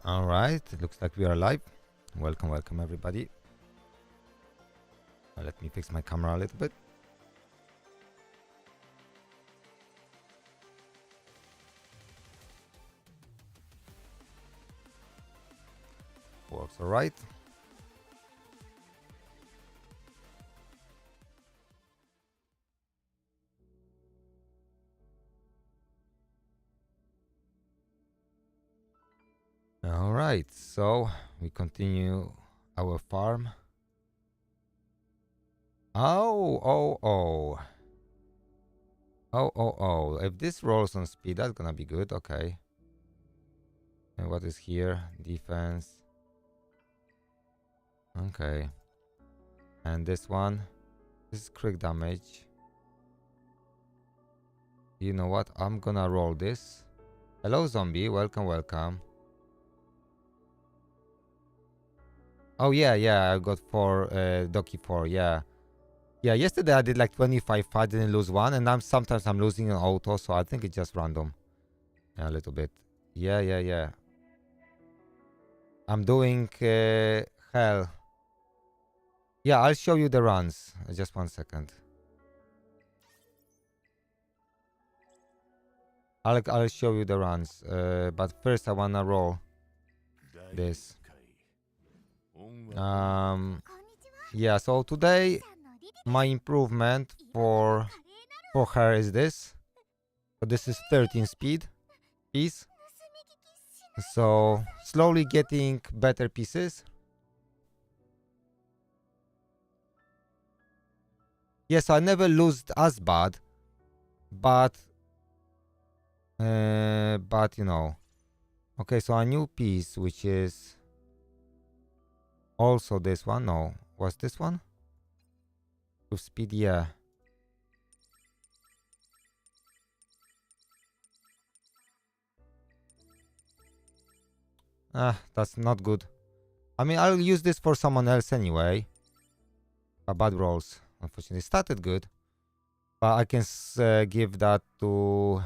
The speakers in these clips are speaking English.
All right, it looks like we are live. Welcome, welcome everybody. Let me fix my camera a little bit. Works all right. All right, so we continue our farm. Oh. If this rolls on speed, that's gonna be good. Okay. And what is here? Defense. Okay. And this one. This is crit damage. You know what? I'm gonna roll this. Hello, zombie. Welcome, welcome. Oh, yeah. I got 4, Doki 4, yeah. Yeah, yesterday I did like 25 fights, didn't lose one. And sometimes I'm losing an auto, so I think it's just random. Yeah, a little bit. Yeah. I'm doing, hell. Yeah, I'll show you the runs. Just 1 second. I'll show you the runs. But first I wanna roll this. Yeah, so today my improvement for her is this. So this is 13 speed piece. So slowly getting better pieces. Yes, I never lose as bad, but you know. Okay, so a new piece, which is also this one. No, was this one? With speed, yeah. That's not good. I mean, I'll use this for someone else anyway. But bad rolls, unfortunately. Started good, but I can give that to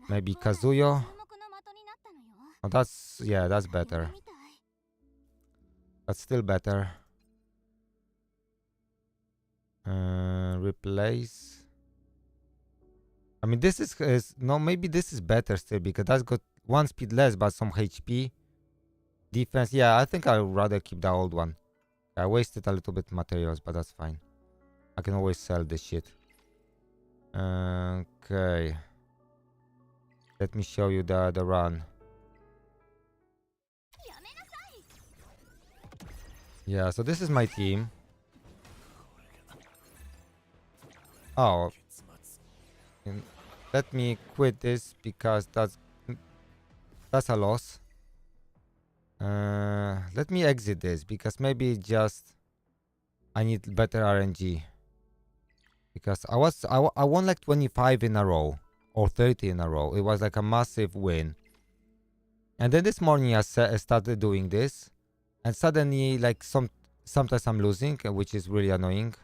maybe Kazuyo. Oh, that's better. That's still better. Replace. I mean, this is no, maybe this is better still because that's got 1 speed less, but some HP. Defense, yeah, I think I'd rather keep the old one. I wasted a little bit materials, but that's fine. I can always sell this shit. Okay. Let me show you the run. Yeah, so this is my team. Oh. Let me quit this because that's a loss. Let me exit this because maybe just I need better RNG. Because I won like 25 in a row or 30 in a row. It was like a massive win. And then this morning I started doing this, and suddenly like sometimes I'm losing, which is really annoying.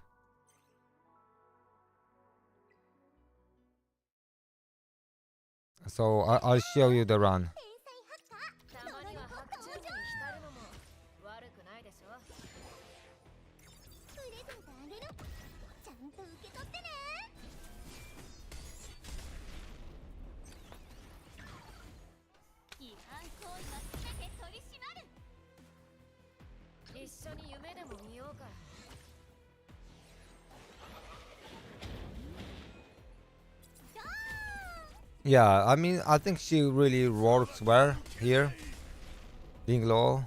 So I'll show you the run. Yeah, I mean, I think she really works well here. Being low.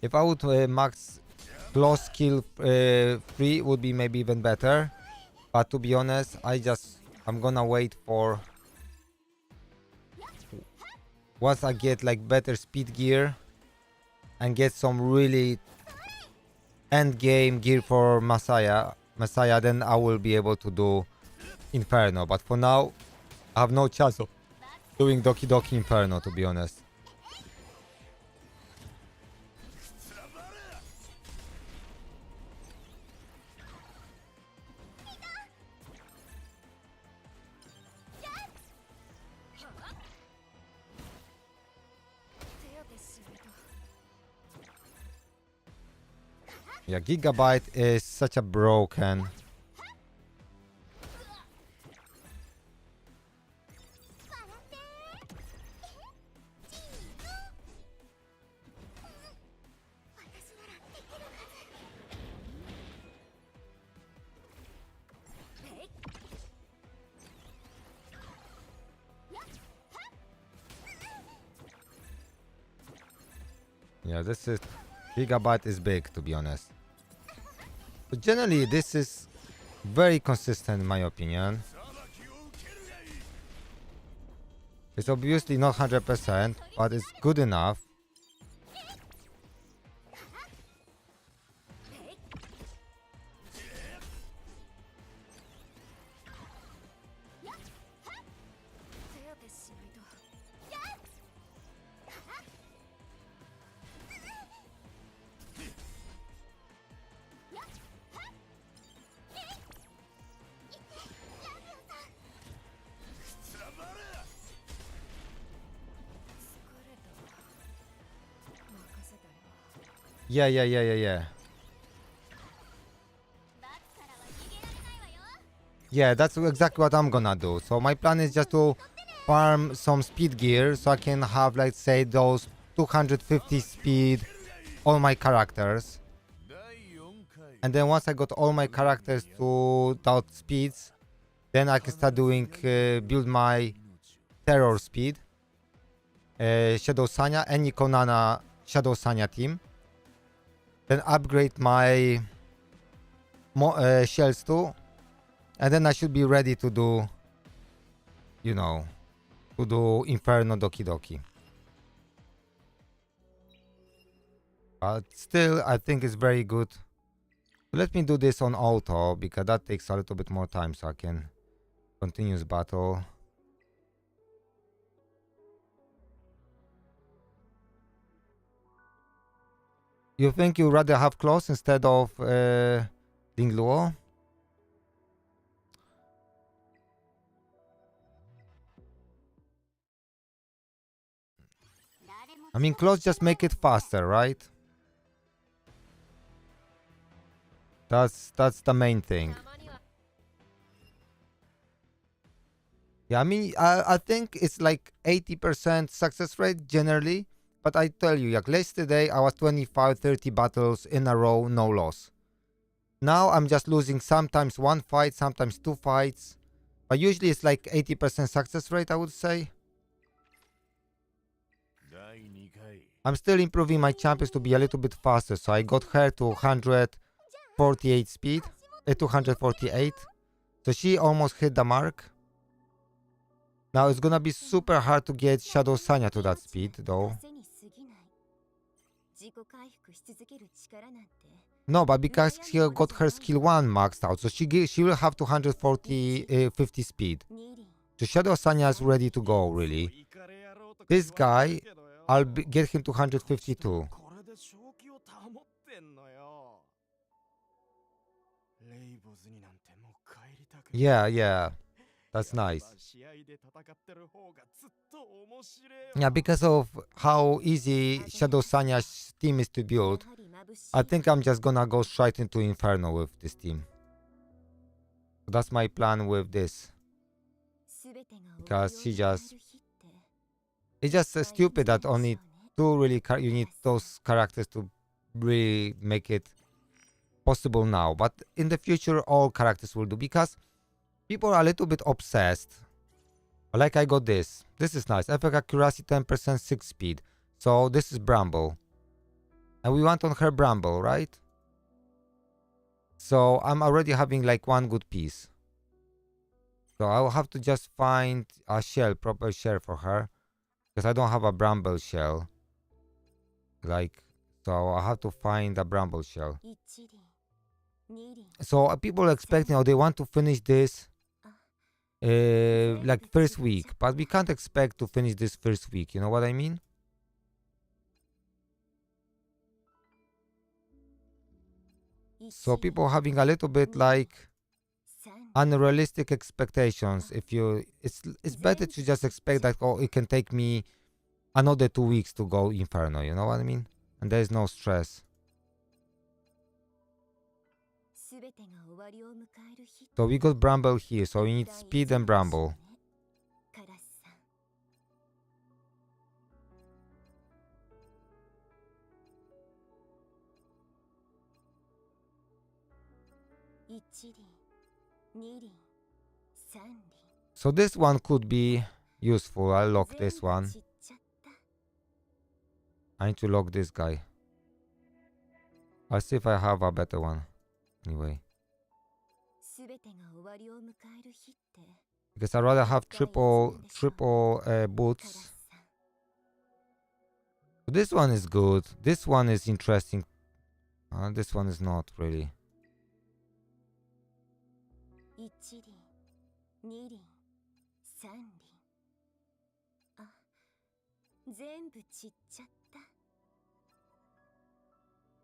If I would max close skill 3 would be maybe even better. But to be honest, I'm gonna wait for once I get like better speed gear and get some really end game gear for Messiah, then I will be able to do Inferno. But for now, I have no chance of doing Doki Doki Inferno, to be honest. Yeah, Gigabyte is such a broken. Yeah, this is Gigabyte is big, to be honest. But generally, this is very consistent in my opinion. It's obviously not 100%, but it's good enough. Yeah. Yeah, that's exactly what I'm gonna do. So my plan is just to farm some speed gear so I can have, like, say, those 250 speed all my characters. And then once I got all my characters to that speeds, then I can start doing build my terror speed, Shadow Sanya, any Konana Shadow Sanya team. Then upgrade my shells too. And then I should be ready to do, you know, to do Inferno Doki Doki. But still, I think it's very good. Let me do this on auto, because that takes a little bit more time so I can continue this battle. You think you'd rather have Claws instead of Ding Luo? I mean, Claws just make it faster, right? That's the main thing. Yeah, I mean, I think it's like 80% success rate generally. But I tell you, like yesterday, I was 25-30 battles in a row, no loss. Now I'm just losing sometimes one fight, sometimes two fights. But usually it's like 80% success rate, I would say. I'm still improving my champions to be a little bit faster. So I got her to 148 speed, 248. So she almost hit the mark. Now it's gonna be super hard to get Shadow Sanya to that speed, though. No, but because she got her skill 1 maxed out, so she will have 50 speed. So Shadow Sanya is ready to go, really. This guy, I'll get him to 152. Yeah. That's nice. Yeah, because of how easy Shadow Sanya's team is to build, I think I'm just gonna go straight into Inferno with this team. That's my plan with this. Because it's just stupid that only two really you need those characters to really make it possible now. But in the future, all characters will do, because people are a little bit obsessed. Like I got this. This is nice. Effect accuracy 10%, 6 speed. So this is Bramble. And we want on her Bramble, right? So I'm already having like one good piece. So I'll have to just find a shell, proper shell for her. Because I don't have a Bramble shell. So I'll have to find a Bramble shell. So people are expecting, they want to finish this like first week, but we can't expect to finish this first week, you know what I mean? So people having a little bit like unrealistic expectations. If you, it's better to just expect that, it can take me another 2 weeks to go Inferno, you know what I mean? And there's no stress. So we got Bramble here, so we need speed and Bramble. So this one could be useful. I'll lock this one. I need to lock this guy. I'll see if I have a better one. Anyway. Because I'd rather have triple boots. This one is good. This one is interesting. This one is not really.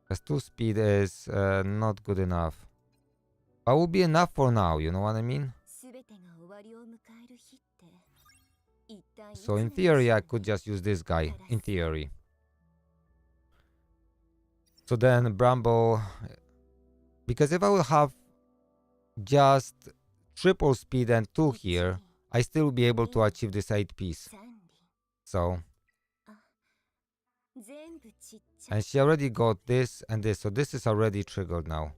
Because 2 speed is not good enough. But will be enough for now, you know what I mean? So in theory, I could just use this guy, in theory. So then Bramble, because if I will have just triple speed and 2 here, I still will be able to achieve this 8 piece. So, and she already got this and this, so this is already triggered now.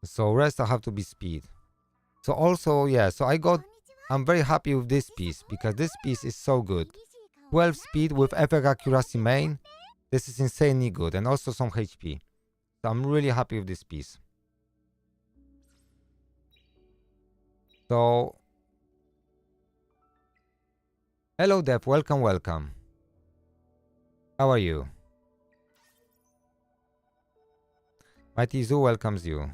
So rest I have to be speed. So also, yeah, so I'm very happy with this piece because this piece is so good. 12 speed with epic accuracy main. This is insanely good, and also some HP. So I'm really happy with this piece. So hello Dev, welcome, welcome. How are you? MightyZoo welcomes you.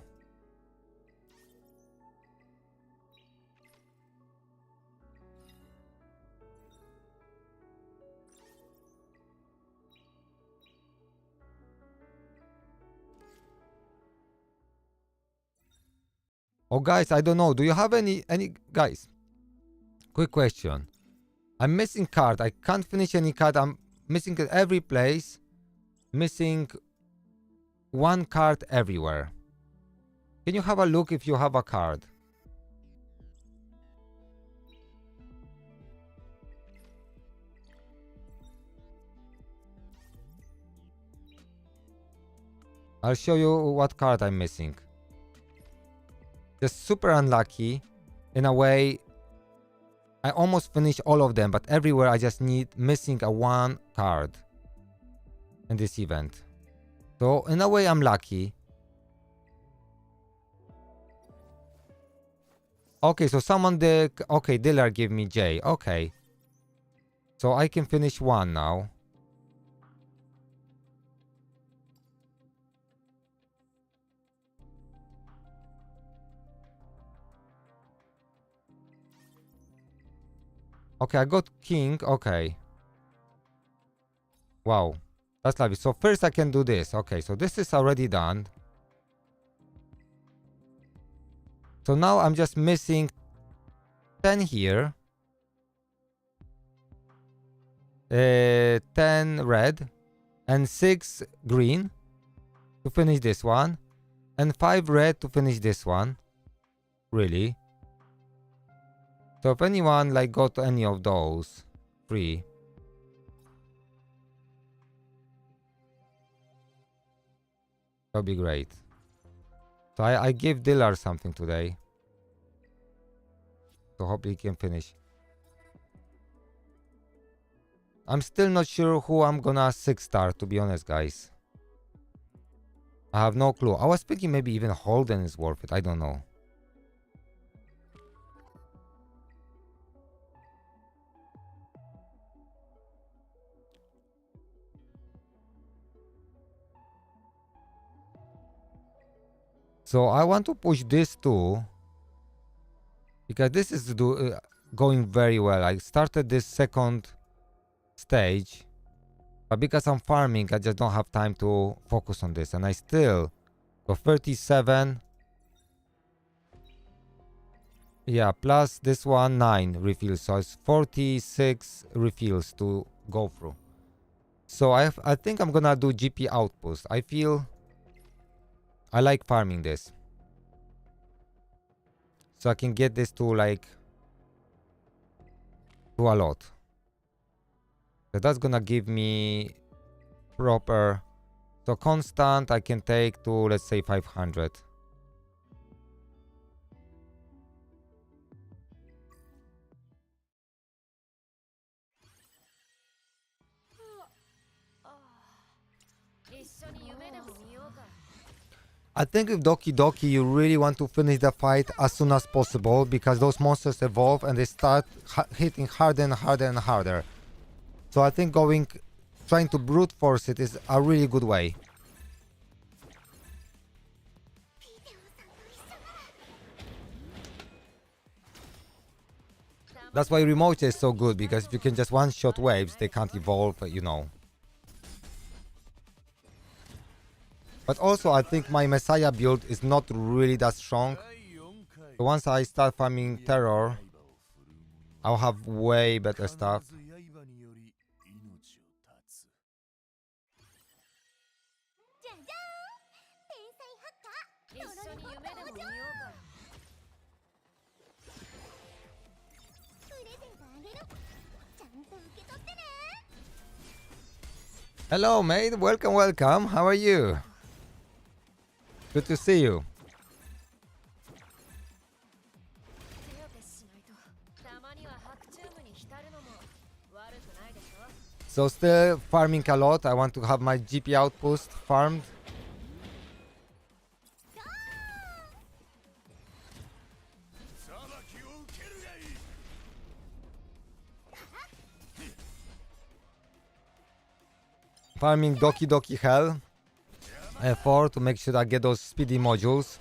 Oh guys, I don't know. Do you have any guys? Quick question. I'm missing card. I can't finish any card. I'm missing at every place. Missing 1 card everywhere. Can you have a look if you have a card? I'll show you what card I'm missing. Just super unlucky. In a way, I almost finished all of them, but everywhere I just missing a 1 card in this event. So in a way I'm lucky. Okay, so okay, dealer give me J. Okay. So I can finish 1 now. Okay, I got king. Okay. Wow. That's lovely. So first I can do this. Okay, so this is already done. So now I'm just missing 10 here. 10 red and 6 green to finish this one. And 5 red to finish this one. Really. So if anyone like got any of those 3, that'll be great. So I give Dillard something today. So hopefully he can finish. I'm still not sure who I'm gonna 6-star, to be honest, guys. I have no clue. I was thinking maybe even Holden is worth it. I don't know. So I want to push this too, because this is going very well. I started this 2nd stage, but because I'm farming, I just don't have time to focus on this. And I still got 37. Yeah, plus this one 9 refills, so it's 46 refills to go through. So I think I'm gonna do GP outpost. I feel I like farming this, so I can get this to like to a lot. So that's gonna give me proper. So constant I can take to, let's say, 500. I think with Doki Doki you really want to finish the fight as soon as possible, because those monsters evolve and they start hitting harder and harder and harder. So I think trying to brute force it is a really good way. That's why remote is so good, because if you can just one-shot waves, they can't evolve, you know. But also I think my Messiah build is not really that strong. So once I start farming terror, I'll have way better stuff. Hello mate, welcome, welcome. How are you? Good to see you. So still farming a lot. I want to have my GP outpost farmed. Farming Doki Doki Hell effort to make sure I get those speedy modules.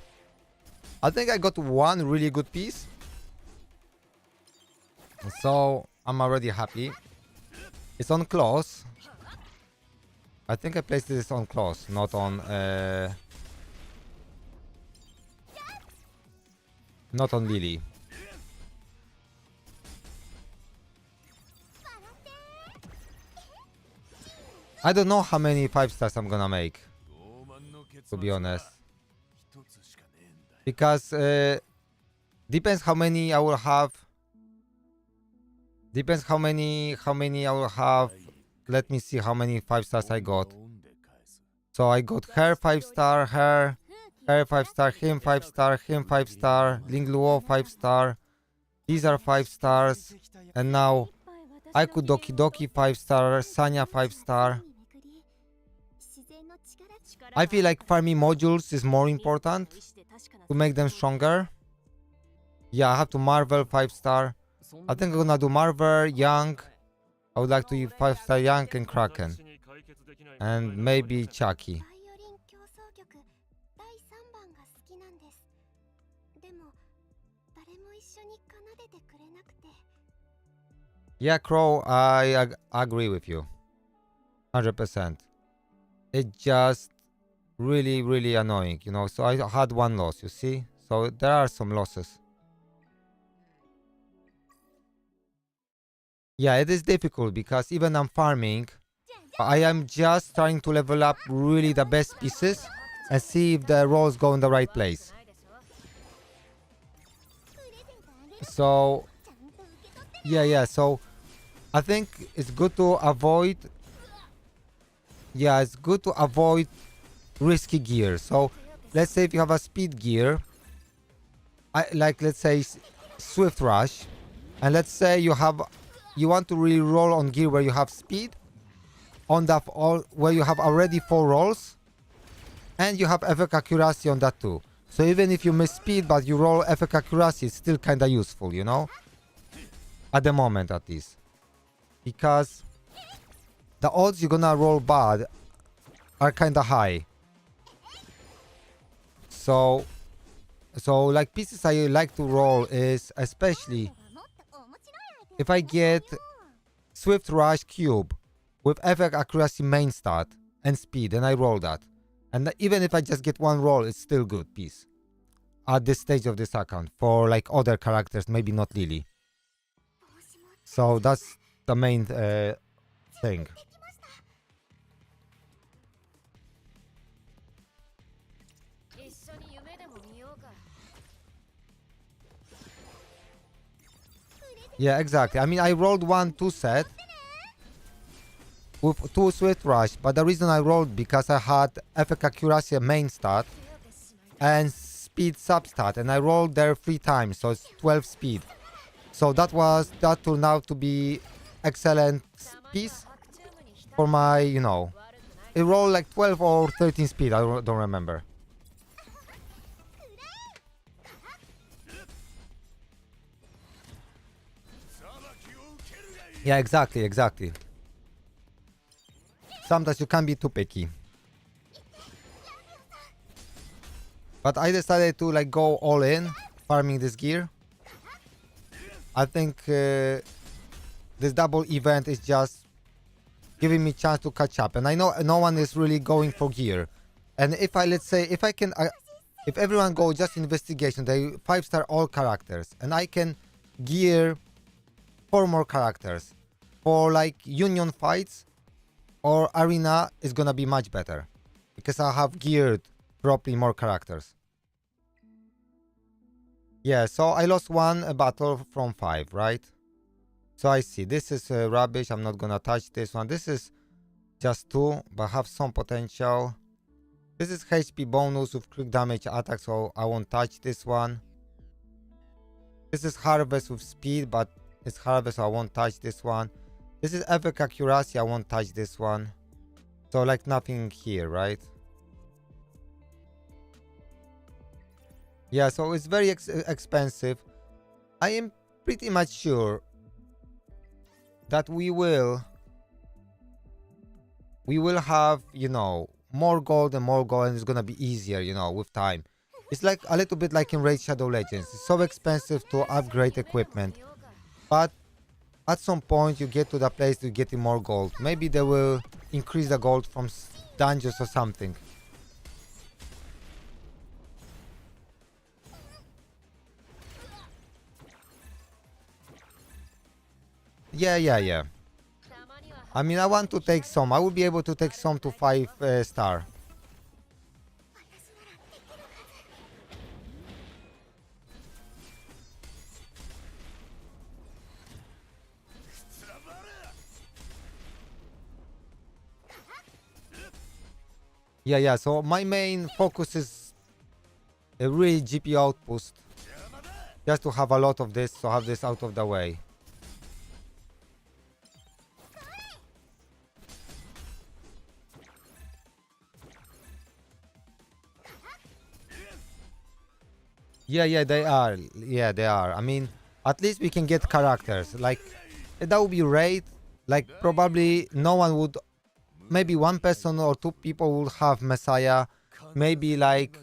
I think I got one really good piece, so I'm already happy. It's on close. I think I placed this on close, not on Lily. I don't know how many 5 stars I'm gonna make, to be honest, because depends how many I will have. Depends how many I will have. Let me see how many 5 stars I got. So I got her 5 star, her 5 star, him 5 star, him 5 star, Ling Luo 5 star. These are 5 stars, and now I could Doki Doki 5 star, Sanya 5 star. I feel like farming modules is more important to make them stronger. Yeah, I have to Marvel 5 star. I think I'm gonna do Marvel, Young. I would like to use 5 star Young and Kraken. And maybe Chucky. Yeah, Crow, I agree with you. 100%. It's just really, really annoying, you know. So I had one loss, you see? So there are some losses. Yeah, it is difficult because even I'm farming, I am just trying to level up really the best pieces and see if the rolls go in the right place. So, yeah, so I think it's good to avoid, it's good to avoid risky gear. So, let's say if you have a speed gear, let's say Swift Rush, and let's say you want to really roll on gear where you have speed, where you have already 4 rolls, and you have effect accuracy on that too. So even if you miss speed but you roll effect accuracy, it's still kinda useful, you know? At the moment, at least. Because the odds you're gonna roll bad are kinda high. So like pieces I like to roll is, especially if I get Swift Rush Cube with effect accuracy main stat and speed, and I roll that. And even if I just get one roll, it's still good piece. at this stage of this account for like other characters, maybe not Lily. So that's the main thing. Yeah, exactly. I mean, I rolled 1-2 set with 2 Swift Rush, but the reason I rolled because I had Effect Accuracy main stat and Speed substat, and I rolled there 3 times, so it's 12 speed. So that turned out to be excellent piece for my, you know, it rolled like 12 or 13 speed, I don't remember. Yeah, exactly. Sometimes you can't be too picky. But I decided to like go all in, farming this gear. I think this double event is just giving me chance to catch up. And I know no one is really going for gear. And if let's say, if I can, if everyone go just investigation, they 5-star all characters. And I can gear 4 more characters for like union fights or arena is gonna be much better because I have geared properly more characters. Yeah, so I lost 1 battle from 5, right? So I see this is rubbish. I'm not gonna touch this one. This is just 2 but have some potential. This is HP bonus with quick damage attack, so I won't touch this one. This is harvest with speed, but it's harvest, so I won't touch this one. This is epic accuracy, I won't touch this one. So like nothing here, right? Yeah, so it's very expensive. I am pretty much sure that we will have, you know, more gold, and it's gonna be easier, you know, with time. It's like a little bit like in Raid Shadow Legends. It's so expensive to upgrade equipment, but at some point you get to the place to getting more gold. Maybe they will increase the gold from dungeons or something. Yeah. I mean, I want to take some. I will be able to take some to 5-star. Yeah. So my main focus is a really GP outpost. Just to have a lot of this, so have this out of the way. Yeah, they are. Yeah, they are. I mean, at least we can get characters. Like, that would be raid. Like, probably no one would... Maybe 1 person or 2 people would have Messiah. Maybe, like,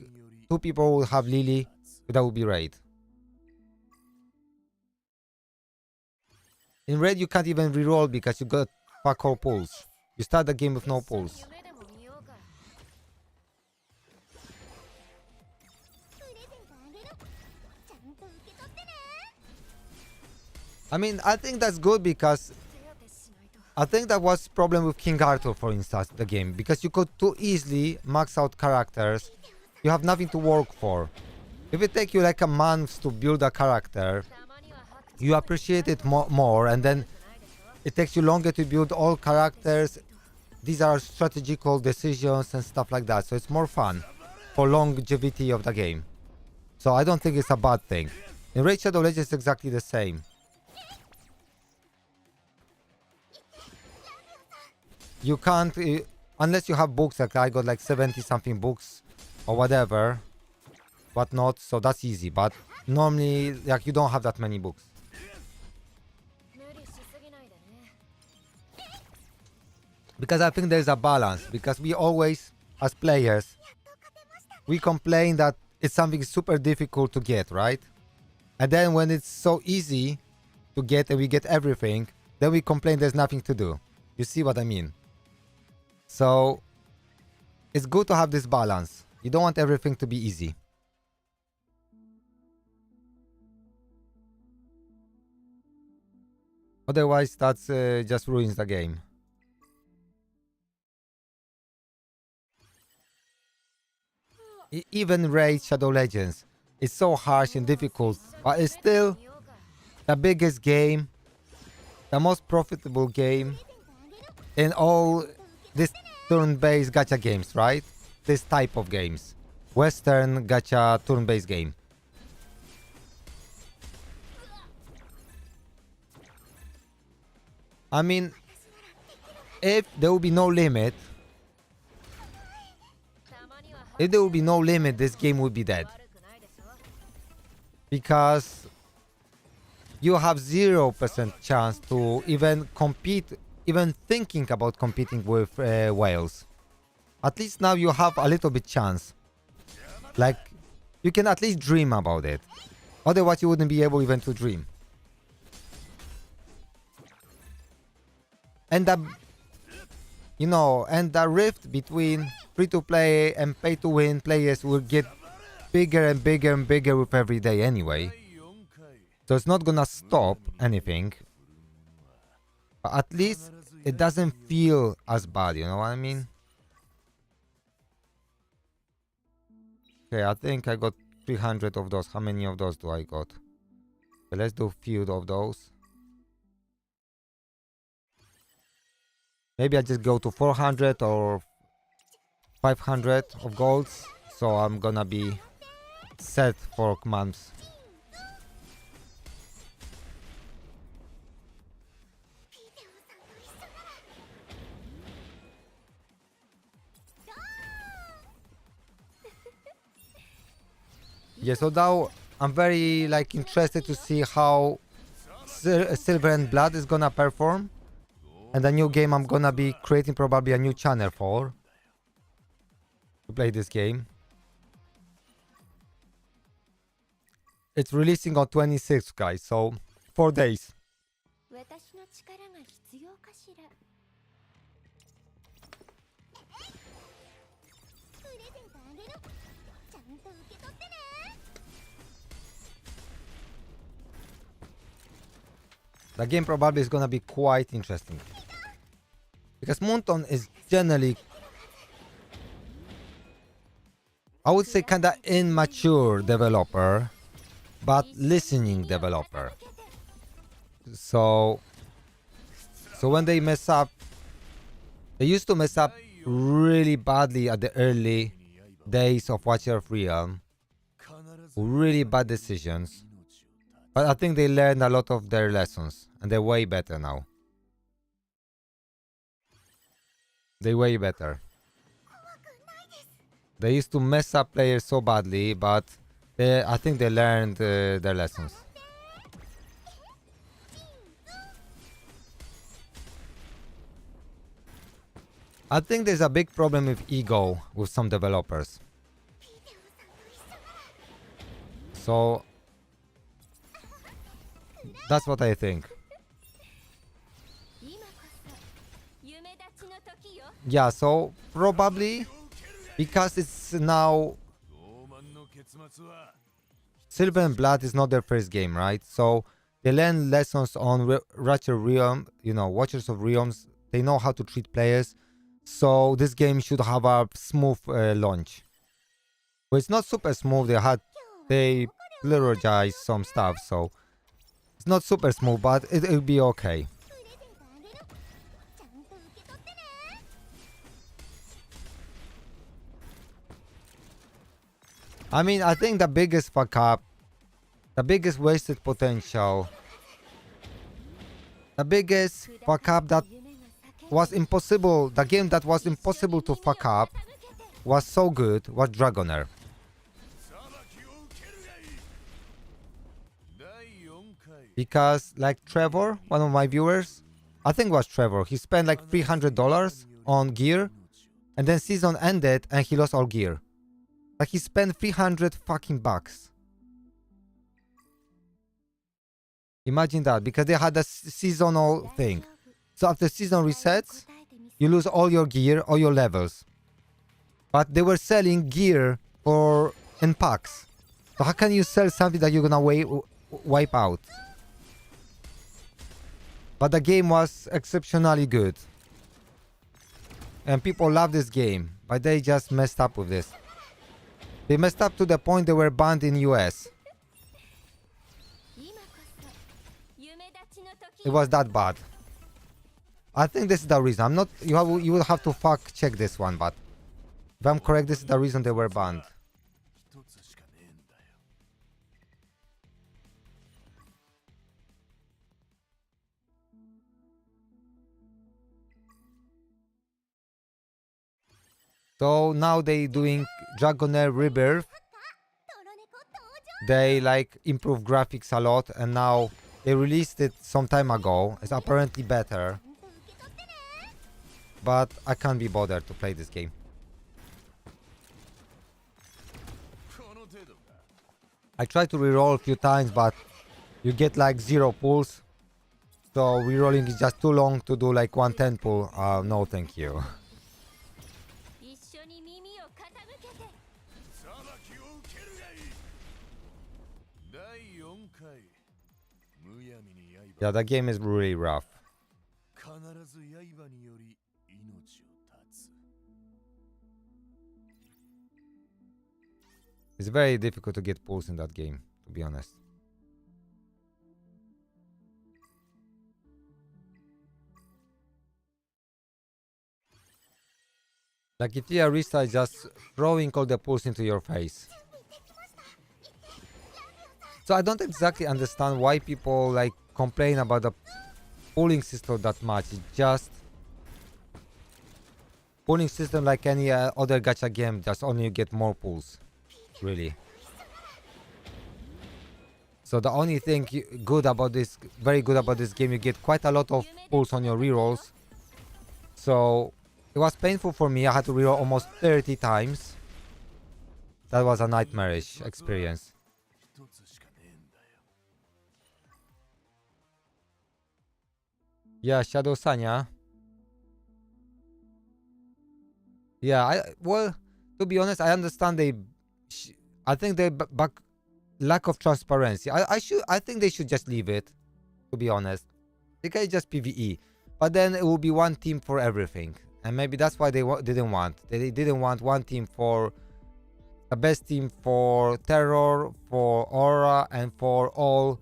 2 people would have Lily. That would be raid. In raid, you can't even reroll because you got fuck all pulls. You start the game with no pulls. I mean, I think that's good because I think that was problem with King Arthur, for instance, the game, because you could too easily max out characters. You have nothing to work for. If it takes you like a month to build a character, you appreciate it more, and then it takes you longer to build all characters. These are strategical decisions and stuff like that, so it's more fun for longevity of the game. So I don't think it's a bad thing. In Raid Shadow Legends, it's exactly the same. You can't, unless you have books, like I got like 70 something books or whatever, whatnot, so that's easy. But normally, like, you don't have that many books. Because I think there's a balance, because we always, as players, we complain that it's something super difficult to get, right? And then when it's so easy to get and we get everything, then we complain there's nothing to do. You see what I mean? So it's good to have this balance. You don't want everything to be easy. Otherwise, that's just ruins the game. Even Raid Shadow Legends is so harsh and difficult, but it's still the biggest game, the most profitable game in all this turn-based gacha games, right? This type of games. Western gacha turn-based game. I mean, if there will be no limit, this game would be dead. Because you have 0% chance to even compete, even thinking about competing with whales. At least now you have a little bit chance. Like, you can at least dream about it. Otherwise you wouldn't be able even to dream. And the, you know, and the rift between free-to-play and pay-to-win players will get bigger and bigger and bigger with every day anyway. So it's not gonna stop anything. But at least it doesn't feel as bad, you know what I mean? Okay, I think I got 300 of those. How many of those do I got? Okay, let's do a few of those. Maybe I just go to 400 or 500 of golds. So I'm gonna be set for months. Yeah, so now I'm very interested to see how Silver and Blood is gonna perform. And the new game I'm gonna be creating probably a new channel for. To play this game. It's releasing on 26th, guys, so 4 days. The game probably is gonna be quite interesting. Because Moonton is generally, I would say, kinda immature developer, but listening developer. So when they mess up, they used to mess up really badly at the early days of Watcher of Realm. Really bad decisions. But I think they learned a lot of their lessons, and they're way better now. They're way better. They used to mess up players so badly, but I think they learned their lessons. I think there's a big problem with ego with some developers. So that's what I think. Yeah, so probably because it's now Silver and Blood is not their first game, right? So they learn lessons on Watcher Realm, you know, Watchers of Realms. They know how to treat players. So this game should have a smooth launch. But it's not super smooth. They pluralized some stuff, so it's not super smooth, but it'll be okay. I mean, I think the biggest fuck up, the biggest wasted potential, the biggest fuck up that was impossible, the game that was impossible to fuck up was so good, was Dragonair. Because like Trevor, one of my viewers, I think it was Trevor, he spent like $300 on gear, and then season ended and he lost all gear. Like he spent 300 fucking bucks. Imagine that, because they had a seasonal thing. So after season resets, you lose all your gear, all your levels. But they were selling gear in packs. So how can you sell something that you're gonna wipe out? But the game was exceptionally good. And people love this game. But they just messed up with this. They messed up to the point they were banned in US. It was that bad. I think this is the reason. I'm not. You will have to fact check this one, but if I'm correct, this is the reason they were banned. So now they doing Dragonair Rebirth. They like improve graphics a lot, and now they released it some time ago. It's apparently better. But I can't be bothered to play this game. I tried to reroll a few times, but you get like 0 pulls. So rerolling is just too long to do like 110 pull. No thank you. Yeah, the game is really rough. It's very difficult to get pulls in that game, to be honest. Like ETHERIA is just throwing all the pulls into your face. So I don't exactly understand why people like complain about the pulling system that much. It's just pulling system like any other gacha game, just only you get more pulls. Really. So the only thing very good about this game, you get quite a lot of pulls on your rerolls. So it was painful for me. I had to reroll almost 30 times. That was a nightmarish experience. Yeah, Shadow Sanya. Yeah, well, to be honest, I understand I think they lack of transparency. I think they should just leave it, to be honest. They can just PvE, but then it will be one team for everything, and maybe that's why they didn't want. They didn't want one team for the best team for Terror, for Aura, and for all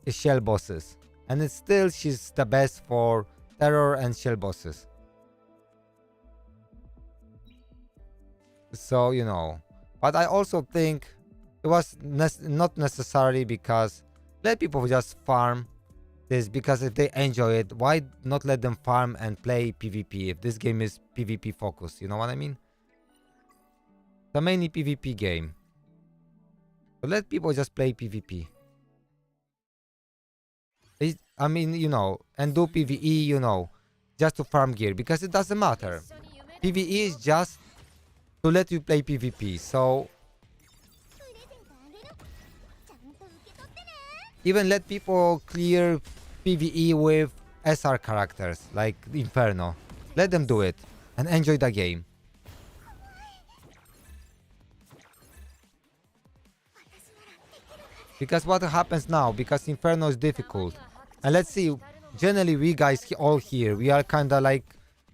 shell bosses. And it's still she's the best for Terror and shell bosses. So you know. But I also think it was not necessary, because let people just farm this, because if they enjoy it, why not let them farm and play PvP if this game is PvP focused, you know what I mean? It's a mainly PvP game. So let people just play PvP. I mean, you know, and do PvE, you know, just to farm gear, because it doesn't matter. PvE is just to let you play PvP, so even let people clear PvE with SR characters like Inferno. Let them do it and enjoy the game. Because what happens now, because Inferno is difficult, and let's see, generally we guys all here, we are kinda like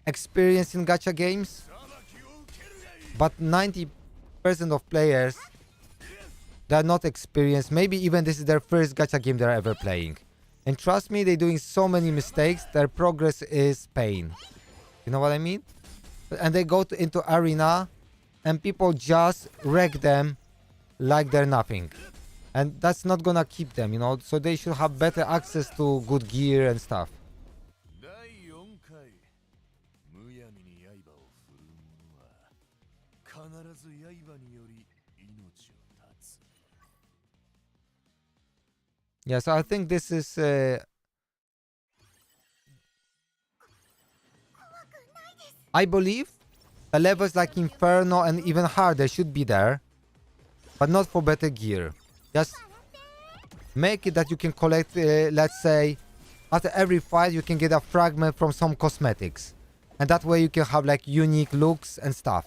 experienced in gacha games, but 90% of players, they're not experienced. Maybe even this is their first gacha game they're ever playing. And trust me, they're doing so many mistakes, their progress is pain. You know what I mean? And they go into arena and people just wreck them like they're nothing. And that's not gonna keep them, you know? So they should have better access to good gear and stuff. Yeah, so I think this is I believe the levels like Inferno and even harder should be there, but not for better gear. Just make it that you can collect, let's say, after every fight you can get a fragment from some cosmetics, and that way you can have like unique looks and stuff.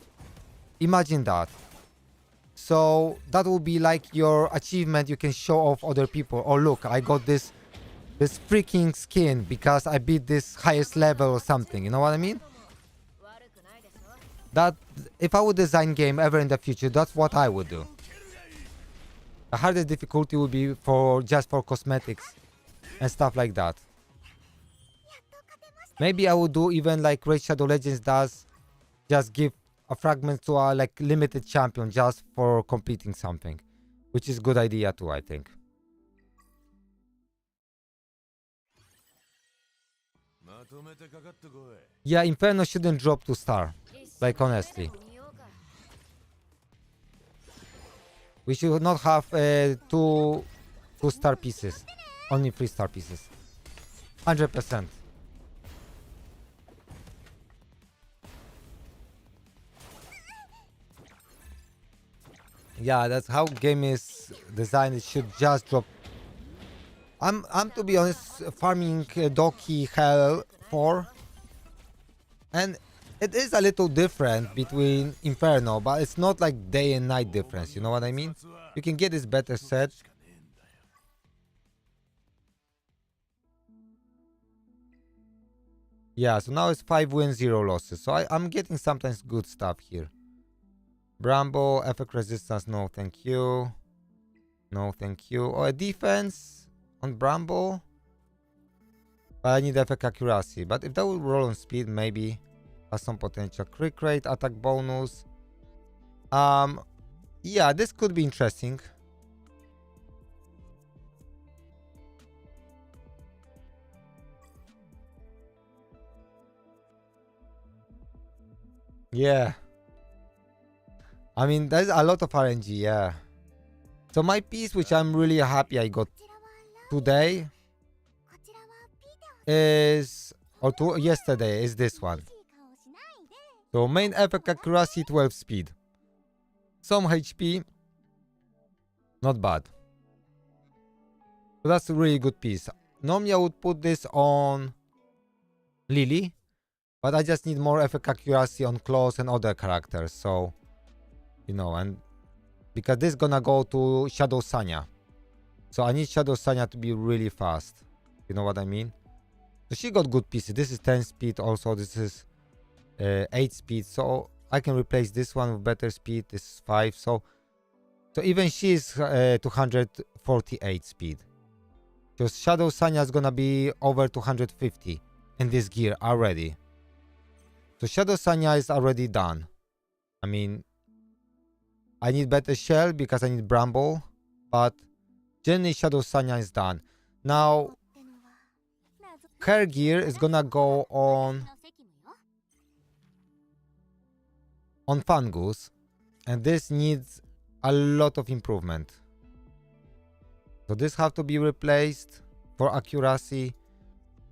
Imagine that. So that will be like your achievement, you can show off other people. Oh look, I got this this freaking skin because I beat this highest level or something. You know what I mean? That if I would design game ever in the future, that's what I would do. The hardest difficulty would be for just for cosmetics and stuff like that. Maybe I would do even like Raid Shadow Legends does, just give a fragment to a like limited champion just for completing something, which is good idea too, I think. Yeah, Inferno shouldn't drop to star, like honestly. We should not have two star pieces, only 3-star pieces. 100%. Yeah, that's how game is designed. It should just drop. I'm to be honest farming Doki Hell 4, and it is a little different between Inferno, but it's not like day and night difference. You know what I mean? You can get this better set. Yeah, so now it's 5 wins, 0 losses. So I'm getting sometimes good stuff here. Bramble, effect resistance, no thank you. No thank you. Oh, a defense on Bramble. But I need effect accuracy. But if that would roll on speed, maybe has some potential. Crit rate, attack bonus. Yeah, this could be interesting. Yeah. I mean, there's a lot of RNG, yeah. So my piece, which I'm really happy I got today, is, or yesterday, is this one. So main effect accuracy, 12 speed. Some HP, not bad. So that's a really good piece. Normally I would put this on Lily, but I just need more effect accuracy on Claws and other characters, so, you know, and because this is gonna go to Shadow Sanya. So I need Shadow Sanya to be really fast. You know what I mean? So she got good pieces. This is 10 speed also. This is 8 speed. So I can replace this one with better speed. This is 5. So even she is 248 speed. So Shadow Sanya is gonna be over 250 in this gear already. So Shadow Sanya is already done. I mean, I need better shell because I need Bramble, but generally Shadow Sanya is done. Now, her gear is gonna go on Fungus, and this needs a lot of improvement. So this have to be replaced for accuracy,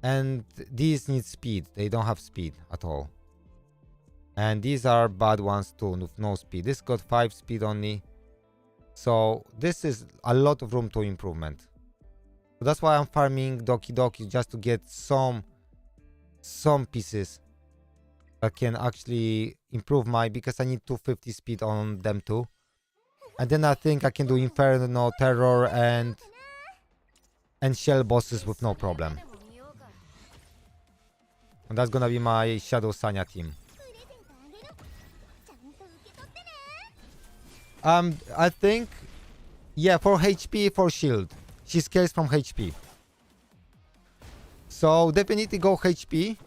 and these need speed. They don't have speed at all. And these are bad ones too, with no speed. This got 5 speed only. So this is a lot of room to improvement. So that's why I'm farming Doki Doki, just to get some pieces that can actually improve because I need 250 speed on them too. And then I think I can do Inferno, Terror, and Shell bosses with no problem. And that's gonna be my Shadow Sanya team. I think, yeah, for HP, for shield. She scales from HP. So definitely go HP.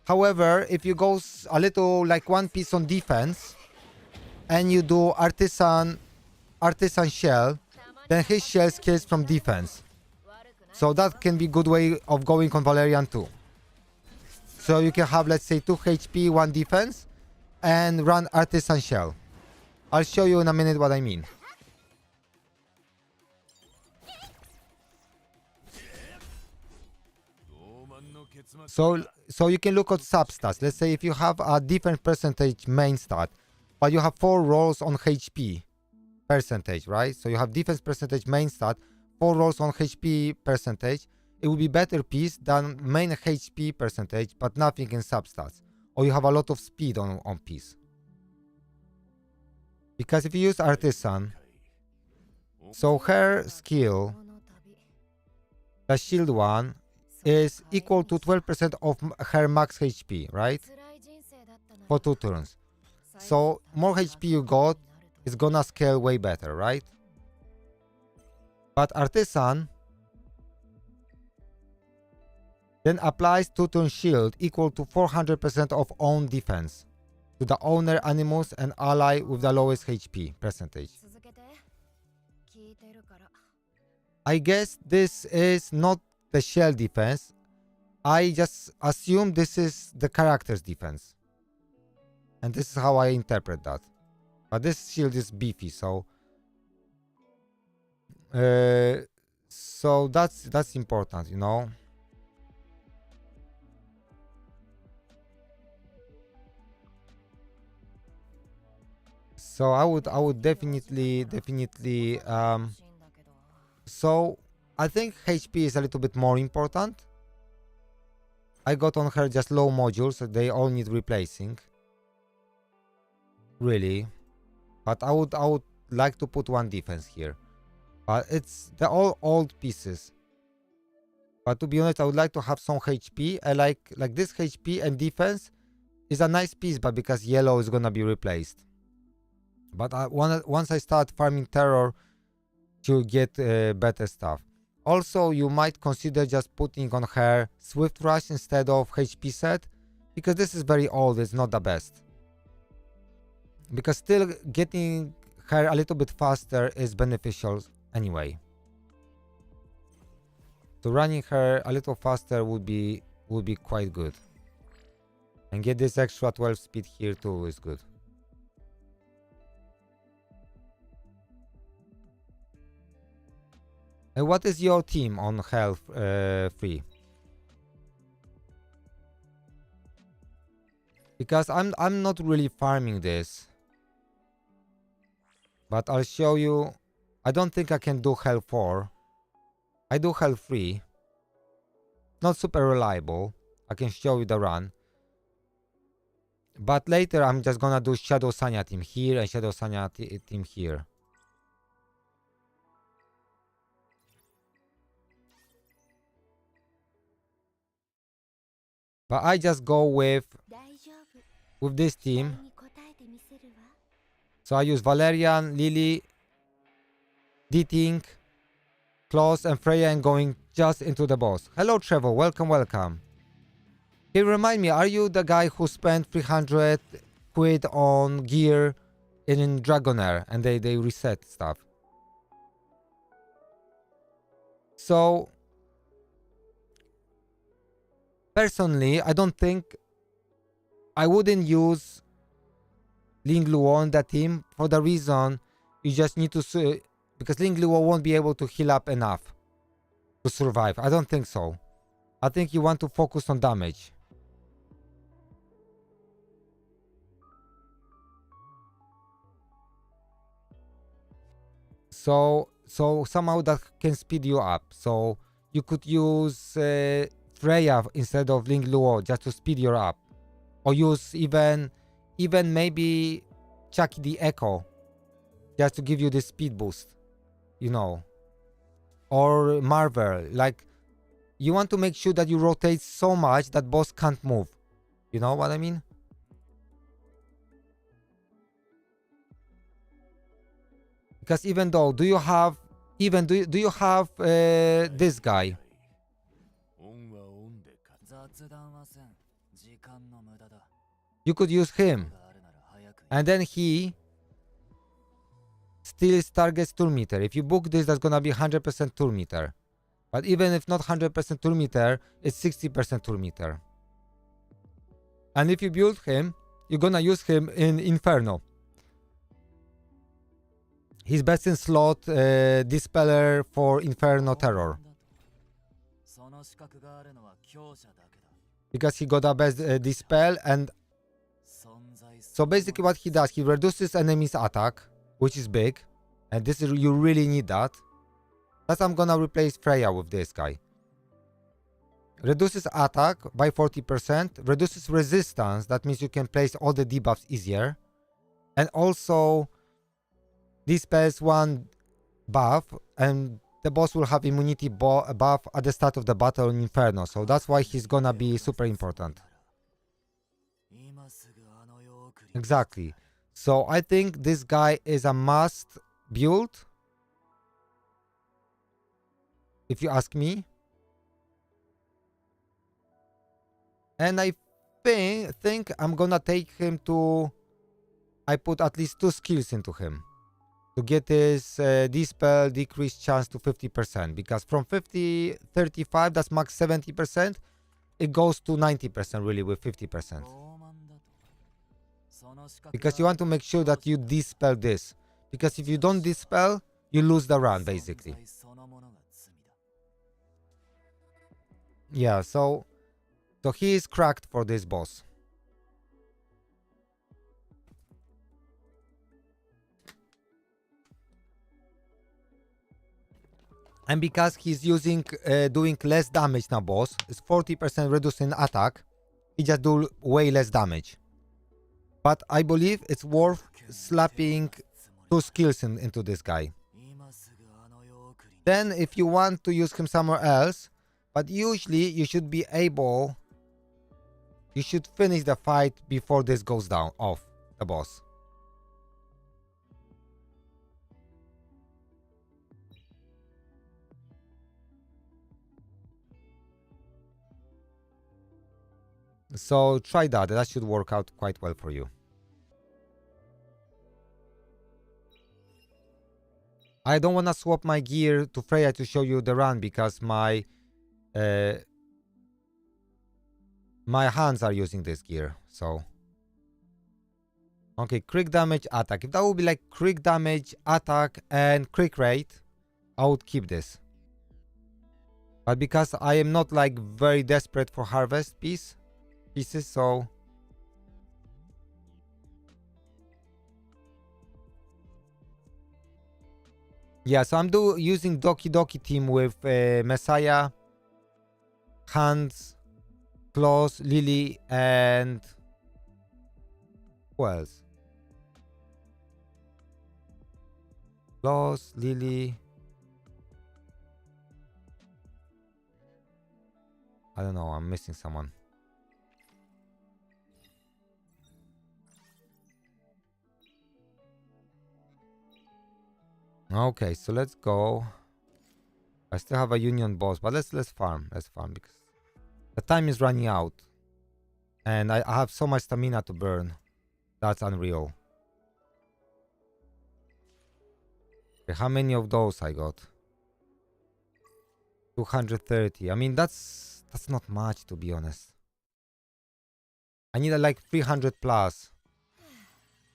However, if you go a little like one piece on defense and you do artisan shell, then his shell scales from defense. So that can be good way of going on Valerian too. So you can have, let's say, 2 HP, 1 defense, and run artisan shell. I'll show you in a minute what I mean. So you can look at substats. Let's say if you have a different percentage main stat, but you have 4 rolls on HP percentage, right? So you have defense percentage main stat, 4 rolls on HP percentage. It will be better piece than main HP percentage, but nothing in substats. Or you have a lot of speed on piece. Because if you use Artisan, so her skill the shield one, is equal to 12% of her max HP, right? For 2 turns. So more HP you got, it's gonna scale way better, right? But Artisan then applies 2-turn shield equal to 400% of own defense to the owner, animals, and ally with the lowest HP percentage. I guess this is not the shell defense. I just assume this is the character's defense. And this is how I interpret that. But this shield is beefy, so that's important, you know. So I would definitely so I think HP is a little bit more important. I got on her just low modules, so they all need replacing. Really. But I would like to put one defense here. But they're all old pieces. But to be honest, I would like to have some HP. I like this HP and defense is a nice piece, but because yellow is gonna be replaced. But once I start farming terror, to get better stuff. Also, you might consider just putting on her Swift Rush instead of HP set, because this is very old, it's not the best. Because still getting her a little bit faster is beneficial anyway. So running her a little faster would be quite good. And get this extra 12 speed here too is good. What is your team on health free? Because I'm not really farming this, but I'll show you. I don't think I can do health 4. I do health 3. Not super reliable. I can show you the run. But later I'm just gonna do Shadow Sanya team here and Shadow Sanya team here. But I just go with this team. So I use Valerian, Lily, D-Ting, Klaus, and Freya, and going just into the boss. Hello Trevor, welcome. Can you remind me, are you the guy who spent 300 quid on gear in Dragonair and they reset stuff? So personally, I don't think I wouldn't use Ling Luo on that team for the reason you just need to because Ling Luo won't be able to heal up enough to survive. I don't think so. I think you want to focus on damage. So somehow that can speed you up. So you could use Freya instead of Ling Luo just to speed you up, or use even maybe Chucky the Echo just to give you this speed boost, you know, or Marvel. Like, you want to make sure that you rotate so much that boss can't move. You know what I mean? Because even though do you have this guy? You could use him, and then he still targets turn meter. If you book this, that's gonna be 100% turn meter. But even if not 100% turn meter, it's 60% turn meter. And if you build him, you're gonna use him in Inferno. He's best in slot Dispeller for Inferno Terror. Because he got a best Dispel, and so basically what he does, he reduces enemies' attack, which is big, and this is, you really need that. Thus I'm gonna replace Freya with this guy. Reduces attack by 40%, reduces resistance, that means you can place all the debuffs easier, and also dispels one buff and the boss will have immunity buff at the start of the battle in Inferno, so that's why he's gonna be super important. Exactly. So I think this guy is a must build, if you ask me. And I think I'm gonna take him to... I put at least 2 skills into him to get his dispel decreased chance to 50%, because from 35, that's max 70%, it goes to 90% really with 50. Because you want to make sure that you dispel this, because if you don't dispel, you lose the run basically. Yeah, so he is cracked for this boss. And because he's using doing less damage now, boss, it's 40% reduced in attack, he just do way less damage. But I believe it's worth slapping 2 skills into this guy. Then if you want to use him somewhere else, but usually you should be able... You should finish the fight before this goes down off the boss. So try that. That should work out quite well for you. I don't want to swap my gear to Freya to show you the run, because my hands are using this gear. So okay, crit damage, attack. If that would be like crit damage, attack, and crit rate, I would keep this. But because I am not like very desperate for harvest pieces, so yeah, so I'm using Doki Doki team with Messiah, Hans, Claus, Lily, and who else? Claus, Lily. I don't know, I'm missing someone. Okay, so let's go. I still have a union boss, but let's farm. Let's farm because the time is running out. And I have so much stamina to burn. That's unreal. Okay, how many of those I got? 230. I mean, that's not much, to be honest. I need like 300 plus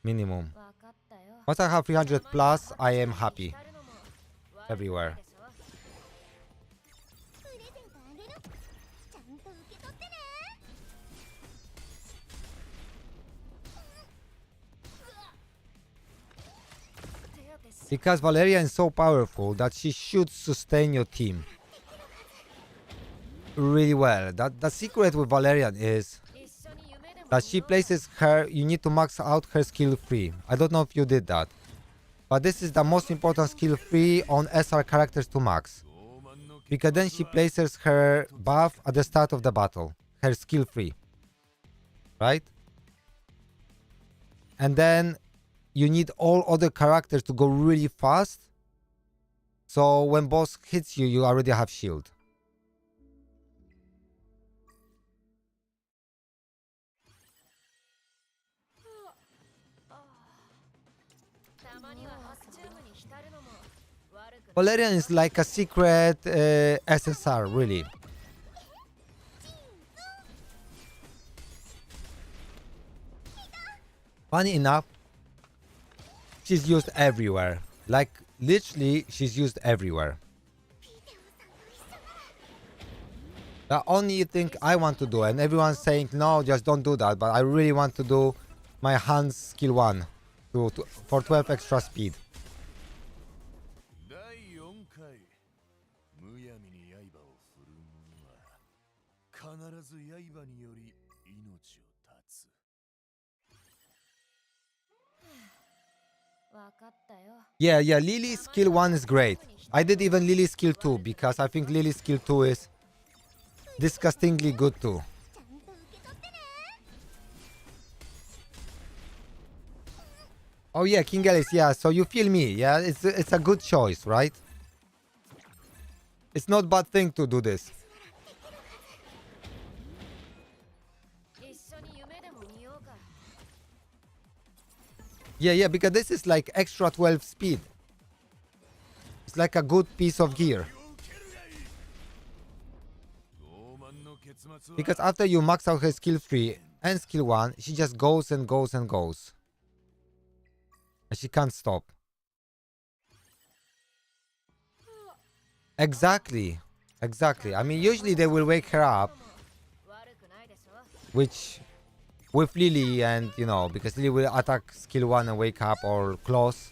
minimum. Once I have 300 plus, I am happy everywhere. Because Valeria is so powerful that she should sustain your team really well. The secret with Valerian is that she places her... You need to max out her skill 3. I don't know if you did that, but this is the most important skill 3 on SR characters to max, because then she places her buff at the start of the battle, her skill 3, right? And then you need all other characters to go really fast, so when boss hits you, you already have shield. Valerian is like a secret SSR, really. Funny enough, she's used everywhere. Like, literally, she's used everywhere. The only thing I want to do, and everyone's saying, no, just don't do that, but I really want to do my hands skill 1 for 12 extra speed. Yeah, Lily's skill 1 is great. I did even Lily's skill 2 because I think Lily's skill 2 is disgustingly good too. Oh yeah, King Alice, yeah, so you feel me, yeah? It's a good choice, right? It's not bad thing to do this. Yeah, because this is like extra 12 speed. It's like a good piece of gear. Because after you max out her skill 3 and skill 1, she just goes and goes and goes. And she can't stop. Exactly. I mean, usually they will wake her up. Which, with Lily and, you know, because Lily will attack skill 1 and wake up or close.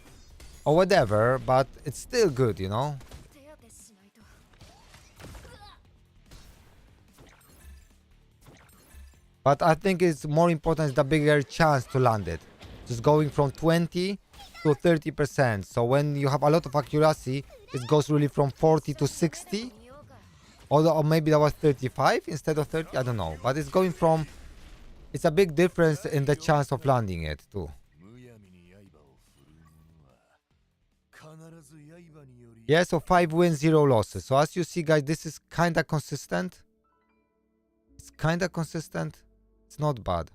Or whatever, but it's still good, you know? But I think it's more important the bigger chance to land it. Just going from 20 to 30%. So when you have a lot of accuracy, it goes really from 40 to 60. Or maybe that was 35 instead of 30, I don't know. But it's going from... It's a big difference in the chance of landing it too. Yeah, so 5 wins, 0 losses. So as you see, guys, this is kinda consistent. It's kinda consistent. It's not bad.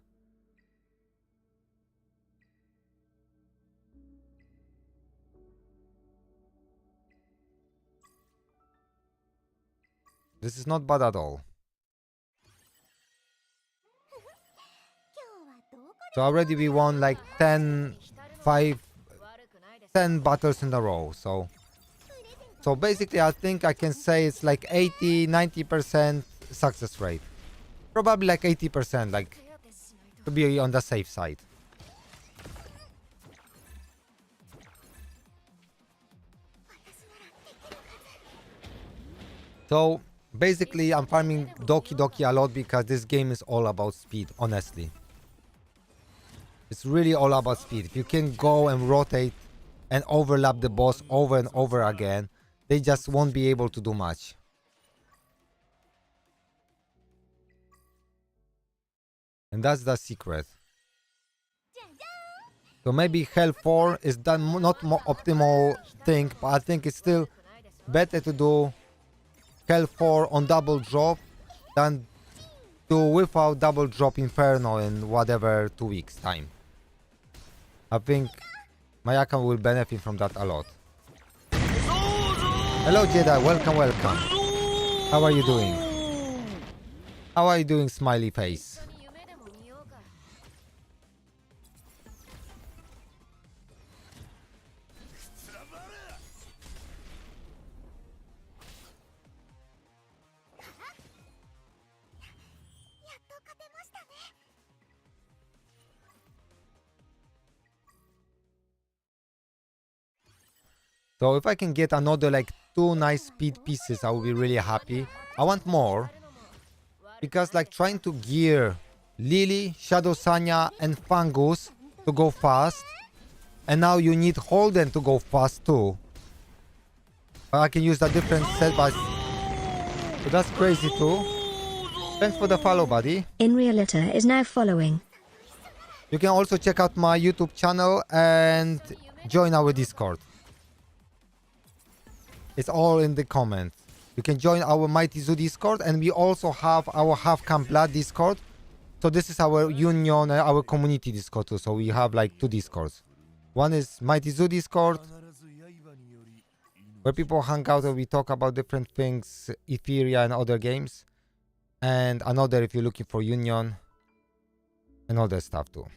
This is not bad at all. So already we won like 10 battles in a row. So basically I think I can say it's like 80-90% success rate. Probably like 80%, like to be on the safe side. So basically I'm farming Doki Doki a lot because this game is all about speed, honestly. It's really all about speed. If you can go and rotate and overlap the boss over and over again, they just won't be able to do much. And that's the secret. So maybe Hell 4 is the not more optimal thing, but I think it's still better to do Hell 4 on double drop than do without double drop Inferno in whatever 2 weeks time. I think my account will benefit from that a lot. Hello Jedi, welcome. How are you doing? How are you doing, smiley face? So if I can get another like 2 nice speed pieces, I will be really happy. I want more. Because like trying to gear Lily, Shadow Sanya and Fangus to go fast. And now you need Holden to go fast too. But I can use a different set by... So that's crazy too. Thanks for the follow, buddy. ETHERIA is now following. You can also check out my YouTube channel and join our Discord. It's all in the comments. You can join our MightyZoo Discord, and we also have our Half Camp Blood Discord. So this is our union, our community Discord too. So we have like 2 Discords. One is MightyZoo Discord, where people hang out and we talk about different things, ETHERIA and other games. And another if you're looking for union and other stuff too.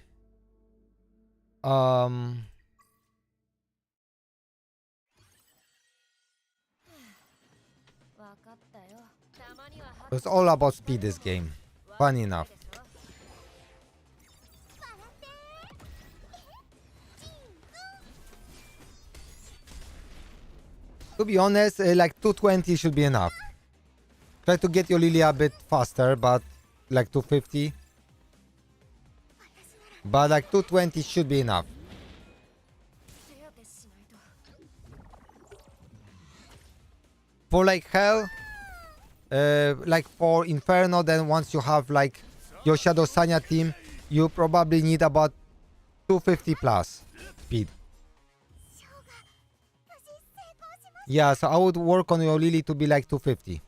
It's all about speed, this game. Funny enough. To be honest, like 220 should be enough. Try to get your Lily a bit faster, but like 250. But like 220 should be enough. For like hell, like for Inferno, then once you have like your Shadow Sanya team, you probably need about 250 plus speed. Yeah, so I would work on your Lily to be like 250.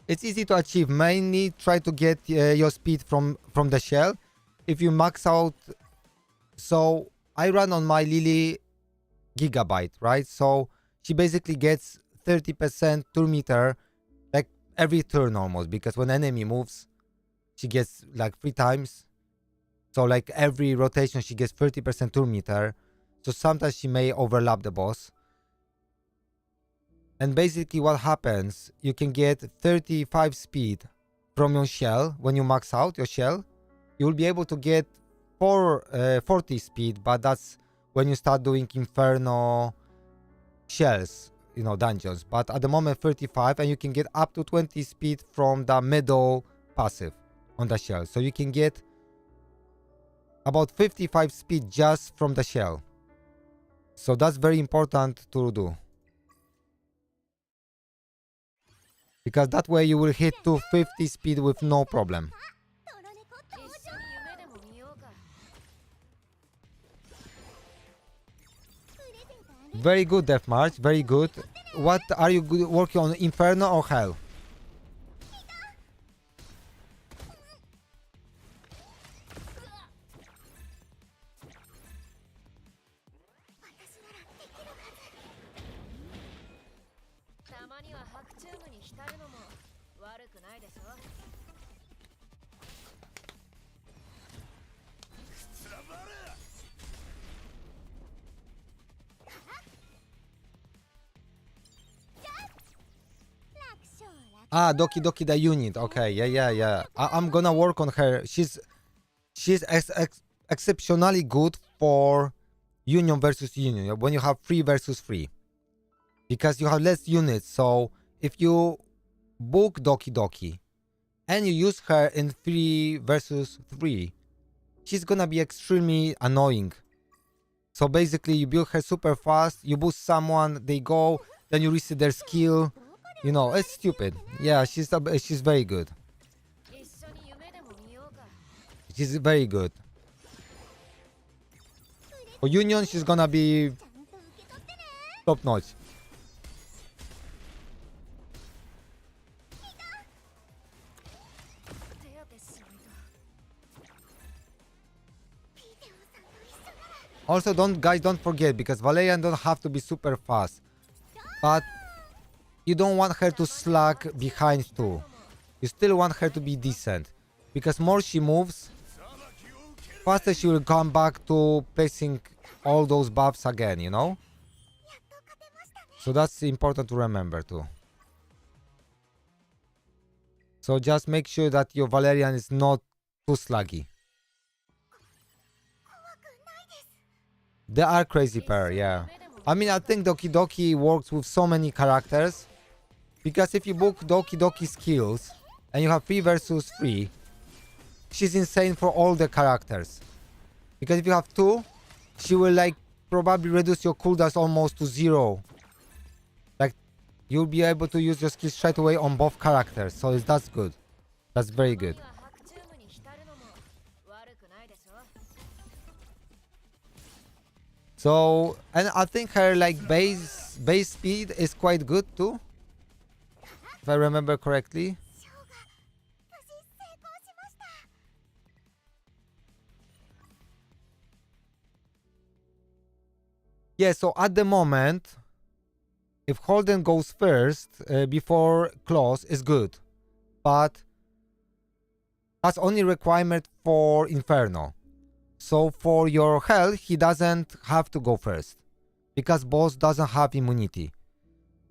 It's easy to achieve. Mainly try to get your speed from the shell. If you max out, so I run on my Lily Gigabyte, right? So she basically gets 30% turn meter like every turn almost, because when enemy moves, she gets like 3 times. So like every rotation she gets 30% turn meter. So sometimes she may overlap the boss. And basically what happens, you can get 35 speed from your shell. When you max out your shell, you will be able to get 40 speed, but that's when you start doing Inferno shells, you know, dungeons. But at the moment 35, and you can get up to 20 speed from the middle passive on the shell. So you can get about 55 speed just from the shell. So that's very important to do, because that way you will hit to 50 speed with no problem. Very good, Death March, very good. What are you working on, Inferno or Hell? Ah, Doki Doki the unit. Okay, yeah. I'm gonna work on her. She's exceptionally good for Union versus Union, when you have 3 versus 3. Because you have less units, so if you book Doki Doki and you use her in 3 versus 3, she's gonna be extremely annoying. So basically you build her super fast, you boost someone, they go, then you reset their skill. You know, it's stupid. Yeah, she's very good. She's very good. For Union, she's gonna be top notch. Also, don't forget, because Valerian don't have to be super fast, but you don't want her to slack behind too. You still want her to be decent, because more she moves, faster she will come back to placing all those buffs again, you know? So that's important to remember too. So just make sure that your Valerian is not too sluggy. They are crazy pair, yeah. I mean, I think Doki Doki works with so many characters, because if you book Doki Doki skills and you have 3 versus 3, she's insane for all the characters. Because if you have 2, she will like probably reduce your cooldowns almost to 0. Like, you'll be able to use your skills straight away on both characters. So that's good. That's very good. So, and I think her like base speed is quite good too, if I remember correctly. Yeah, so at the moment, if Holden goes first before Claws is good, but that's only requirement for Inferno. So for your Hell, he doesn't have to go first, because boss doesn't have immunity.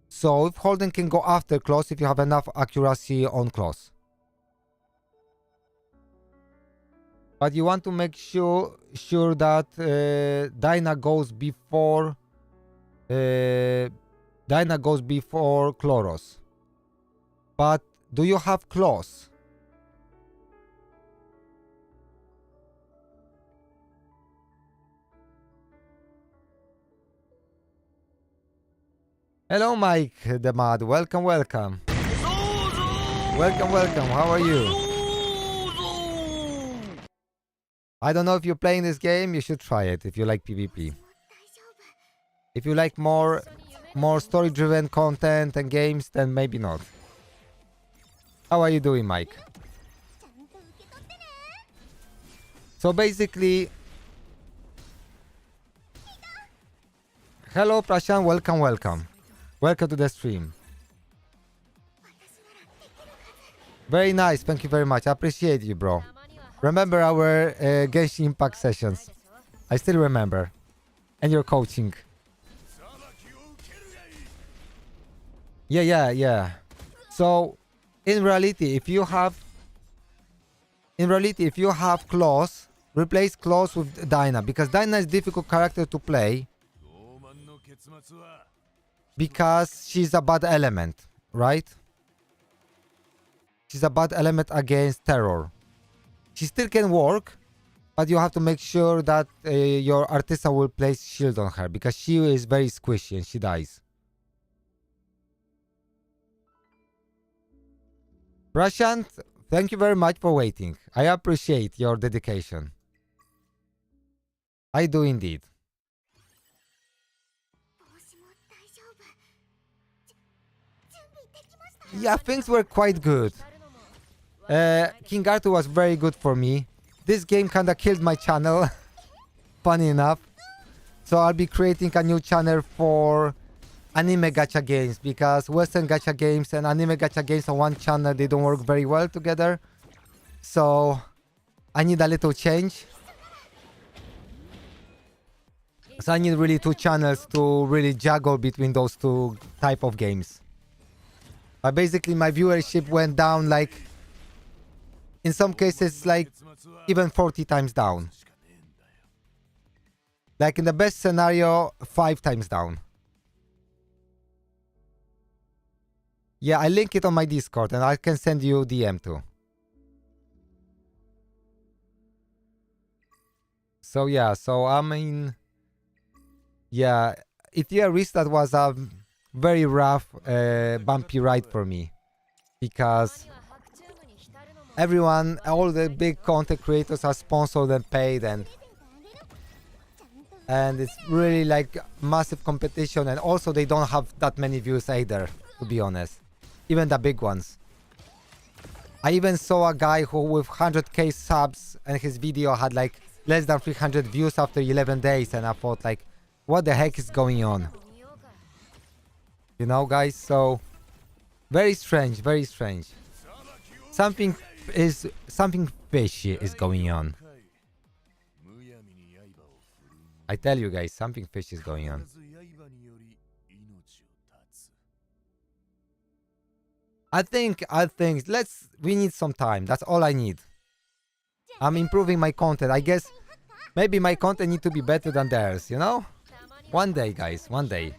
So if Holden can go after Claws, if you have enough accuracy on Claws. But you want to make sure that Dinah goes before Chloros. But do you have Claws? Hello, Mike the Mod. Welcome, welcome. Welcome, welcome. How are you? I don't know if you're playing this game. You should try it if you like PvP. If you like more story-driven content and games, then maybe not. How are you doing, Mike? So basically, hello, Prashant. Welcome, welcome. Welcome to the stream. Very nice. Thank you very much. I appreciate you, bro. Remember our Genshin Impact sessions. I still remember. And your coaching. Yeah. So, in reality, if you have Claws, replace Claws with Dyna. Because Dyna is a difficult character to play. Because she's a bad element, right? She's a bad element against terror. She still can work, but you have to make sure that your artisan will place shield on her, because she is very squishy and she dies. Prashant, thank you very much for waiting. I appreciate your dedication. I do indeed. Yeah, things were quite good. King Arthur was very good for me. This game kinda killed my channel. Funny enough. So I'll be creating a new channel for anime gacha games, because Western gacha games and anime gacha games on one channel, they don't work very well together. So I need a little change. So I need really two channels to really juggle between those two type of games. But basically my viewership went down, like in some cases like even 40 times down. Like in the best scenario, 5 times down. Yeah, I link it on my Discord and I can send you DM too. So yeah, so I mean, yeah, ETHERIA restart was a very rough, bumpy ride for me, because everyone, all the big content creators are sponsored and paid, and it's really like massive competition, and also they don't have that many views either, to be honest, even the big ones. I even saw a guy who with 100k subs and his video had like less than 300 views after 11 days, and I thought like, what the heck is going on? You know, guys, so very strange, very strange. Something fishy is going on. I tell you guys, something fishy is going on. I think we need some time. That's all I need. I'm improving my content. I guess maybe my content need to be better than theirs, you know? One day, guys, one day.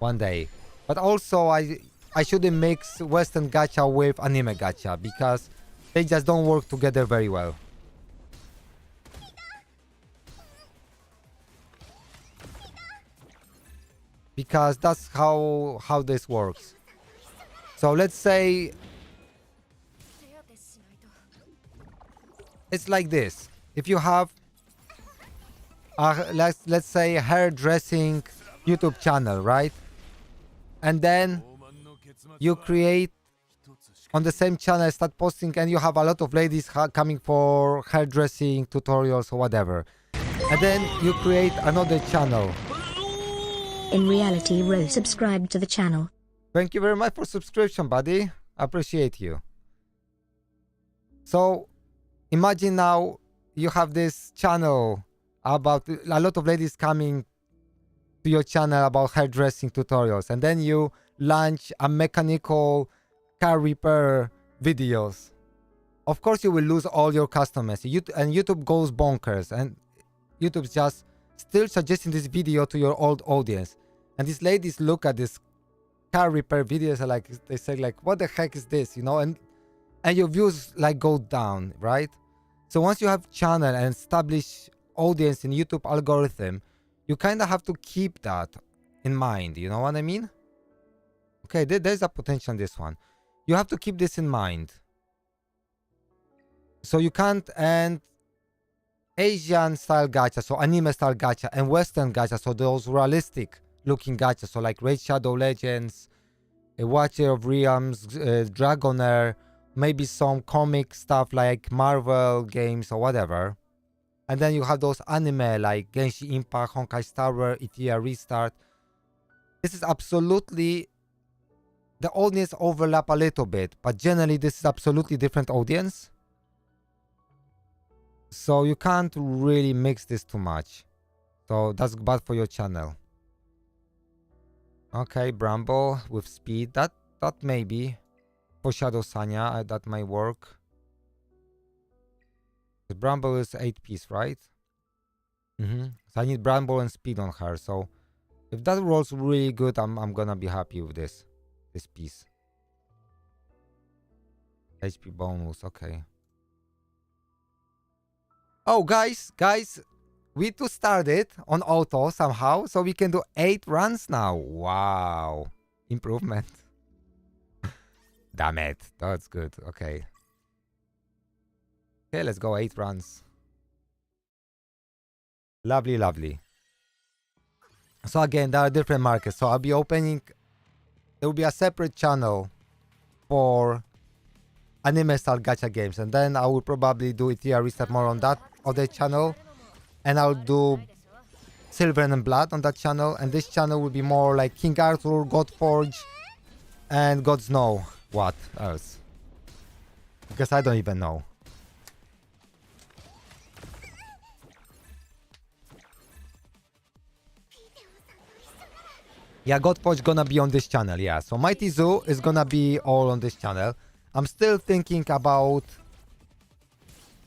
One day. But also I shouldn't mix Western gacha with anime gacha, because they just don't work together very well. Because that's how this works. So let's say it's like this. If you have let's say a hairdressing YouTube channel, right? And then you create on the same channel, start posting, and you have a lot of ladies coming for hairdressing tutorials or whatever. And then you create another channel. In reality, Rose subscribed to the channel. Thank you very much for subscription, buddy. I appreciate you. So imagine now you have this channel about a lot of ladies coming to your channel about hairdressing tutorials, and then you launch a mechanical car repair videos. Of course you will lose all your customers, and YouTube goes bonkers, and YouTube's just still suggesting this video to your old audience. And these ladies look at this car repair videos and like they say like, what the heck is this, you know? And your views like go down, right? So once you have channel and establish audience in YouTube algorithm, you kind of have to keep that in mind. You know what I mean? Okay, there's a potential in this one. You have to keep this in mind. So you can't, and Asian style gacha, so anime style gacha, and Western gacha, so those realistic looking gacha, so like Raid Shadow Legends, a Watcher of Realms, Dragonair, maybe some comic stuff like Marvel games or whatever. And then you have those anime like Genshin Impact, Honkai Star Rail, ETHERIA Restart. This is absolutely, the audience overlap a little bit, but generally this is absolutely different audience. So you can't really mix this too much. So that's bad for your channel. Okay, Bramble with speed. That maybe. For Shadow Sanya, that might work. The Bramble is 8 piece, right? So I need Bramble and speed on her. So if that rolls really good, I'm gonna be happy with this piece. HP bonus, okay. Oh, guys, we need to start it on auto somehow, so we can do 8 runs now. Wow, improvement. Damn it, that's good. Okay, let's go 8 runs. Lovely. So again, there are different markets. So I'll be opening. There will be a separate channel for anime style gacha games, and then I will probably do ETHERIA Restart more on that other channel, and I'll do Silver and Blood on that channel, and this channel will be more like King Arthur, Godforge, and Gods know what else, because I don't even know. Yeah, Godforge gonna be on this channel, yeah. So MightyZoo is gonna be all on this channel. I'm still thinking about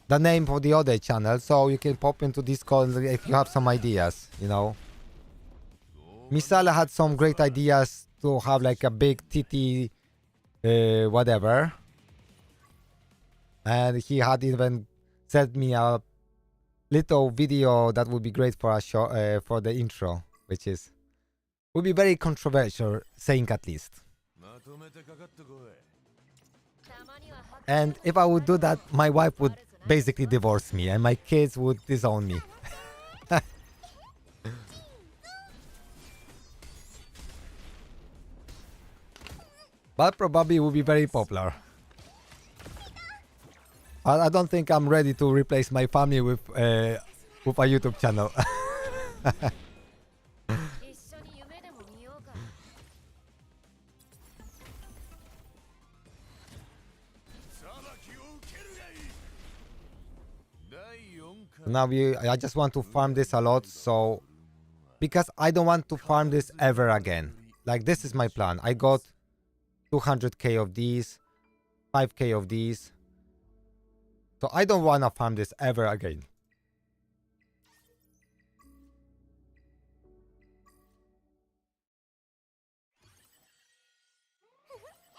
the name for the other channel, so you can pop into Discord if you have some ideas, you know. Misala had some great ideas to have like a big titty whatever. And he had even sent me a little video that would be great for a show, for the intro, which is would be very controversial, saying at least. And if I would do that, my wife would basically divorce me and my kids would disown me. But probably would be very popular. I don't think I'm ready to replace my family with a YouTube channel. Now I just want to farm this a lot, so because I don't want to farm this ever again. Like, this is my plan. I got 200k of these, 5k of these, so I don't want to farm this ever again.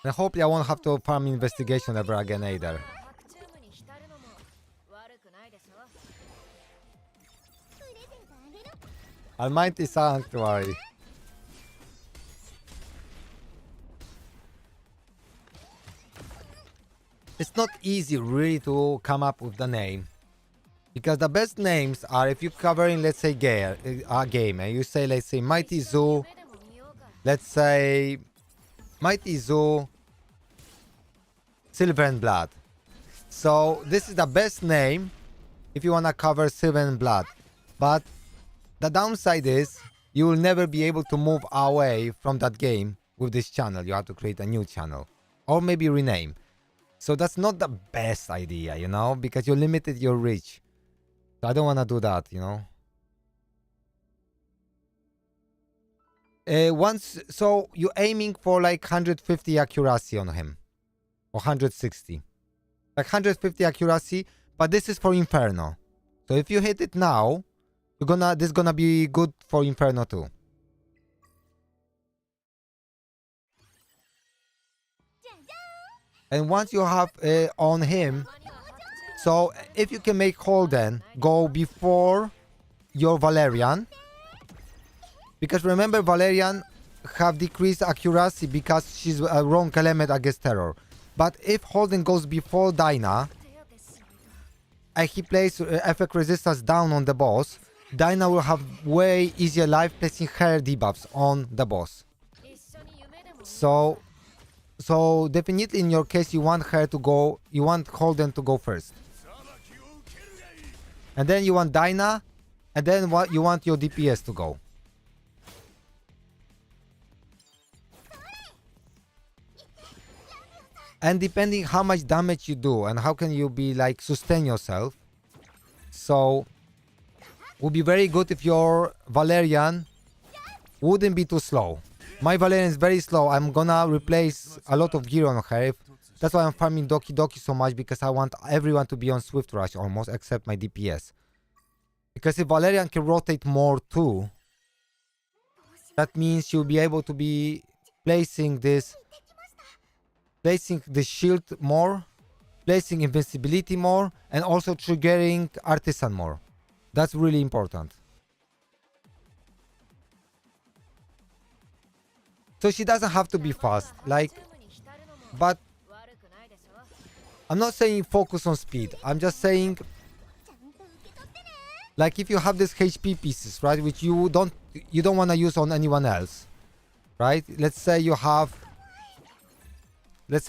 And hopefully I won't have to farm investigation ever again either. Almighty Sanctuary. It's not easy really to come up with the name, because the best names are if you're covering, let's say, a game, and you say, let's say, MightyZoo, let's say, MightyZoo, Silver and Blood. So this is the best name if you want to cover Silver and Blood. But the downside is you will never be able to move away from that game with this channel. You have to create a new channel or maybe rename. So that's not the best idea, you know, because you limited your reach. So I don't want to do that, you know. So you're aiming for like 150 accuracy on him, or 160, like 150 accuracy. But this is for Inferno. So if you hit it now, this is gonna be good for Inferno too. And once you have on him, so if you can make Holden go before your Valerian, Because remember, Valerian have decreased accuracy because she's a wrong element against terror. But if Holden goes before Dinah and he plays effect resistance down on the boss, Dinah will have way easier life placing her debuffs on the boss. So definitely in your case you want her to go, you want Holden to go first. And then you want Dinah, and then what you want your DPS to go. And depending how much damage you do and how can you be like sustain yourself. So would be very good if your Valerian wouldn't be too slow. My Valerian is very slow. I'm gonna replace a lot of gear on her. That's why I'm farming Doki Doki so much, because I want everyone to be on Swift Rush almost, except my DPS. Because if Valerian can rotate more too, that means she'll be able to be placing the shield more, placing invincibility more, and also triggering Artisan more. That's really important. So she doesn't have to be fast, like, but I'm not saying focus on speed. I'm just saying, like, if you have these HP pieces, right, which you don't want to use on anyone else, right? Let's say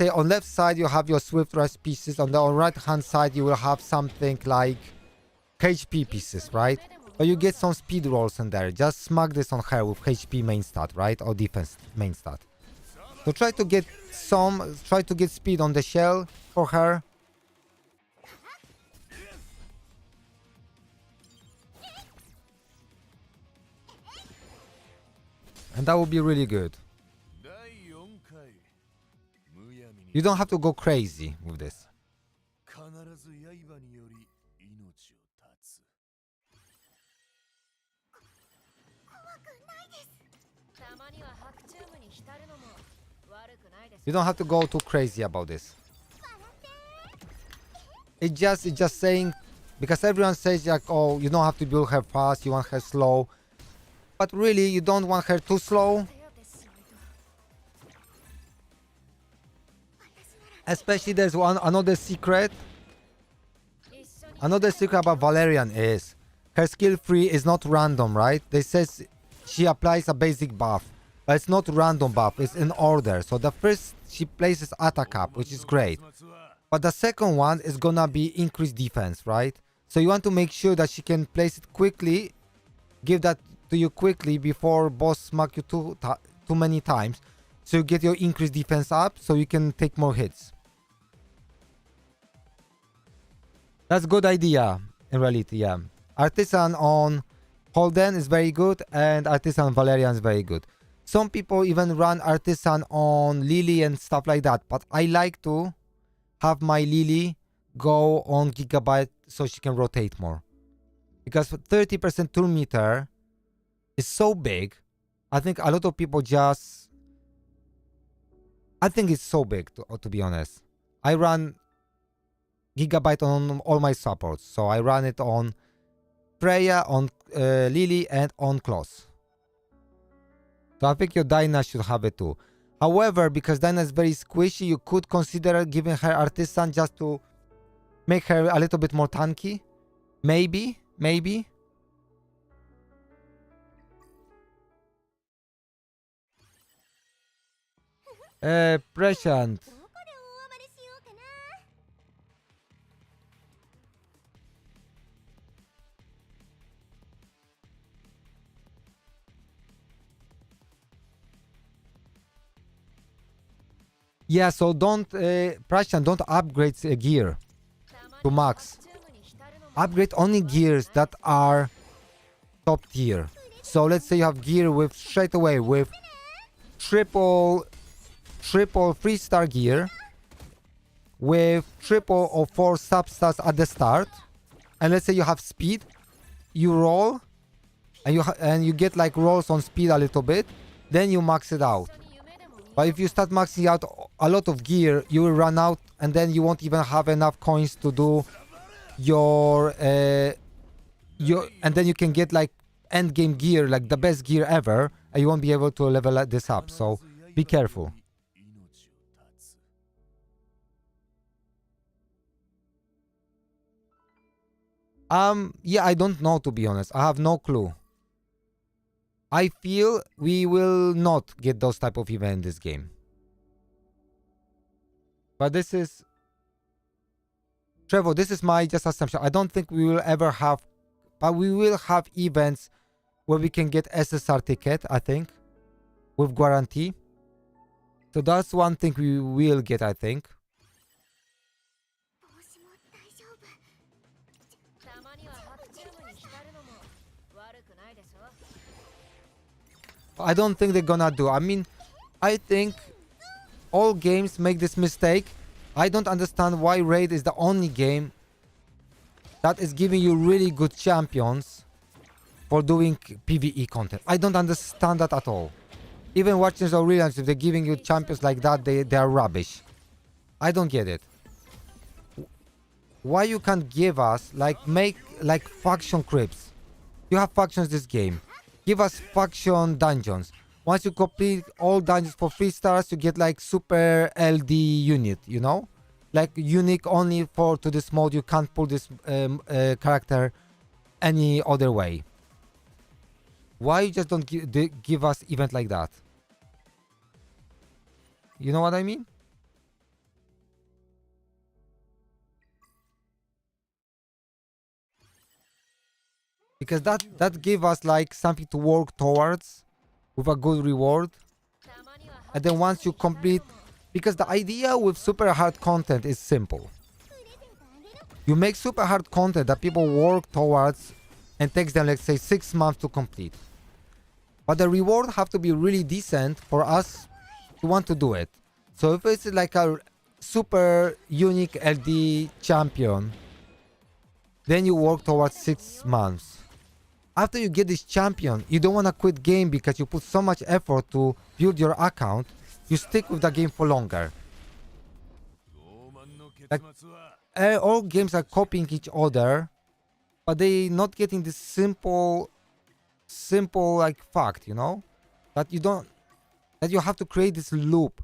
on left side you have your Swift Rush pieces. On the right hand side you will have something like HP pieces, right? Or you get some speed rolls in there. Just smack this on her with HP main stat, right? Or defense main stat. So try to get speed on the shell for her. And that would be really good. You don't have to go crazy with this. You don't have to go too crazy about this. It's just saying, because everyone says like, oh, you don't have to build her fast, you want her slow. But really, you don't want her too slow. Especially there's another secret. Another secret about Valerian is her skill tree is not random, right? They says she applies a basic buff, but it's not random buff, it's in order. So the first she places attack up, which is great. But the second one is gonna be increased defense, right? So you want to make sure that she can place it quickly, give that to you quickly before boss smack you too many times. So you get your increased defense up, so you can take more hits. That's a good idea, in reality, yeah. Artisan on Holden is very good, and Artisan on Valerian is very good. Some people even run Artisan on Lily and stuff like that, but I like to have my Lily go on Gigabyte so she can rotate more. Because 30% turn meter is so big, I think a lot of people just... I think it's so big, to be honest. I run Gigabyte on all my supports. So I run it on Freya, on Lily, and on Kloss. So I think your Dinah should have it too. However, because Dinah is very squishy, you could consider giving her Artisan just to make her a little bit more tanky. Maybe. Prashant. Yeah, so Prashant, don't upgrade gear to max. Upgrade only gears that are top tier. So let's say you have gear with straight away with triple 3-star gear, with triple or 4 substars at the start, and let's say you have speed, you roll, and you get like rolls on speed a little bit, then you max it out. But if you start maxing out a lot of gear, you will run out, and then you won't even have enough coins to do your and then you can get like end game gear, like the best gear ever, and you won't be able to level this up. So be careful. Yeah, I don't know, to be honest. I have no clue. I feel we will not get those type of events in this game. But this is... Trevor, this is my just assumption. I don't think we will ever have... But we will have events where we can get SSR ticket, I think. With guarantee. So that's one thing we will get, I think. I don't think they're gonna do. I mean, I think all games make this mistake. I don't understand why Raid is the only game that is giving you really good champions for doing PvE content. I don't understand that at all. Even Watchers of Realms, if they're giving you champions like that, they are rubbish. I don't get it. Why you can't give us, like, make, like, faction crypts? You have factions this game. Give us faction dungeons. Once you complete all dungeons for 3 stars, you get, like, super LD unit, you know? Like, unique only to this mode. You can't pull this character any other way. Why you just don't give us event like that? You know what I mean? Because that gave us like something to work towards with a good reward. And then once you complete... Because the idea with super hard content is simple. You make super hard content that people work towards and takes them, let's say, 6 months to complete. But the reward have to be really decent for us to want to do it. So if it's like a super unique LD champion, then you work towards 6 months. After you get this champion, you don't want to quit game because you put so much effort to build your account. You stick with the game for longer. Like, all games are copying each other, but they not getting this simple like fact, you know, that you have to create this loop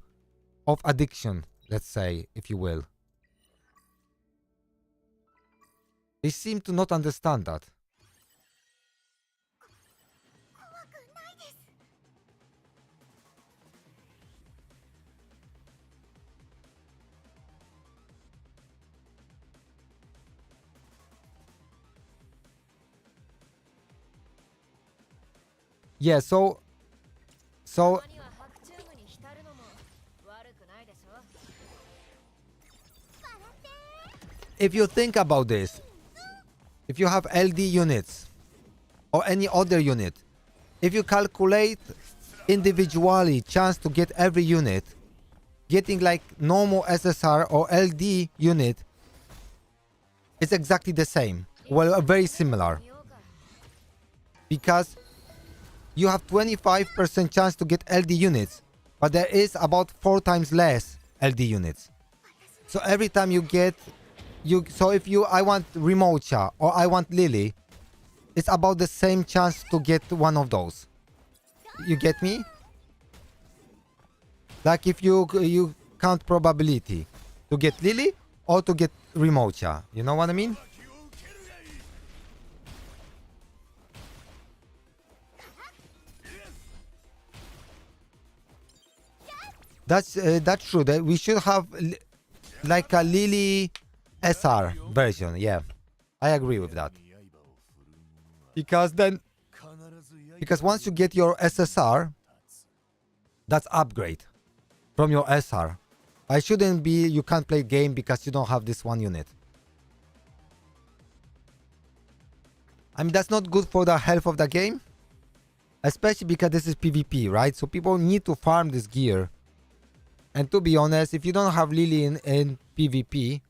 of addiction, let's say, if you will. They seem to not understand that. Yeah, so if you think about this, if you have LD units or any other unit, if you calculate individually chance to get every unit, getting like normal SSR or LD unit is exactly the same. Well, very similar. Because you have 25% chance to get LD units, but there is about 4 times less LD units. So every time you get, so if I want Remocha or I want Lily, it's about the same chance to get one of those. You get me? Like if you count probability to get Lily or to get Remocha. You know what I mean? That's true. That we should have like a Lily SR version. Yeah, I agree with that. Because once you get your SSR, that's upgrade from your SR. I shouldn't be you can't play game because you don't have this one unit. I mean, that's not good for the health of the game, especially because this is PvP, right? So people need to farm this gear. And to be honest, if you don't have Lily in PvP,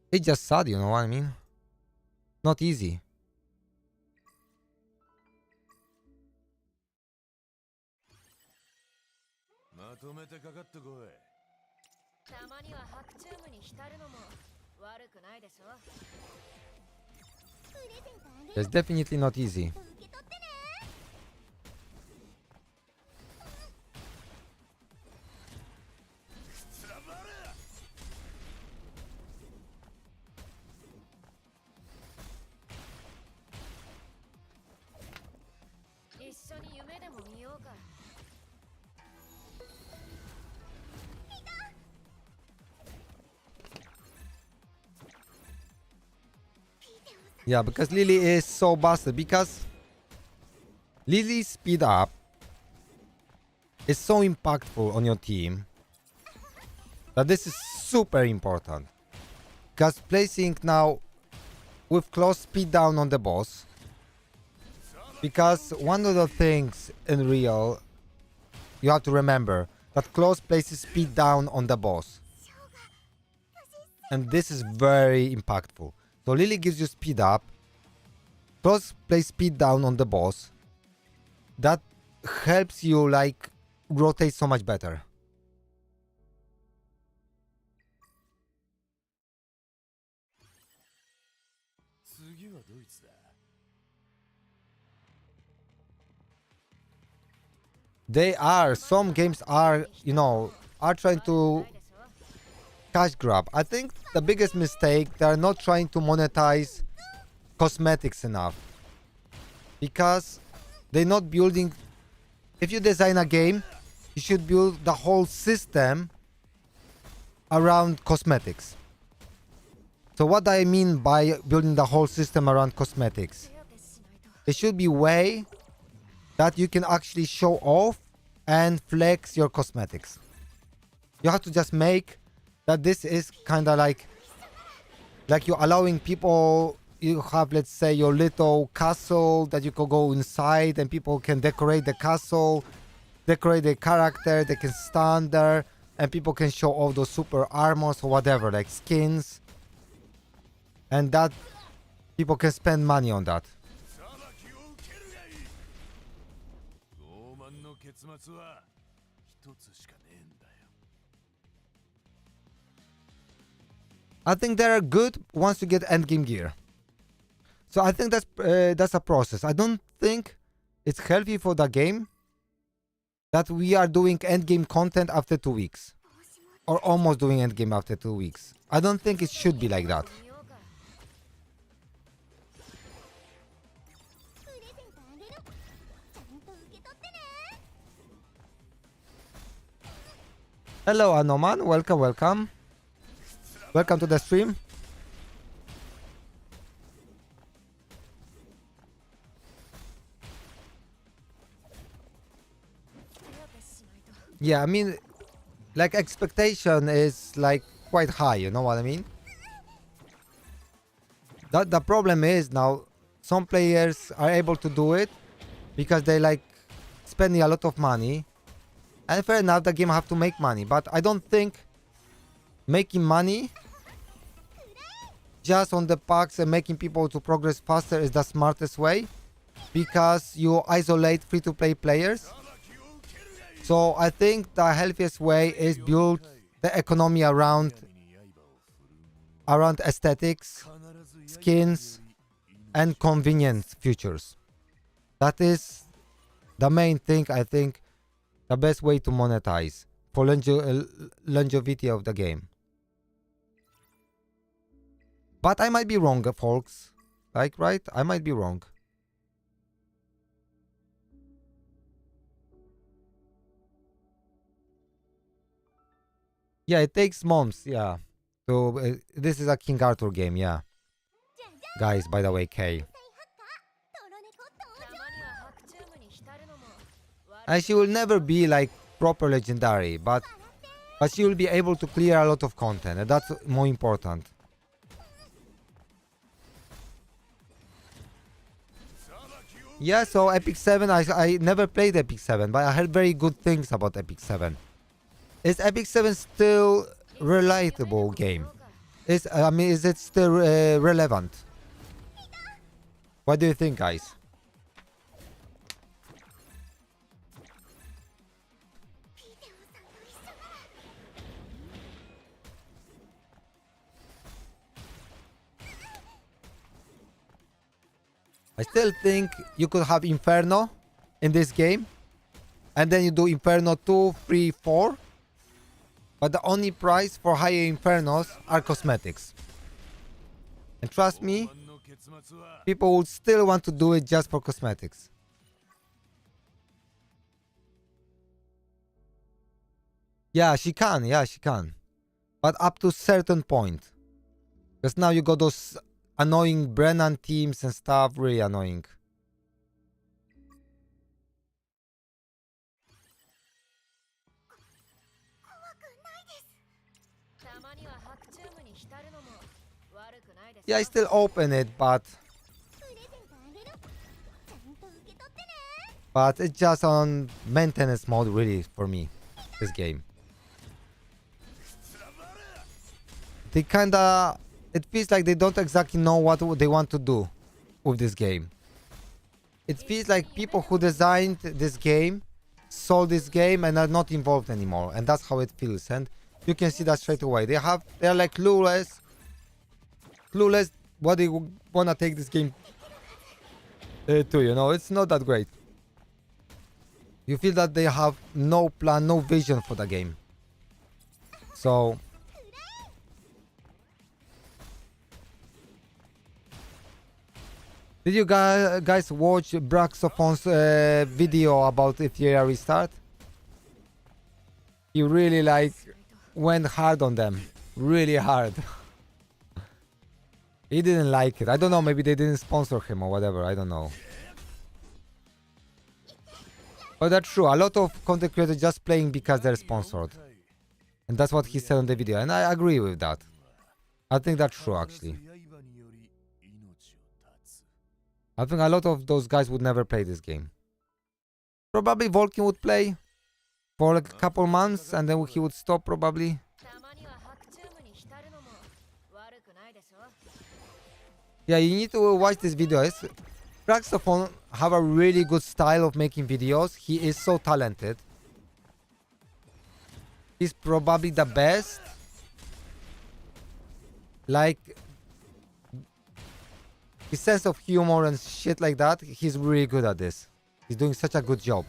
it's just sad, you know what I mean? Not easy. It's definitely not easy. Yeah, because Lily is so busted. Because Lily's speed up is so impactful on your team that this is super important. Because placing now with close speed down on the boss. Because one of the things in real you have to remember that close places speed down on the boss. And this is very impactful. So Lily gives you speed up. Close place speed down on the boss. That helps you like rotate so much better. They are, some games are, you know, are trying to cash grab. I think the biggest mistake, they are not trying to monetize cosmetics enough. Because they're not building, if you design a game, you should build the whole system around cosmetics. So what I mean by building the whole system around cosmetics? It should be a way that you can actually show off and flex your cosmetics. You have to just make that this is kind of like you're allowing people, you have, let's say, your little castle that you could go inside and people can decorate the castle, decorate the character, they can stand there and people can show off those super armors or whatever, like skins. And that people can spend money on that. I think they are good once you get endgame gear. So I think that's a process. I don't think it's healthy for the game that we are doing endgame content after 2 weeks. Or almost doing endgame after 2 weeks. I don't think it should be like that. Hello Anoman, welcome, welcome. Welcome to the stream. Yeah, I mean, like expectation is like quite high, you know what I mean? The problem is now some players are able to do it because they like spending a lot of money. And fair enough, the game have to make money, but I don't think making money just on the packs and making people to progress faster is the smartest way, because you isolate free-to-play players. So I think the healthiest way is build the economy around aesthetics, skins, and convenience features. That is the main thing, I think, the best way to monetize for longevity of the game. But I might be wrong, folks. Like, right? I might be wrong. Yeah, it takes months, yeah. So, this is a King Arthur game, yeah. Guys, by the way, K. And she will never be like proper legendary, but she will be able to clear a lot of content, and that's more important. Yeah, so Epic 7, I never played Epic 7, but I heard very good things about Epic 7. Is Epic 7 still relatable game? Is it still relevant? What do you think, guys? I still think you could have Inferno in this game, and then you do Inferno 2, 3, 4. But the only price for higher Infernos are cosmetics. And trust me, people would still want to do it just for cosmetics. Yeah, she can. Yeah, she can. But up to certain point. Because now you got those annoying Brennan teams and stuff. Really annoying. Yeah, I still open it, but it's just on maintenance mode really for me, this game. They kinda, it feels like they don't exactly know what they want to do with this game. It feels like people who designed this game sold this game and are not involved anymore, and that's how it feels. And you can see that straight away. They're like clueless what they wanna take this game to. You know, it's not that great. You feel that they have no plan, no vision for the game. So did you guys watch Braxophone's video about ETHERIA restart? He really like went hard on them, really hard. He didn't like it. I don't know, maybe they didn't sponsor him or whatever, I don't know. But that's true, a lot of content creators just playing because they're sponsored. And that's what he said on the video, and I agree with that. I think that's true actually. I think a lot of those guys would never play this game. Probably Volkin would play for like a couple months and then he would stop probably. Yeah, you need to watch these videos. Braxophone have a really good style of making videos. He is so talented. He's probably the best. Like, his sense of humor and shit like that, he's really good at this. He's doing such a good job.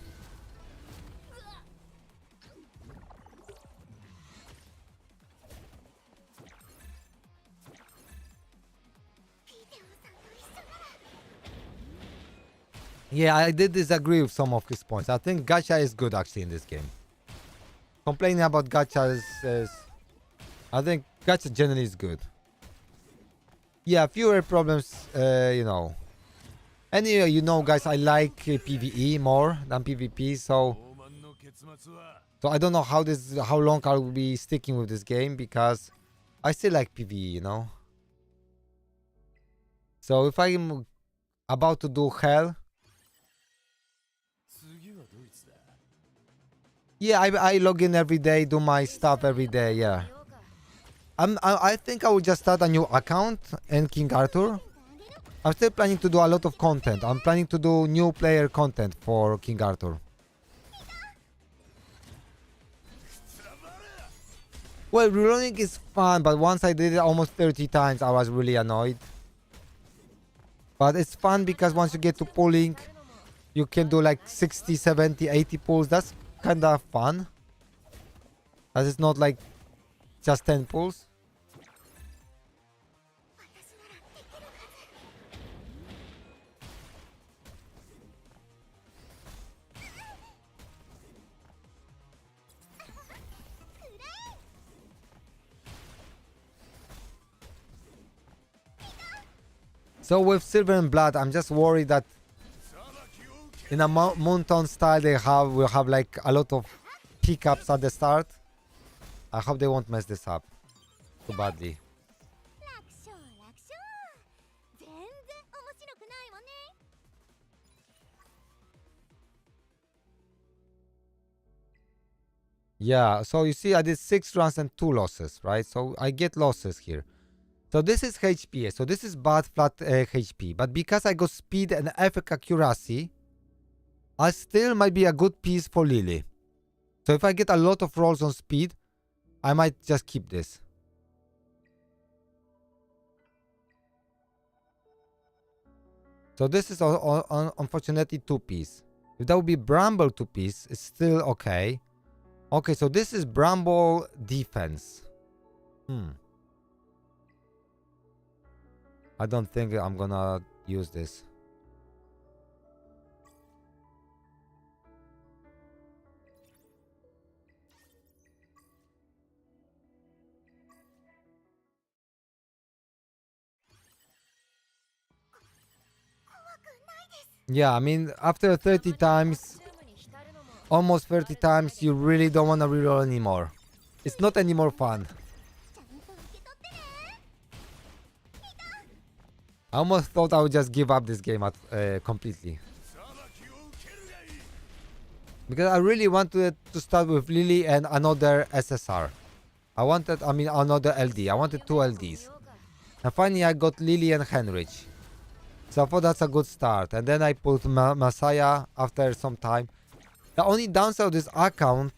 Yeah, I did disagree with some of his points. I think gacha is good actually in this game. Complaining about gacha is I think gacha generally is good. Yeah, fewer problems, you know. Anyway, you know, guys, I like PvE more than PvP, so I don't know how long I will be sticking with this game because I still like PvE, you know. So if I'm about to do hell, yeah, I log in every day, do my stuff every day. Yeah, I think I will just start a new account in King Arthur. I'm still planning to do a lot of content. I'm planning to do new player content for King Arthur. Well, rerolling is fun, but once I did it almost 30 times, I was really annoyed. But it's fun because once you get to pulling, you can do like 60, 70, 80 pulls. That's kind of fun. As it's not like just 10 pulls. So with Silver and Blood, I'm just worried that in a Mountain style will have like a lot of pickups at the start. I hope they won't mess this up too badly. Yeah, so you see I did 6 runs and 2 losses, right? So I get losses here. So this is HP, so this is bad flat HP. But because I got speed and effect accuracy, I still might be a good piece for Lily. So if I get a lot of rolls on speed, I might just keep this. So this is unfortunately 2-piece. If that would be Bramble 2-piece, it's still okay. Okay, so this is Bramble defense. I don't think I'm gonna use this. Yeah, I mean, after 30 times, almost 30 times, you really don't want to reroll anymore. It's not anymore fun. I almost thought I would just give up this game completely. Because I really wanted to start with Lily and another SSR. I mean, another LD. I wanted two LDs. And finally I got Lily and Henrich. So I thought that's a good start. And then I put Messiah after some time. The only downside of this account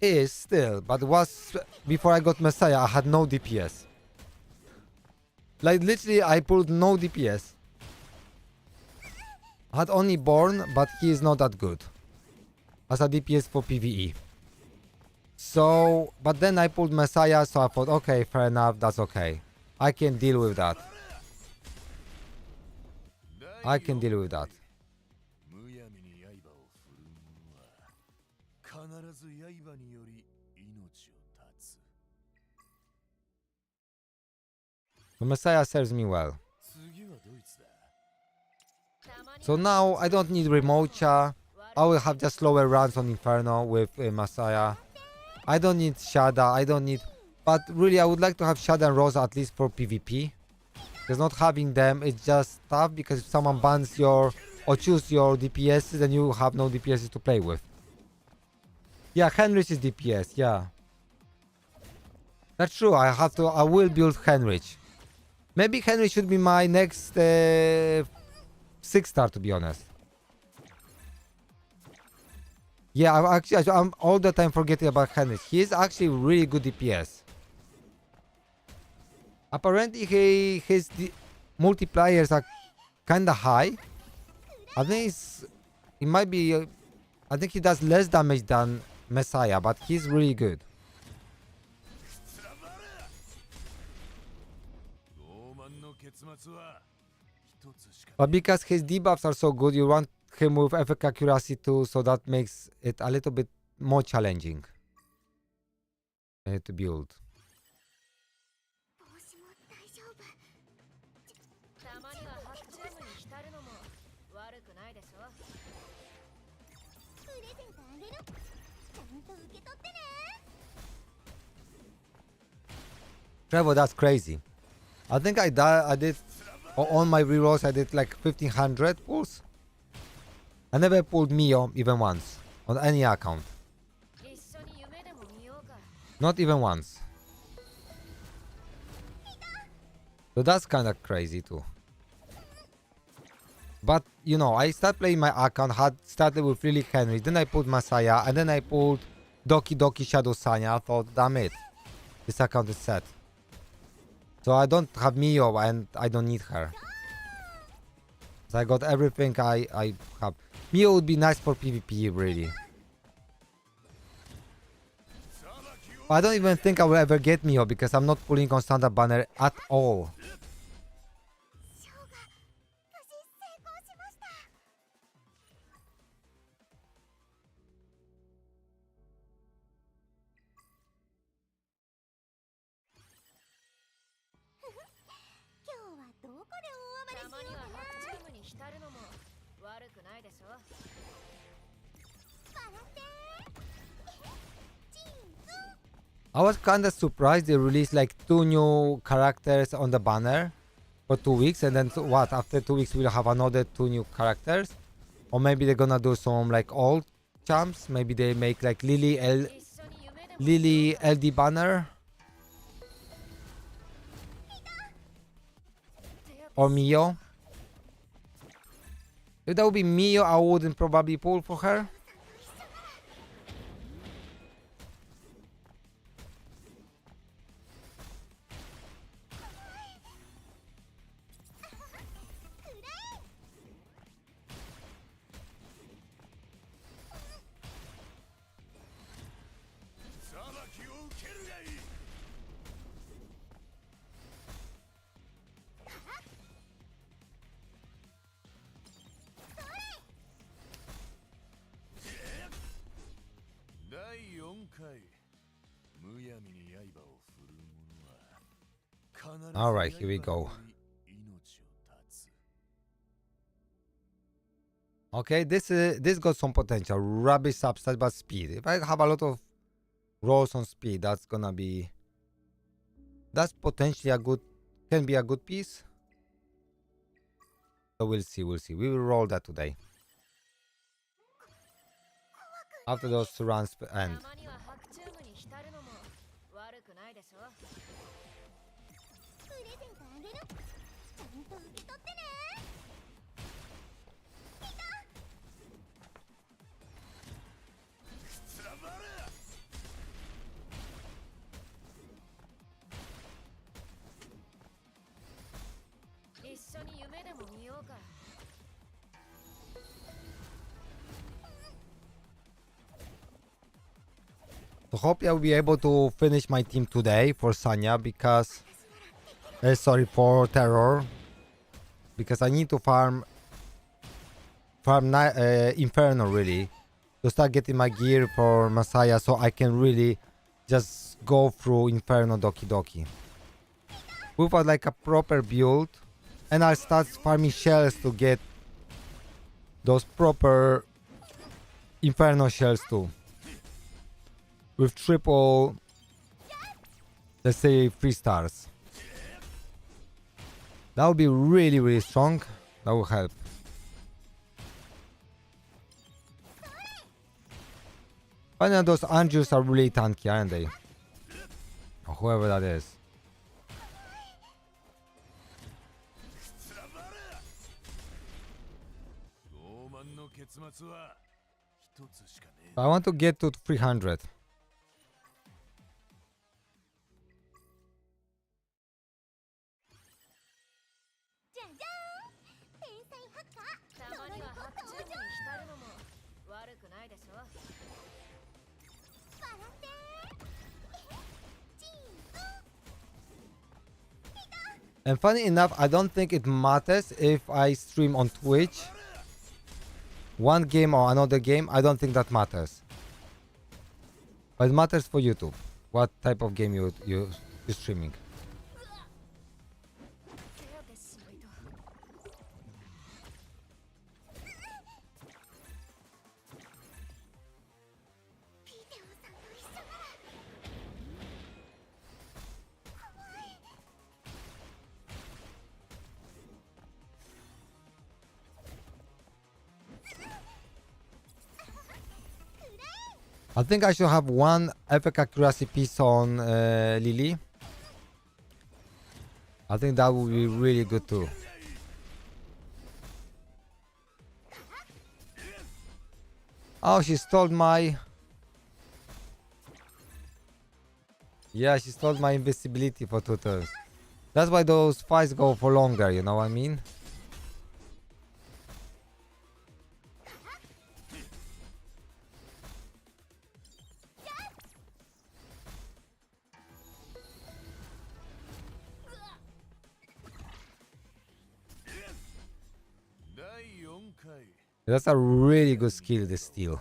is still, but was before I got Messiah, I had no DPS. Like literally I pulled no DPS. I had only Born, but he is not that good as a DPS for PvE. So, but then I pulled Messiah, so I thought, okay, fair enough, that's okay. I can deal with that. I can deal with that. The Messiah serves me well. So now I don't need Remocha. I will have just slower runs on Inferno with Messiah. I don't need Shada, I don't need... But really I would like to have Shada and Rosa at least for PvP. Because not having them is just tough, because if someone bans your... or choose your DPS, then you have no DPS to play with. Yeah, Henrich is DPS, yeah. That's true, I will build Henrich. Maybe Henrich should be my next 6-star, to be honest. Yeah, I'm all the time forgetting about Henrich. He is actually really good DPS. Apparently his multipliers are kinda high. I think it might be... I think he does less damage than Messiah, but he's really good. But because his debuffs are so good, you want him with effect accuracy too, so that makes it a little bit more challenging to build. Trevor, that's crazy. I think I did on my rerolls. I did like 1500 pulls. I never pulled Mio even once on any account. Not even once. So that's kind of crazy too. But you know, I started playing my account. Had started with Lily Henry, then I pulled Messiah, and then I pulled Doki Doki Shadow Sanya. I thought, damn it, this account is set. So I don't have Mio and I don't need her. So I got everything I have. Mio would be nice for PvP, really. I don't even think I will ever get Mio because I'm not pulling on standard banner at all. I was kinda surprised they released like 2 new characters on the banner for 2 weeks, and then what, after 2 weeks we'll have another 2 new characters? Or maybe they're gonna do some like old champs, maybe they make like Lily LD banner? Or Mio? If that would be Mio, I wouldn't probably pull for her. Alright, here we go. Okay, this got some potential. Rubbish substat, but speed. If I have a lot of rolls on speed, that's potentially a good, can be a good piece. So we'll see. We will roll that today. After those runs end. So hope I'll be able to finish my team today for Sanya because sorry, for Terror, because I need to farm Inferno really to start getting my gear for Messiah, so I can really just go through Inferno Doki Doki without like a proper build, and I'll start farming shells to get those proper Inferno shells too, with triple, let's say, 3 stars. That would be really, really strong. That will help. Finally, those Andrews are really tanky, aren't they? Or whoever that is. I want to get to 300. And funny enough, I don't think it matters if I stream on Twitch one game or another game. I don't think that matters. But it matters for YouTube. What type of game you're streaming. I think I should have one epic accuracy piece on Lily. I think that would be really good too. Oh, she stole my... Yeah, she stole my invisibility for 2 turns. That's why those fights go for longer, you know what I mean? That's a really good skill, the steal.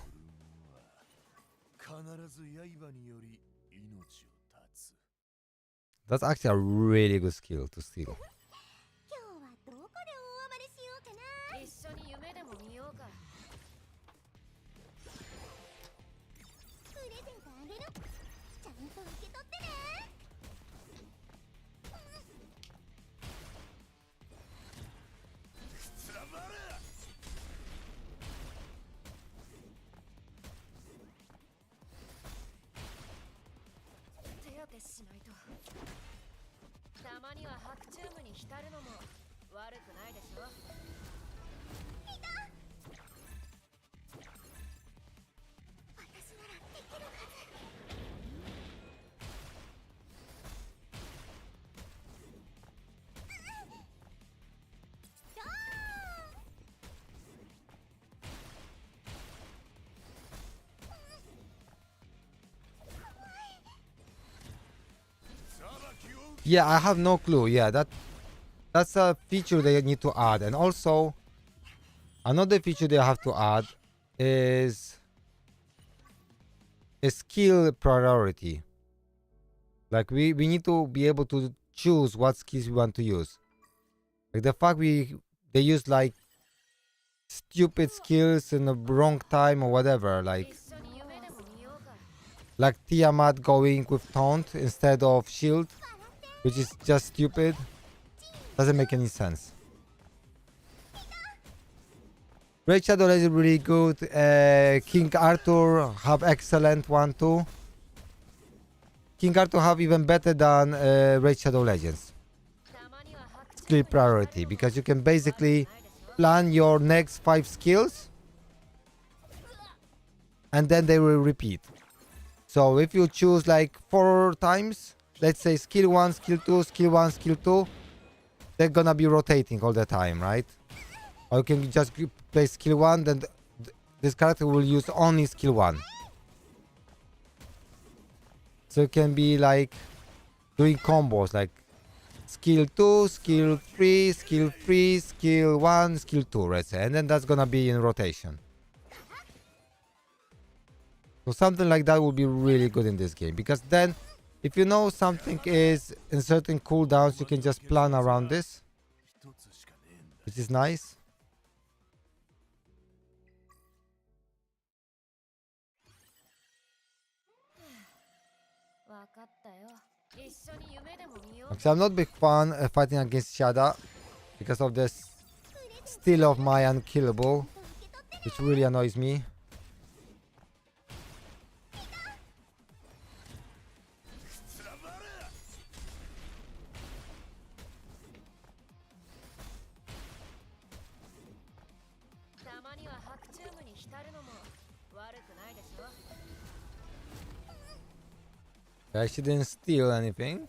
That's actually a really good skill to steal. Yeah, I have no clue. Yeah, that's a feature they need to add. And also, another feature they have to add is a skill priority. Like we need to be able to choose what skills we want to use. Like the fact they use like stupid skills in the wrong time or whatever, like Tiamat going with taunt instead of shield, which is just stupid. Doesn't make any sense. Great Shadow is really good. King Arthur have excellent one too. King Arthur have even better than Raid Shadow Legends. Skill priority, because you can basically plan your next 5 skills and then they will repeat. So if you choose like 4 times, let's say skill 1, skill 2, skill 1, skill 2, they're gonna be rotating all the time, right? Or you can just play skill 1, then this character will use only skill 1. So it can be like doing combos like skill 2, skill 3, skill 3, skill 1, skill 2, let's say. And then that's gonna be in rotation. So something like that would be really good in this game. Because then, if you know something is in certain cooldowns, you can just plan around this. Which is nice. Okay, I'm not big fan fighting against Shada because of this steal of my unkillable, which really annoys me. I didn't steal anything.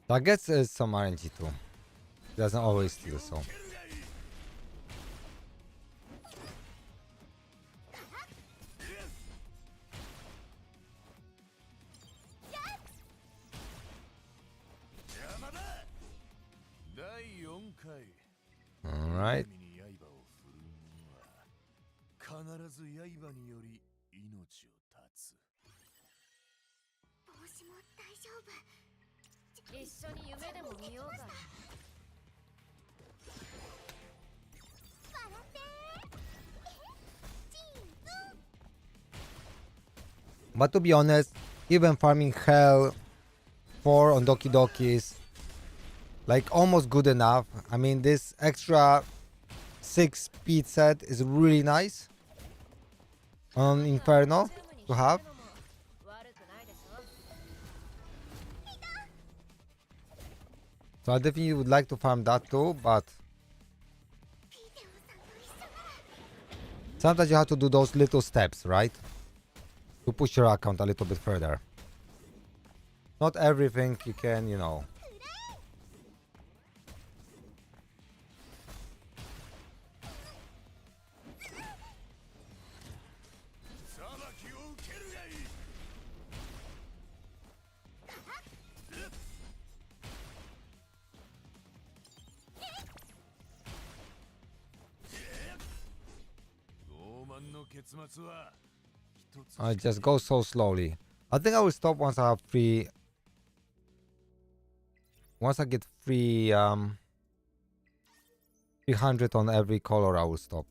I guess it's some RNG too. It doesn't always steal, so. Alright. But to be honest, even farming Hell 4 on Doki Doki is like almost good enough. I mean, this extra 6 speed set is really nice on Inferno to have. So I definitely would like to farm that too, but sometimes you have to do those little steps, right? To push your account a little bit further. Not everything you can, you know. I just go so slowly. I think I will stop once I have free. Once I get free 300 on every color, I will stop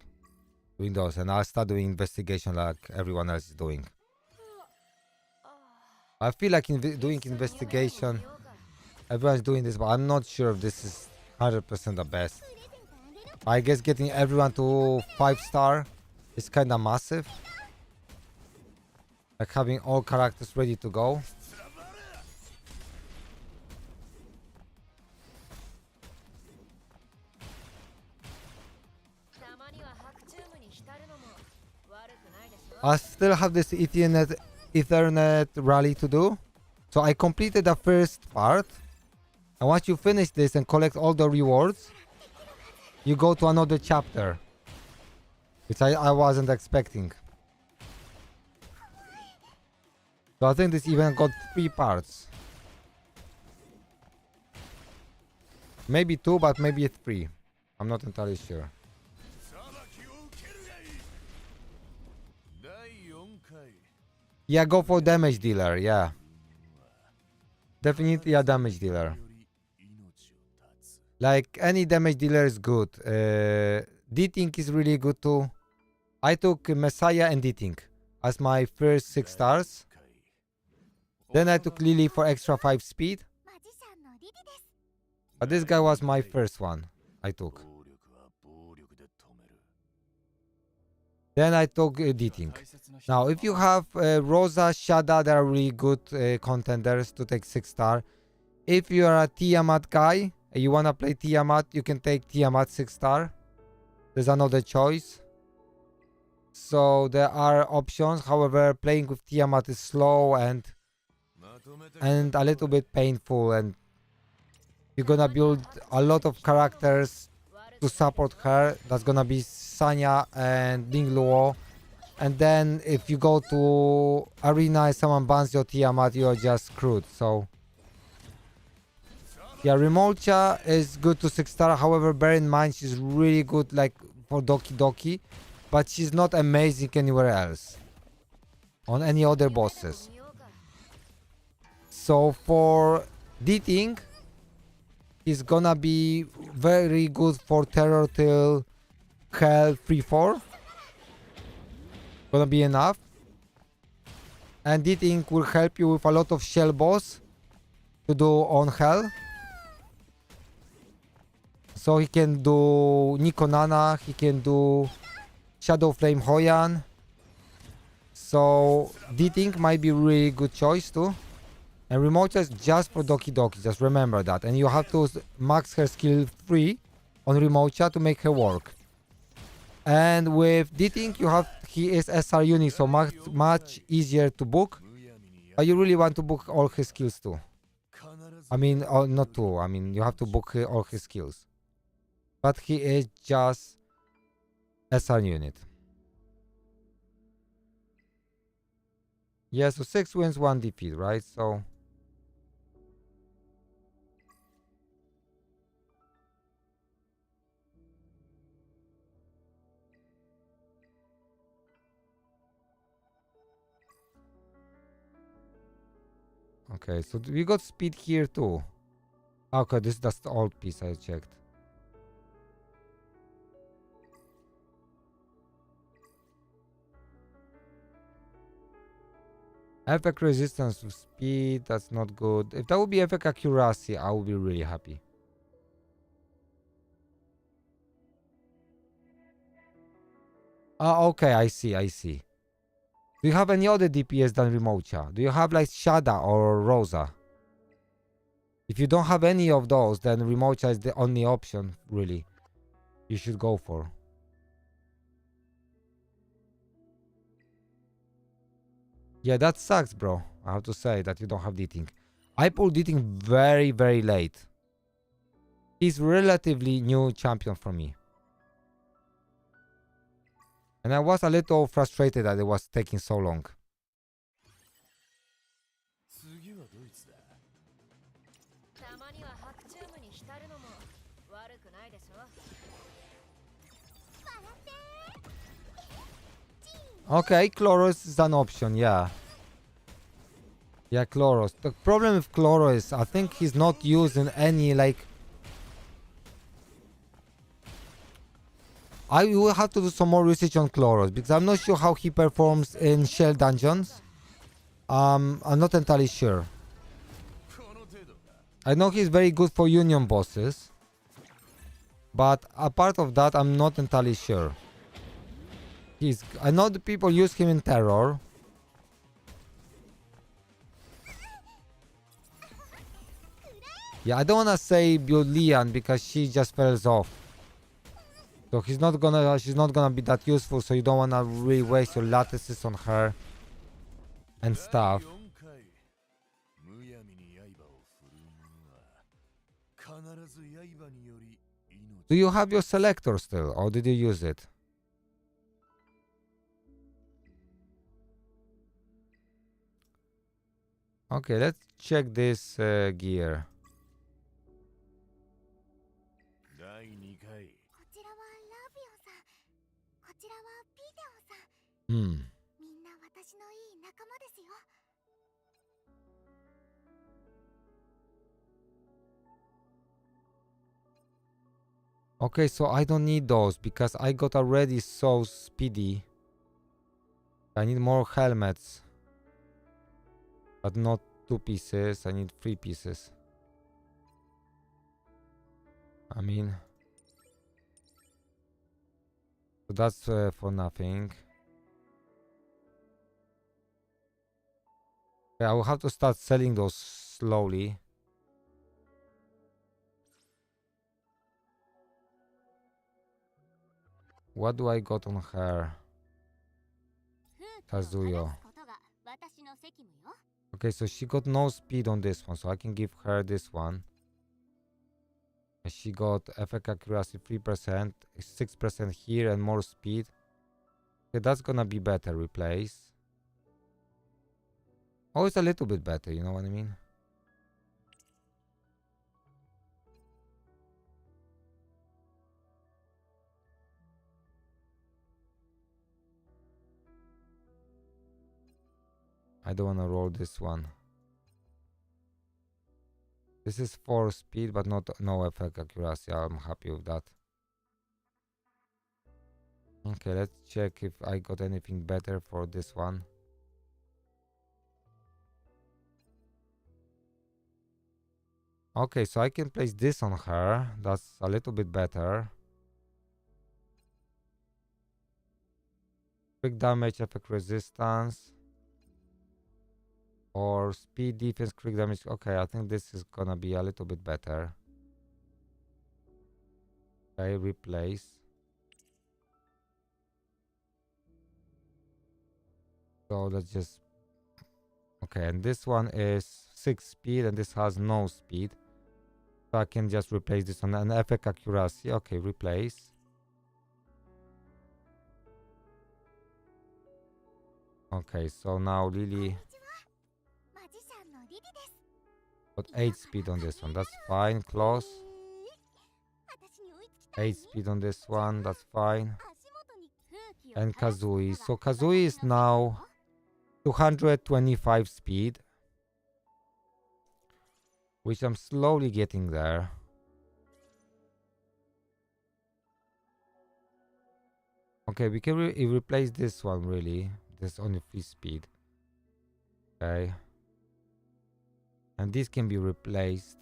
doing those and I'll start doing investigation like everyone else is doing. I feel like doing investigation, everyone's doing this, but I'm not sure if this is 100% the best. I guess getting everyone to 5-star is kind of massive. Like having all characters ready to go. I still have this Ethernet rally to do. So I completed the first part. And once you finish this and collect all the rewards, you go to another chapter. Which I wasn't expecting. So I think this event got 3 parts. Maybe 2, but maybe 3. I'm not entirely sure. Yeah, go for damage dealer, yeah. Definitely a damage dealer. Like, any damage dealer is good. D-Think is really good too. I took Messiah and D-Think as my first 6 stars. Then I took Lily for extra 5 speed. But this guy was my first one I took. Then I took D-Think. Now, if you have Rosa, Shada, they are really good contenders to take 6 star. If you are a Tiamat guy, and you wanna play Tiamat, you can take Tiamat 6 star. There's another choice. So there are options. However, playing with Tiamat is slow and a little bit painful, and you're gonna build a lot of characters to support her. That's gonna be Sanya and Ling Luo. And then if you go to arena and someone bans your Tiamat, you're just screwed. So yeah, Remolcha is good to 6 star. However, bear in mind she's really good like for Doki Doki, but she's not amazing anywhere else on any other bosses. So for D-Think, he's gonna be very good for Terror till Hell 3-4. Gonna be enough. And D-Think will help you with a lot of shell boss to do on Hell. So he can do Nico Nana, he can do Shadow Flame Hoyan. So D-Think might be a really good choice too. And Remolcha is just for Doki Doki, just remember that. And you have to max her skill 3 on Remolcha to make her work. And with D-Think, he is SR unit, so much easier to book. But you really want to book all his skills too. I mean, not two. I mean, you have to book all his skills. But he is just SR unit. Yeah, so 6 wins, 1 defeat, right? So okay, so we got speed here too. Okay, that's the old piece I checked. Effect resistance to speed, that's not good. If that would be effect accuracy, I would be really happy. Okay, I see. Do you have any other DPS than Remolcha? Do you have like Shada or Rosa? If you don't have any of those, then Remolcha is the only option, really, you should go for. Yeah, that sucks, bro. I have to say that you don't have D-Think. I pulled D-Think very, very late. He's relatively new champion for me. And I was a little frustrated that it was taking so long. Okay, Chloros is an option, yeah. Yeah, Chloros. The problem with Chloros is I think he's not used in any like... I will have to do some more research on Chloros because I'm not sure how he performs in Shell dungeons. I'm not entirely sure. I know he's very good for Union bosses, but apart of that, I'm not entirely sure. I know the people use him in Terror. Yeah, I don't wanna say build Lian because she just falls off. So she's not gonna be that useful, so you don't wanna really waste your lattices on her and stuff. Do you have your selector still, or did you use it? Okay, let's check this gear. Hmm. Okay, so I don't need those because I got already so speedy. I need more helmets. But not 2 pieces, I need 3 pieces. I mean... So that's for nothing. Yeah, I will have to start selling those slowly. What do I got on her? Kazuyo. Okay, so she got no speed on this one, so I can give her this one. And she got effect accuracy 3%, 6% here, and more speed. Okay, that's gonna be better. Replace. Oh, it's a little bit better, you know what I mean? I don't wanna roll this one. This is 4 speed, but no effect accuracy. I'm happy with that. Okay, let's check if I got anything better for this one. Okay, so I can place this on her. That's a little bit better. Quick damage, effect resistance. Or speed, defense, quick damage. Okay, I think this is gonna be a little bit better. Okay, replace. So let's just... Okay, and this one is 6 speed and this has no speed. So I can just replace this one. And effect accuracy. Okay, replace. Okay, so now Lily got 8 speed on this one. That's fine. Close. 8 speed on this one. That's fine. And Kazui. So Kazui is now 225 speed, which I'm slowly getting there. Okay, we can replace this one really. There's only 3 speed. Okay. And this can be replaced.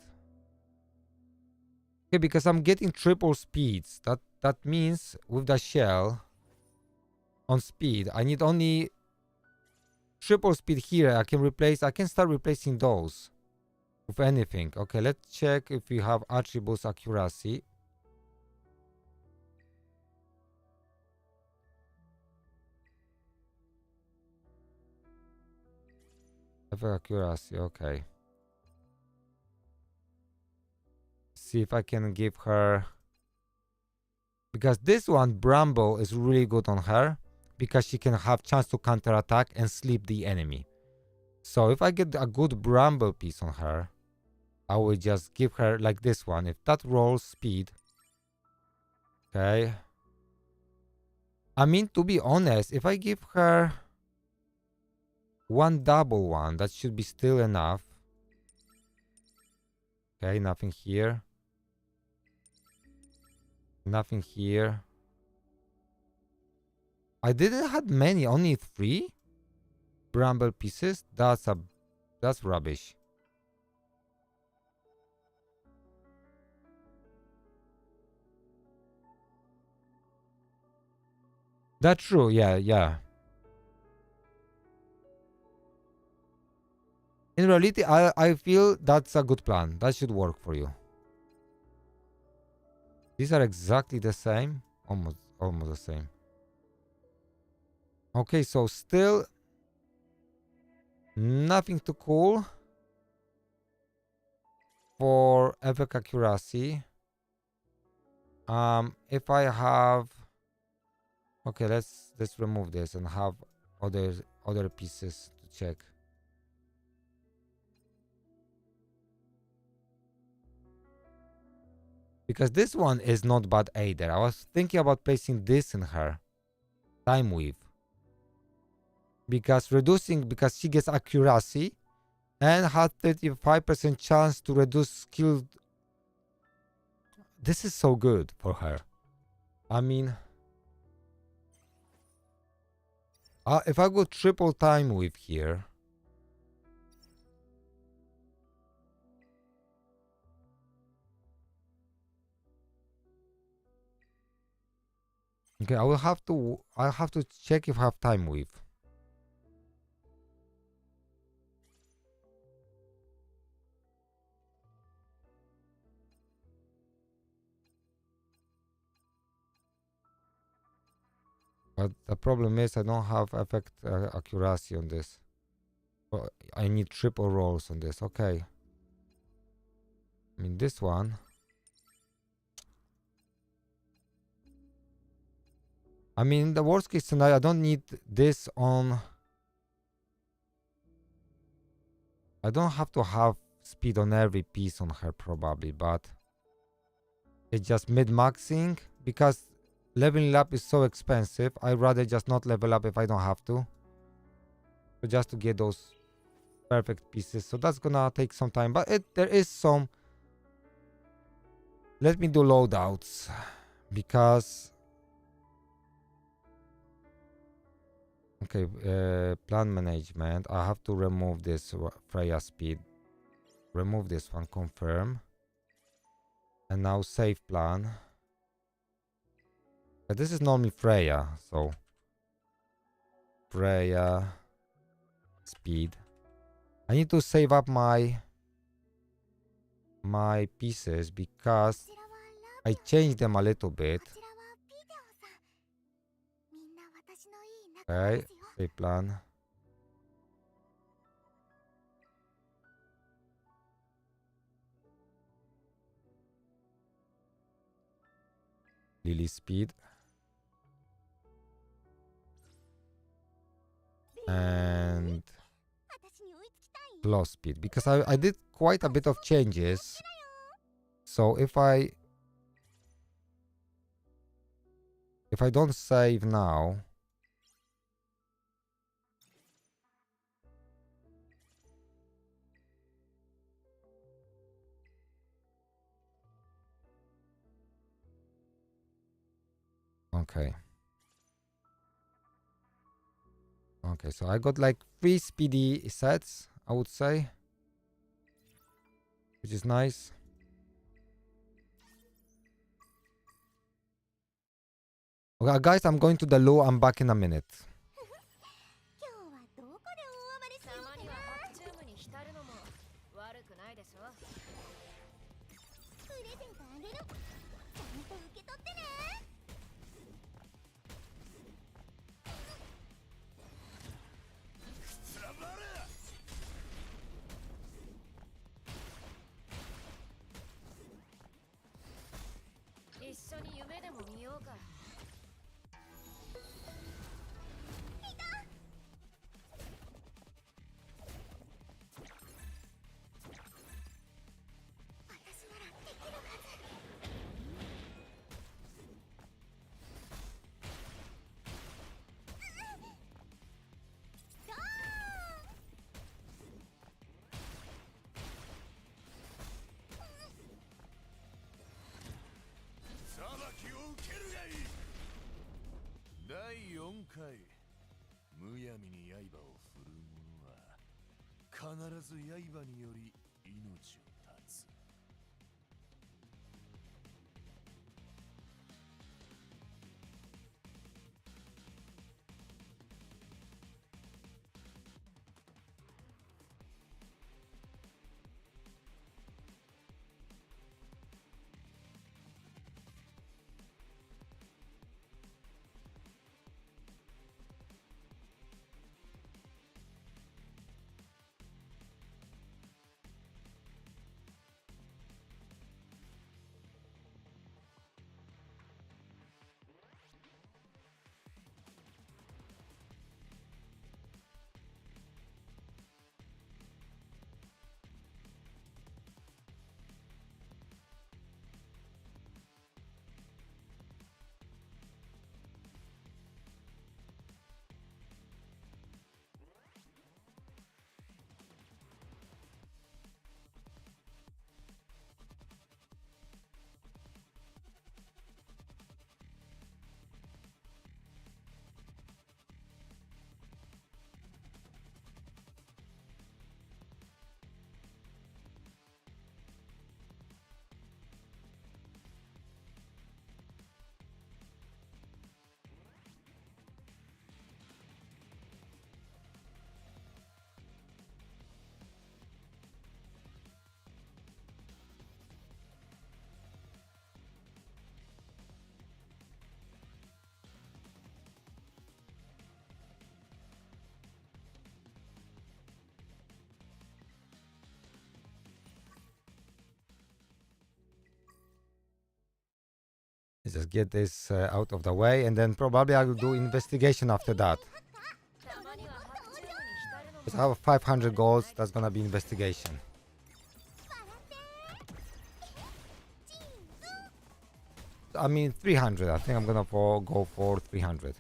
Okay, because I'm getting triple speeds. That means with the shell on speed, I need only triple speed here. I can start replacing those with anything. Okay, let's check if we have attributes accuracy. Accuracy, okay. See if I can give her, because this one Bramble is really good on her because she can have chance to counterattack and sleep the enemy. So if I get a good Bramble piece on her, I will just give her like this one. If that rolls speed, okay. I mean, to be honest, if I give her one double one, that should be still enough. Okay, nothing here. Nothing here. I didn't have many, only 3 Bramble pieces. That's rubbish. That's true, yeah. In reality, I feel that's a good plan. That should work for you. These are exactly the same. Almost the same. Okay, so still nothing too cool for effect accuracy. If I have... Okay, let's remove this and have other pieces to check. Because this one is not bad either. I was thinking about placing this in her. Time Weave. because she gets accuracy and has 35% chance to reduce skill. This is so good for her. I mean, if I go triple time with here, okay, I'll have to check if I have time with. But the problem is I don't have effect accuracy on this. So I need triple rolls on this. Okay. I mean this one. I mean the worst case scenario, I don't need this on. I don't have to have speed on every piece on her probably, but it's just mid-maxing because leveling up is so expensive. I'd rather just not level up if I don't have to. So just to get those perfect pieces. So that's gonna take some time, but there is some. Let me do loadouts because okay, plan management. I have to remove this Freya speed. Remove this one, confirm. And now save plan. But this is normally Freya, so Freya speed. I need to save up my pieces because I changed them a little bit. Okay, save plan. Lily speed. And glow speed because I did quite a bit of changes. So if I don't save now, okay. Okay, so I got like 3 speedy sets, I would say, which is nice. Okay, guys, I'm going to the loo. I'm back in a minute. just get this out of the way, and then probably I will do investigation after that. Because I have 500 goals, that's gonna be investigation. I mean 300, I think I'm gonna go for 300.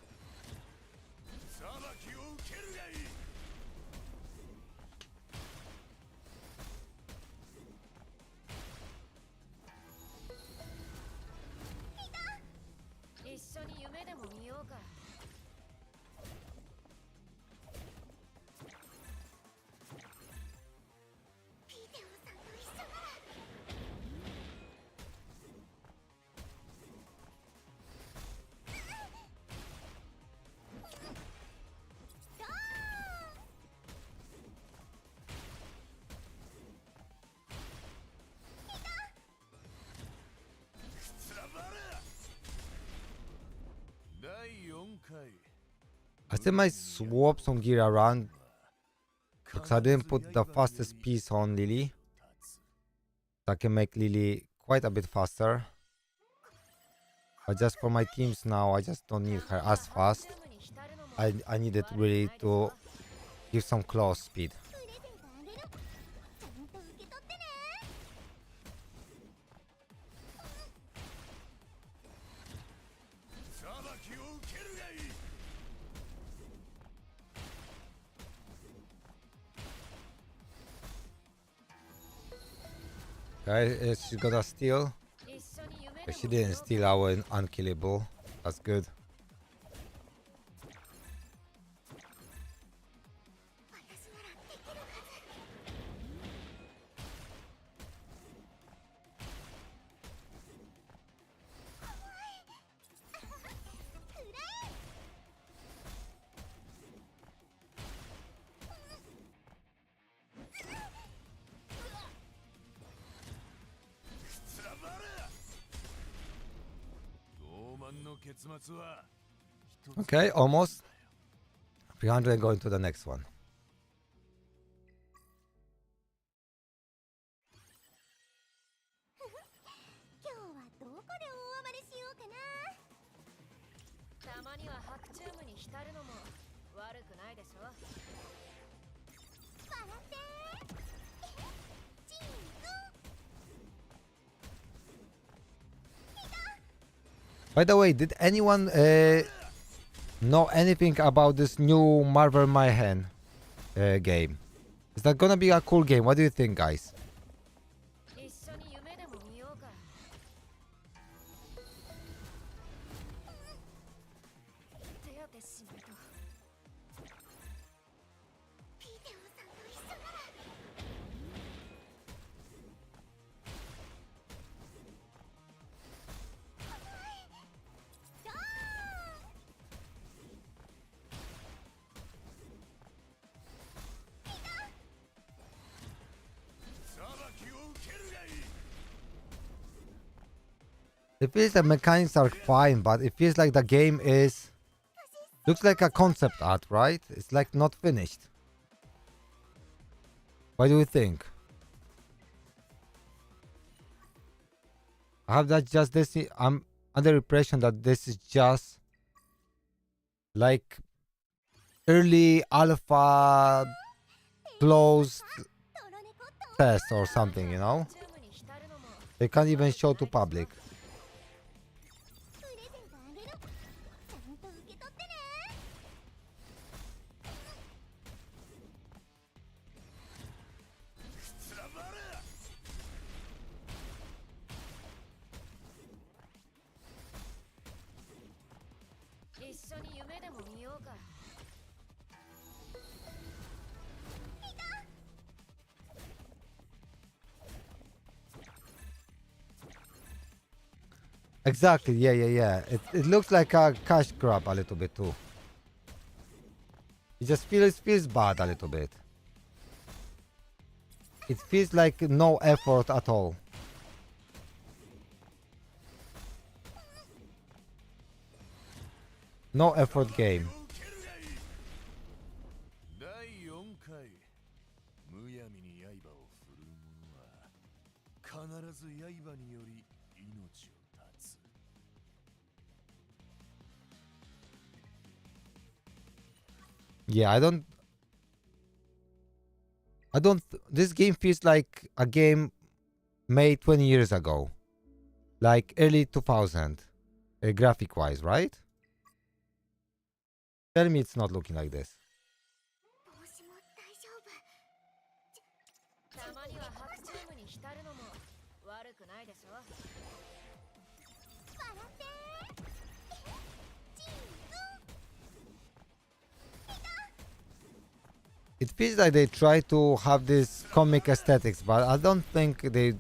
I think I swap some gear around because I didn't put the fastest piece on Lily. So I can make Lily quite a bit faster. But just for my teams now, I just don't need her as fast. I needed really to give some claw speed. Okay, she's gonna steal. But she didn't steal our unkillable. That's good. Okay, almost. 300 going to the next one. By the way, did anyone know anything about this new Marvel Mayhem game? Is that gonna be a cool game? What do you think, guys? It feels the mechanics are fine, but it feels like the game is... Looks like a concept art, right? It's like not finished. What do you think? I have that just this... I'm under the impression that this is just... like... early alpha... closed... test or something, you know? They can't even show to public. Exactly, yeah. It looks like a cash grab a little bit too. It just feels bad a little bit. It feels like no effort at all. No effort game. Yeah, this game feels like a game made 20 years ago. Like early 2000, graphic wise, right? Tell me it's not looking like this. It feels like they try to have this comic aesthetics, but I don't think they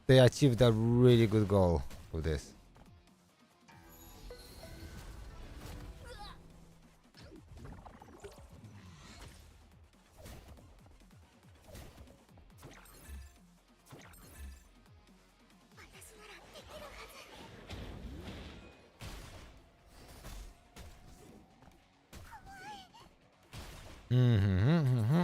achieved a really good goal with this. Mm-hmm.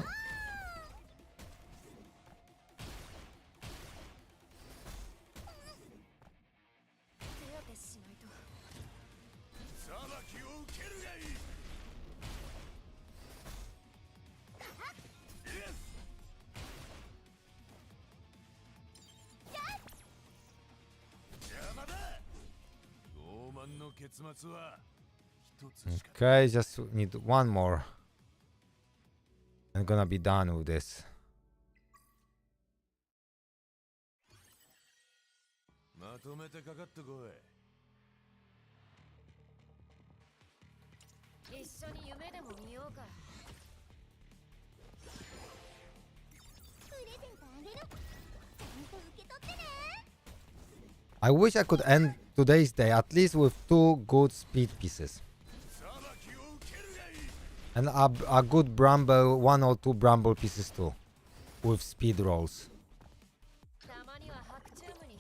Okay, just need one more. I'm gonna be done with this. I wish I could end today's day at least with 2 good speed pieces. And a good bramble, 1 or 2 bramble pieces too. With speed rolls.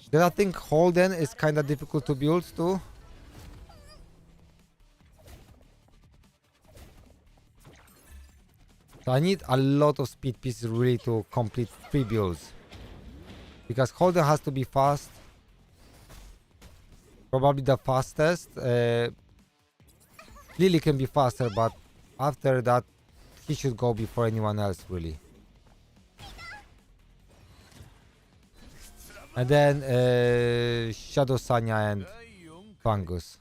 Because I think Holden is kinda difficult to build too. So I need a lot of speed pieces really to complete 3 builds. Because Holden has to be fast. Probably the fastest. Lily can be faster, but after that, he should go before anyone else, really. And then Shadow Sanya and Fungus.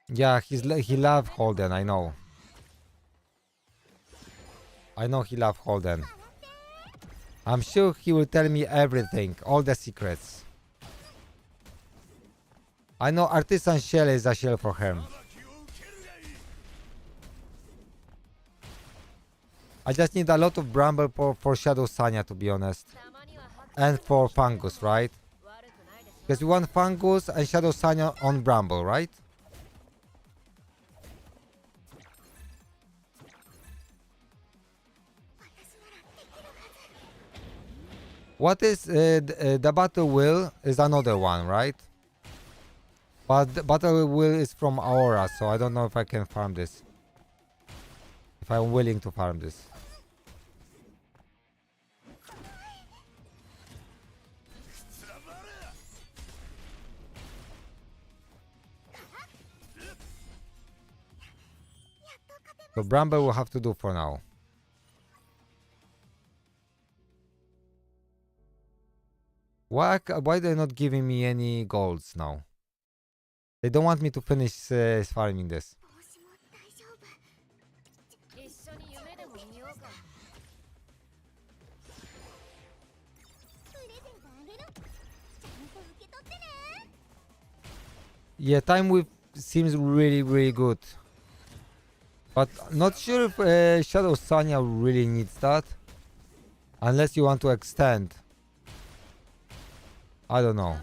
Yeah, he loves Holden, I know. I know he loves Holden. I'm sure he will tell me everything, all the secrets. I know Artisan Shell is a shell for him. I just need a lot of Bramble for Shadow Sanya, to be honest. And for Fungus, right? Because we want Fungus and Shadow Sanya on Bramble, right? What is the Battle Wheel is another one, right? But the Battle Wheel is from Aura, so I don't know if I can farm this. If I'm willing to farm this. So Bramble will have to do for now. Why they're not giving me any golds now? They don't want me to finish farming this. Yeah, Time Whip seems really good. But not sure if Shadow Sanya really needs that. Unless you want to extend. I don't know.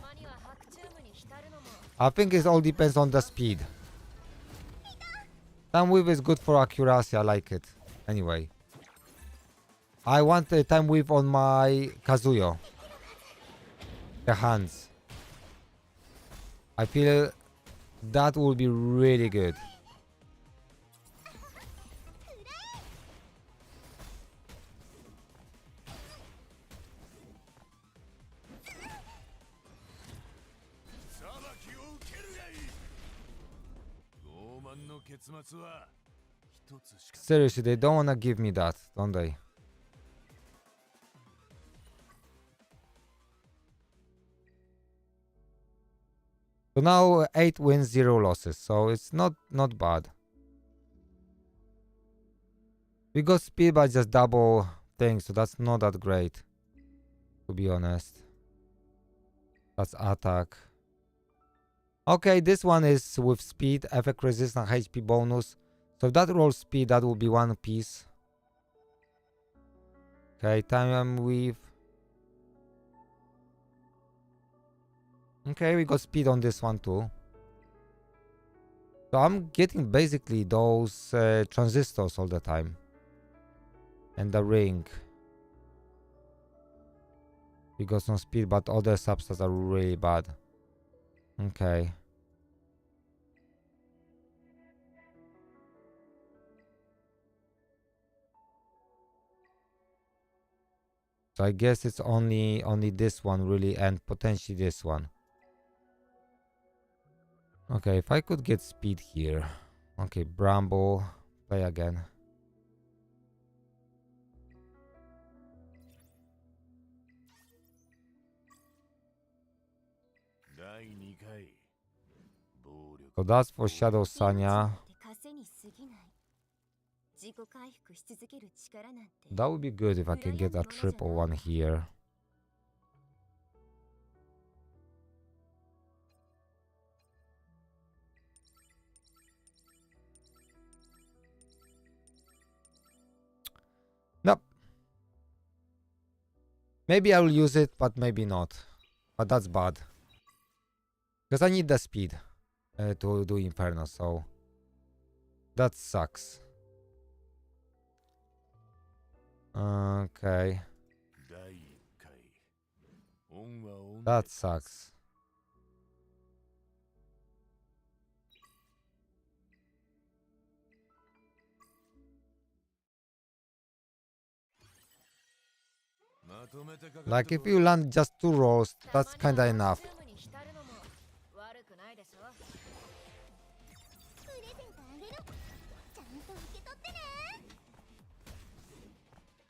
I think it all depends on the speed. Time Weave is good for accuracy, I like it. Anyway. I want a Time Weave on my Kazuyo. The hands. I feel that will be really good. Seriously, they don't wanna give me that, don't they? So now 8 wins, 0 losses, so it's not bad. We got speed by just double things, so that's not that great, to be honest. That's attack. Okay, this one is with speed, effect resistance, HP bonus. So if that rolls speed, that will be 1 piece. Okay, time weave. Okay, we got speed on this one too. So I'm getting basically those transistors all the time. And the ring. We got some speed, but other substats are really bad. Okay. So I guess it's only this one really, and potentially this one. Okay, if I could get speed here. Okay, Bramble. Play again. So that's for Shadow Sanya. That would be good if I can get a triple one here. Nope. Maybe I will use it, but maybe not. But that's bad. Because I need the speed to do Inferno, so that sucks. Okay. That sucks. Like if you land just 2 rolls, that's kinda enough.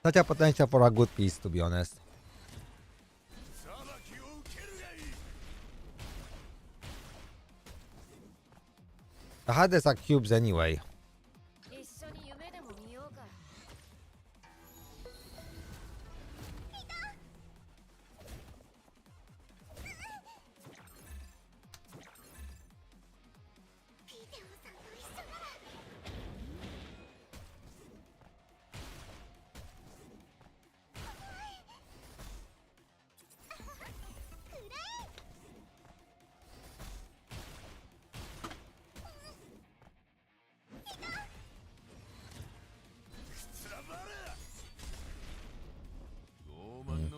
Such a potential for a good piece, to be honest. The hardest are cubes anyway.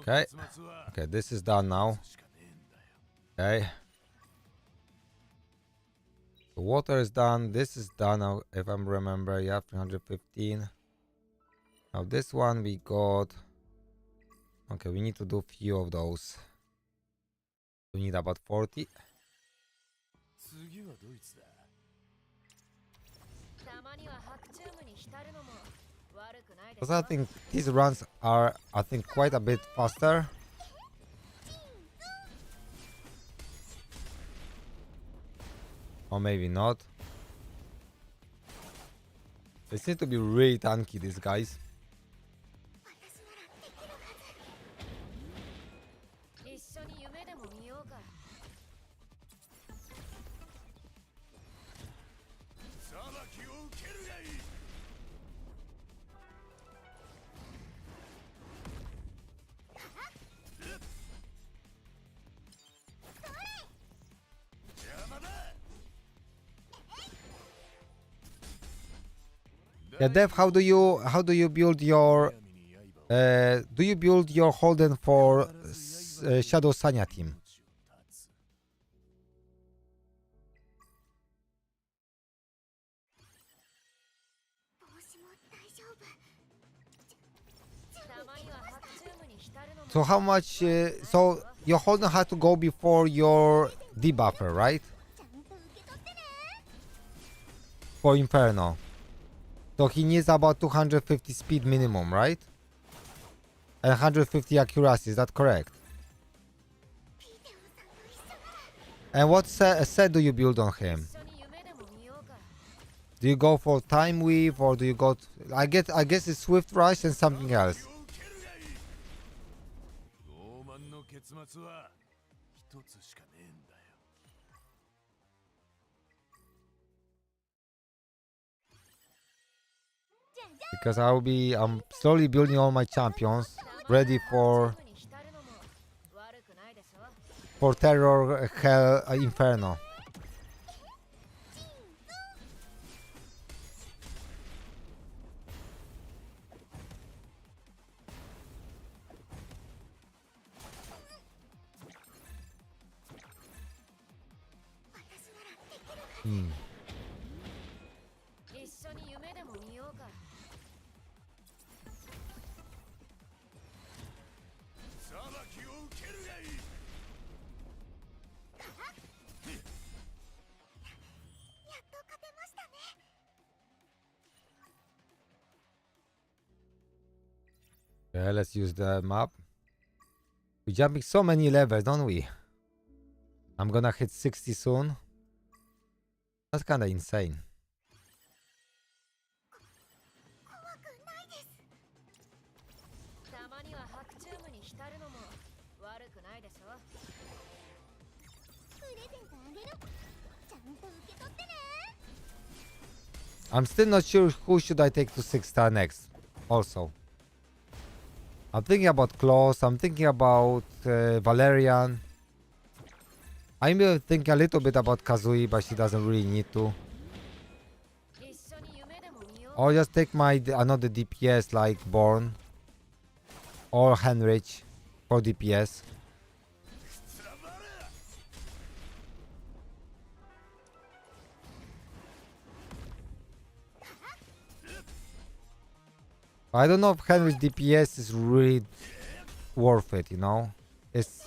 Okay. Okay, this is done now. Okay. The water is done. This is done now, if I remember. Yeah, 315. Now this one we got. Okay, we need to do few of those. We need about 40. Because I think these runs are, I think, quite a bit faster. Or maybe not. They seem to be really tanky, these guys. Yeah, Dev, how do you build your do you build your Holden for Shadow Sanya team? So how much so your Holden had to go before your debuffer, right? for Inferno. So he needs about 250 speed minimum, right? And 150 accuracy, is that correct? And what set do you build on him? Do you go for time weave or do you go I guess it's swift rush and something else. Because I'm slowly building all my champions ready for Terror Hell Inferno. Yeah, let's use the map. We're jumping so many levels, don't we? I'm gonna hit 60 soon. That's kinda insane. I'm still not sure who should I take to 6-star next. Also, I'm thinking about Klaus. I'm thinking about Valerian. I'm even thinking a little bit about Kazui, but she doesn't really need to. Or just take my another DPS like Born or Henrich for DPS. I don't know if Henry's DPS is really worth it, you know? It's...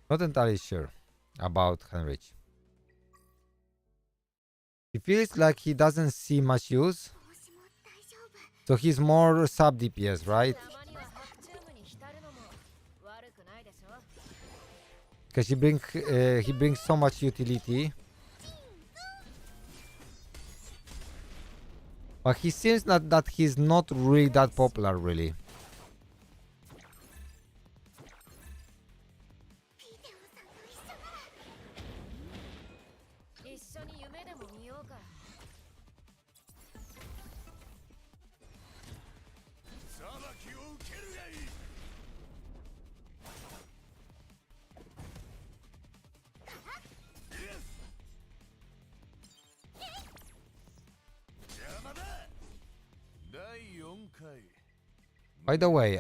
Not entirely sure about Henrich. He feels like he doesn't see much use. So he's more sub DPS, right? Because he brings so much utility. But he seems that he's not really that popular, really. By the way,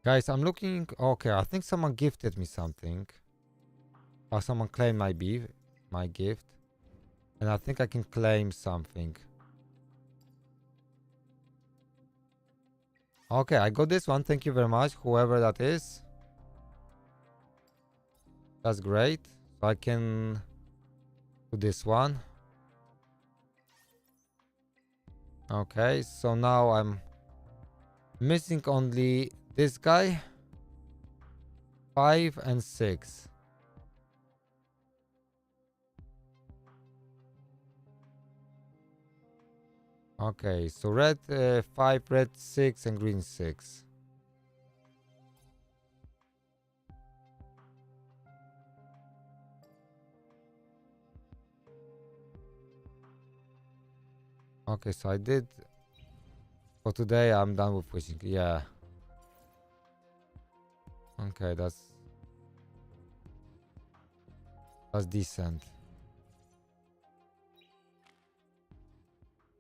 guys, I'm looking. Okay, I think someone gifted me something. Or someone claimed my gift. And I think I can claim something. Okay, I got this one. Thank you very much, whoever that is. That's great. So I can do this one. Okay, so now I'm missing only this guy. 5 and 6. Okay, so red 5, red 6, and green 6. Okay, so I did. For today, I'm done with pushing. Yeah. Okay, that's decent.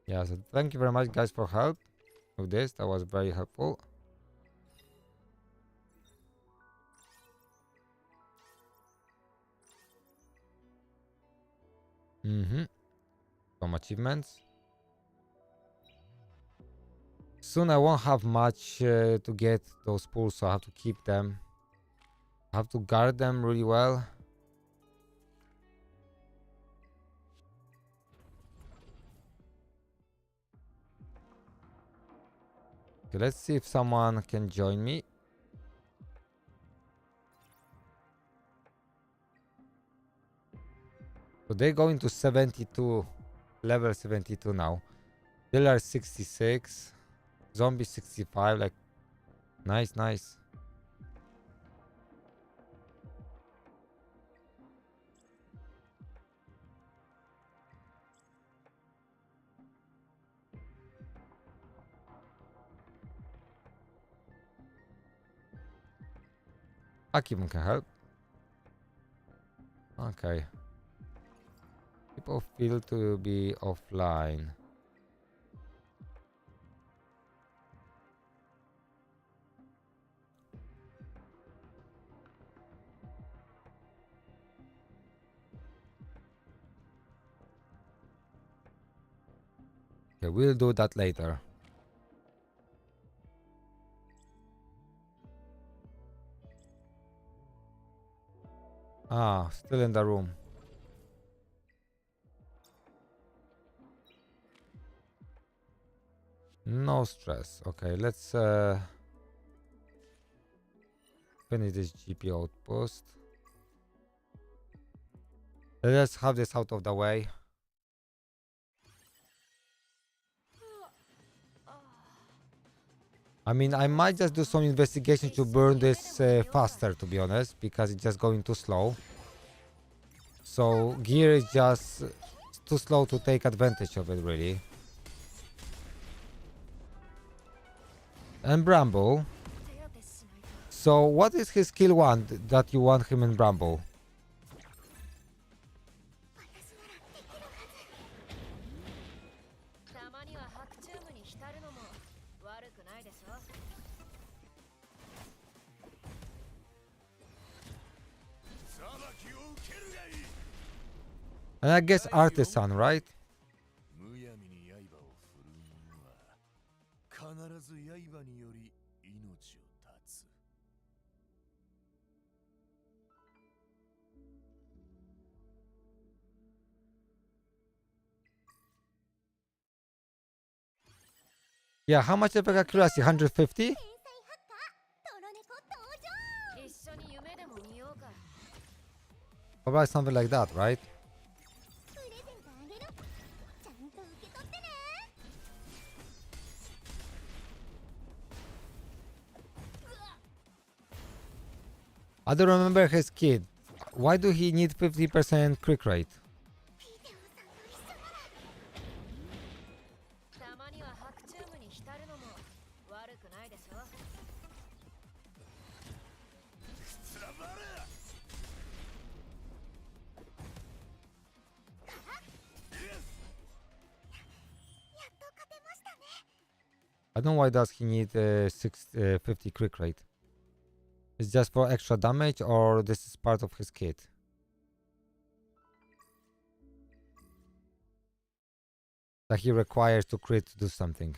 Yeah, so thank you very much, guys, for help with this. That was very helpful. Some achievements. Soon I won't have much to get those pools, so I have to keep them. I have to guard them really well. Okay, let's see if someone can join me. So they're going to 72, level 72 now. Killer 66, zombie 65, like nice, nice. Akimun can help. Okay. People feel to be offline. Okay, we'll do that later. Ah, still in the room. No stress. Okay, let's finish this GP outpost. Let's have this out of the way. I mean, I might just do some investigation to burn this faster, to be honest, because it's just going too slow. So gear is just too slow to take advantage of it, really. And Bramble. So what is his skill 1 that you want him in Bramble? And I guess Artisan, right? Yeah, how much epic accuracy? 150? Probably something like that, right? I don't remember his kid. Why do he need 50% crit rate? I don't know why does he need 50 crit rate. It's just for extra damage, or this is part of his kit? That he requires to crit to do something.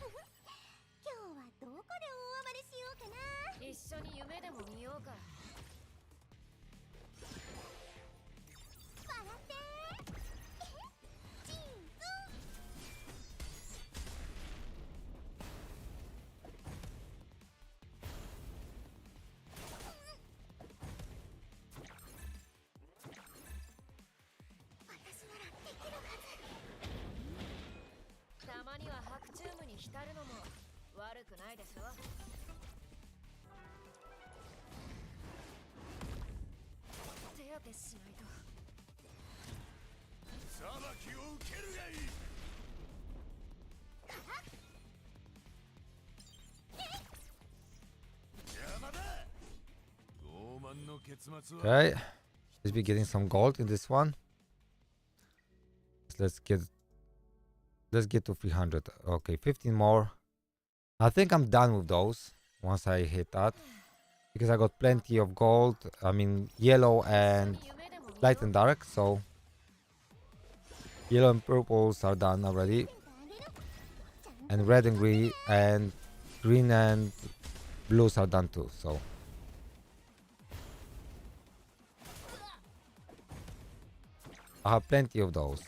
Okay, let's be getting some gold in this one. Let's get to 300. Okay, 15 more. I think I'm done with those once I hit that, because I got plenty of gold. I mean, yellow and light and dark. So Yellow and purples are done already. And red and green and blues are done too, so. I have plenty of those.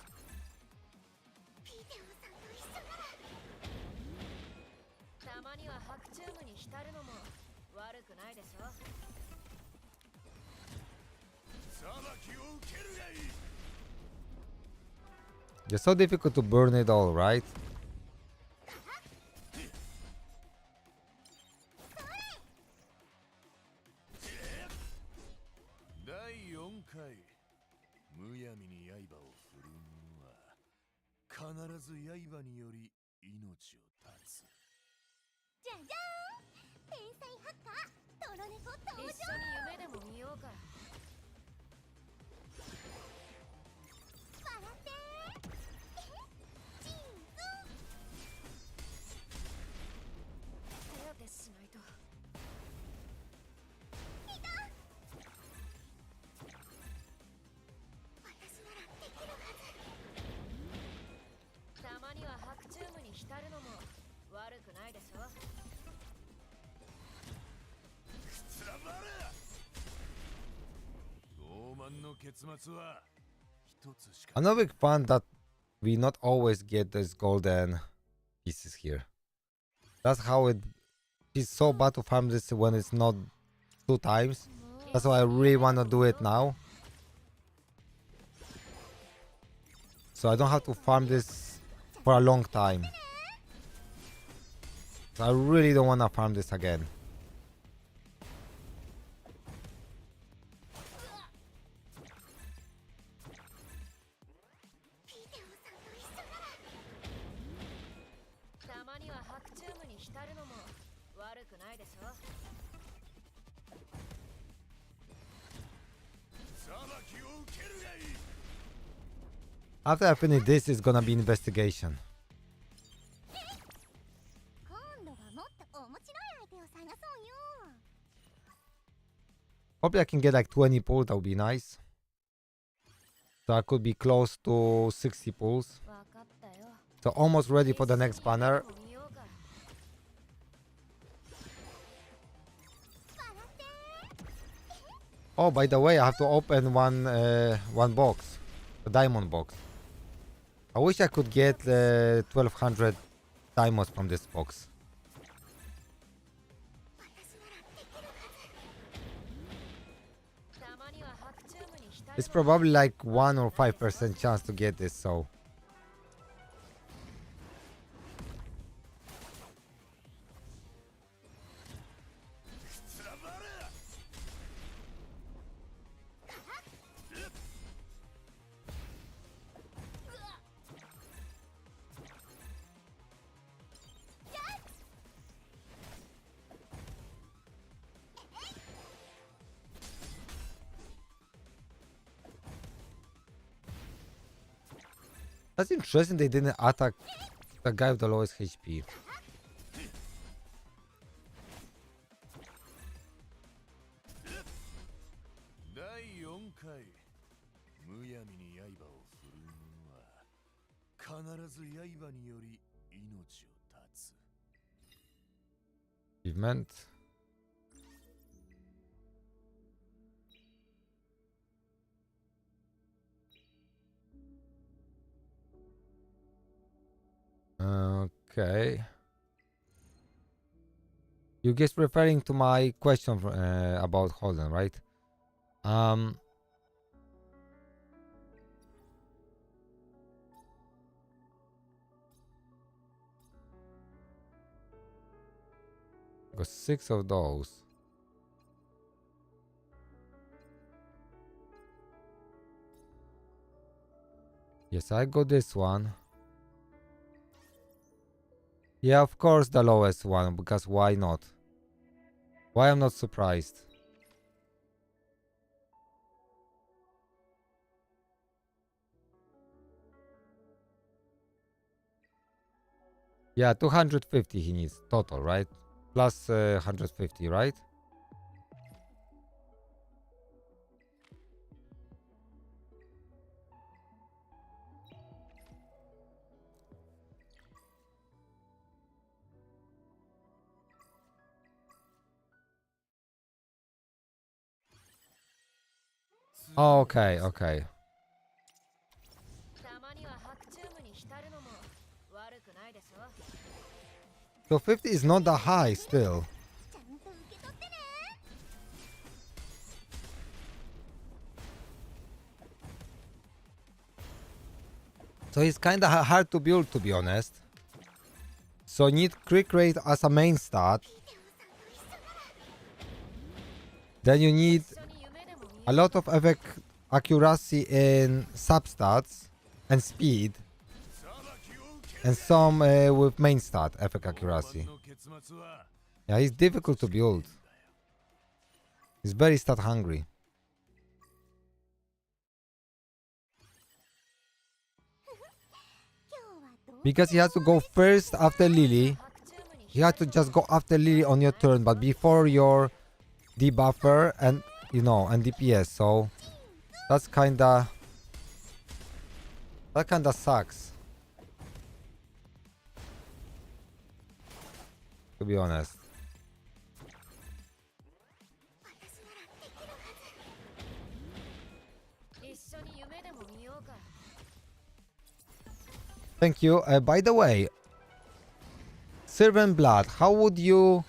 It's so difficult to burn it all, right? I'm not a big fan that we not always get these golden pieces here. That's how it is so bad to farm this when it's not 2 times. That's why I really want to do it now. So I don't have to farm this for a long time. I really don't want to farm this again. After I finish this, it's gonna be investigation. Hopefully I can get like 20 pulls, that would be nice. So I could be close to 60 pulls. So almost ready for the next banner. Oh, by the way, I have to open one box, a diamond box. I wish I could get 1200 diamonds from this box. It's probably like 1 or 5% chance to get this, so. That's interesting they didn't attack the guy with the lowest HP. Achievement. Okay. You guys referring to my question about Holden, right? Got 6 of those. Yes, I got this one. Yeah, of course the lowest one, because why not? Why I'm not surprised? Yeah, 250 he needs total, right? Plus 150, right? Oh, okay, okay. So 50 is not that high still. So it's kinda hard to build, to be honest. So need crit rate as a main stat. Then you need a lot of effect accuracy in substats and speed. And some with main stat effect accuracy. Yeah, it's difficult to build. He's very stat hungry. Because he has to go first after Lily. You have to just go after Lily on your turn, but before your debuffer and, you know, and DPS. So that's kinda... that kinda sucks, to be honest. Thank you. By the way, Servant Blood, how would you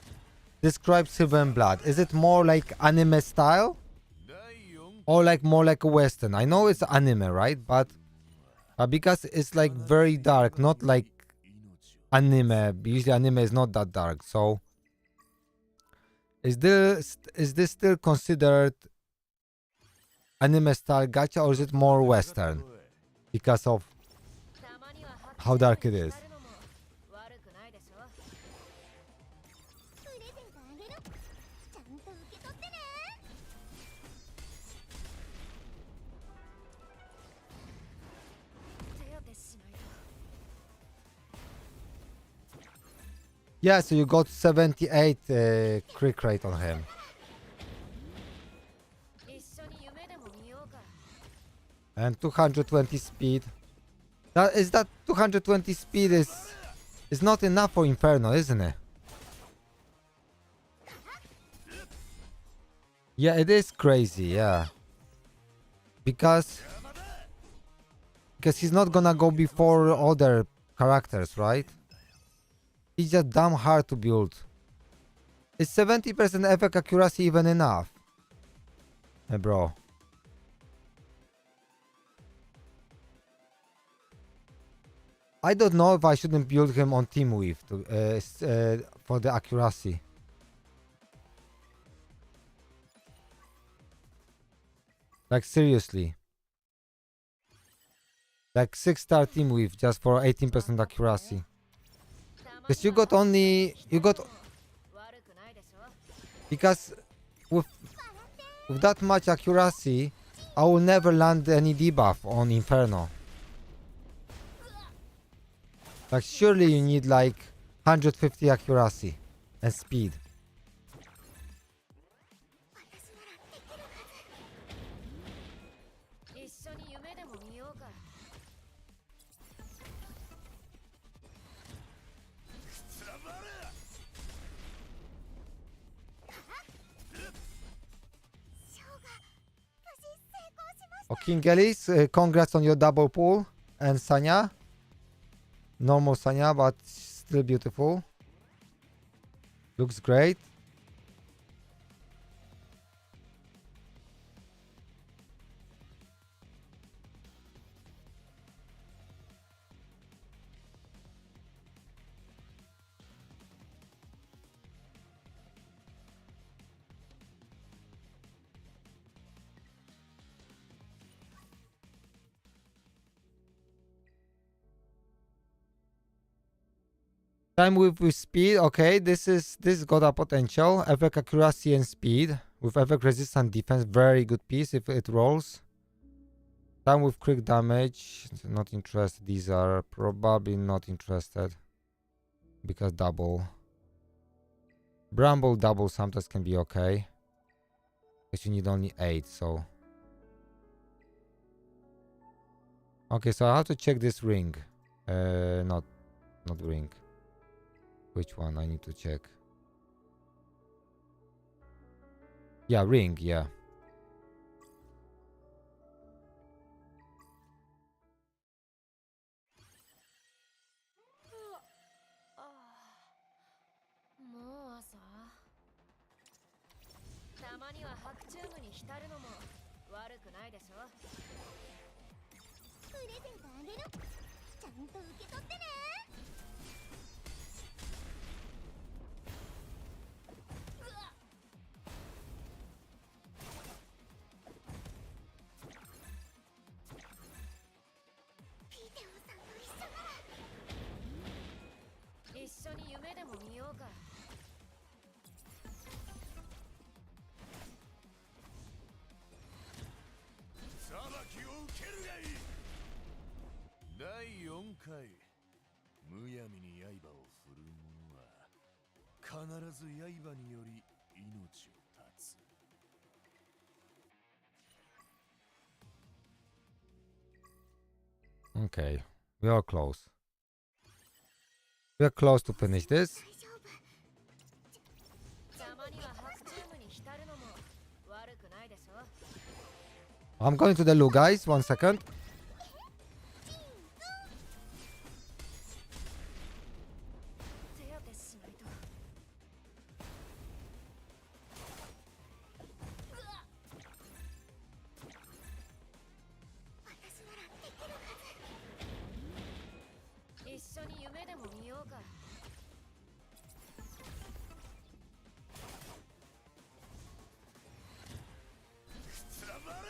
describe Servant Blood? Is it more like anime style? Or like more like a western? I know it's anime, right? But because it's like very dark, not like anime. Usually anime is not that dark. So is this still considered anime style gacha, or is it more western because of how dark it is? Yeah, so you got 78 crit rate on him. And 220 speed. That 220 speed is not enough for Inferno, isn't it? Yeah, it is crazy, yeah. Because he's not gonna go before other characters, right? He's just damn hard to build. Is 70% effect accuracy even enough? Hey, bro. I don't know if I shouldn't build him on Team Weave for the accuracy. Like seriously. Like 6-star Team Weave just for 18% accuracy. Because because with that much accuracy, I will never land any debuff on Inferno. Like surely you need like 150 accuracy and speed. Oh, King Ellis, congrats on your double pull. And Sanya. Normal Sanya, but still beautiful. Looks great. Time with speed, okay, this got a potential. Effect accuracy and speed. With effect resistance defense, very good piece if it rolls. Time with crit damage, not interested. These are probably not interested. Because double. Bramble double sometimes can be okay. But you need only 8, so. Okay, so I have to check this ring. Not ring. Which one I need to check? Yeah, ring, yeah. には白チュームに浸るのも悪くないでしょ。プレゼントあげる。ちゃんと受け取ってね。ピテオさんと一緒なら。一緒に夢でも見ようか。裁きを受けるがいい。第4回、むやみに刃を振る者は必ず刃により命を絶つ。Okay, we are close. We are close to finish this. たまには白チュームに浸るのも悪くないでしょ。 I'm going to the loo, guys. 1 second. 手当てしないと。私ならできるはず。一緒に夢でも見ようか。つらばれ。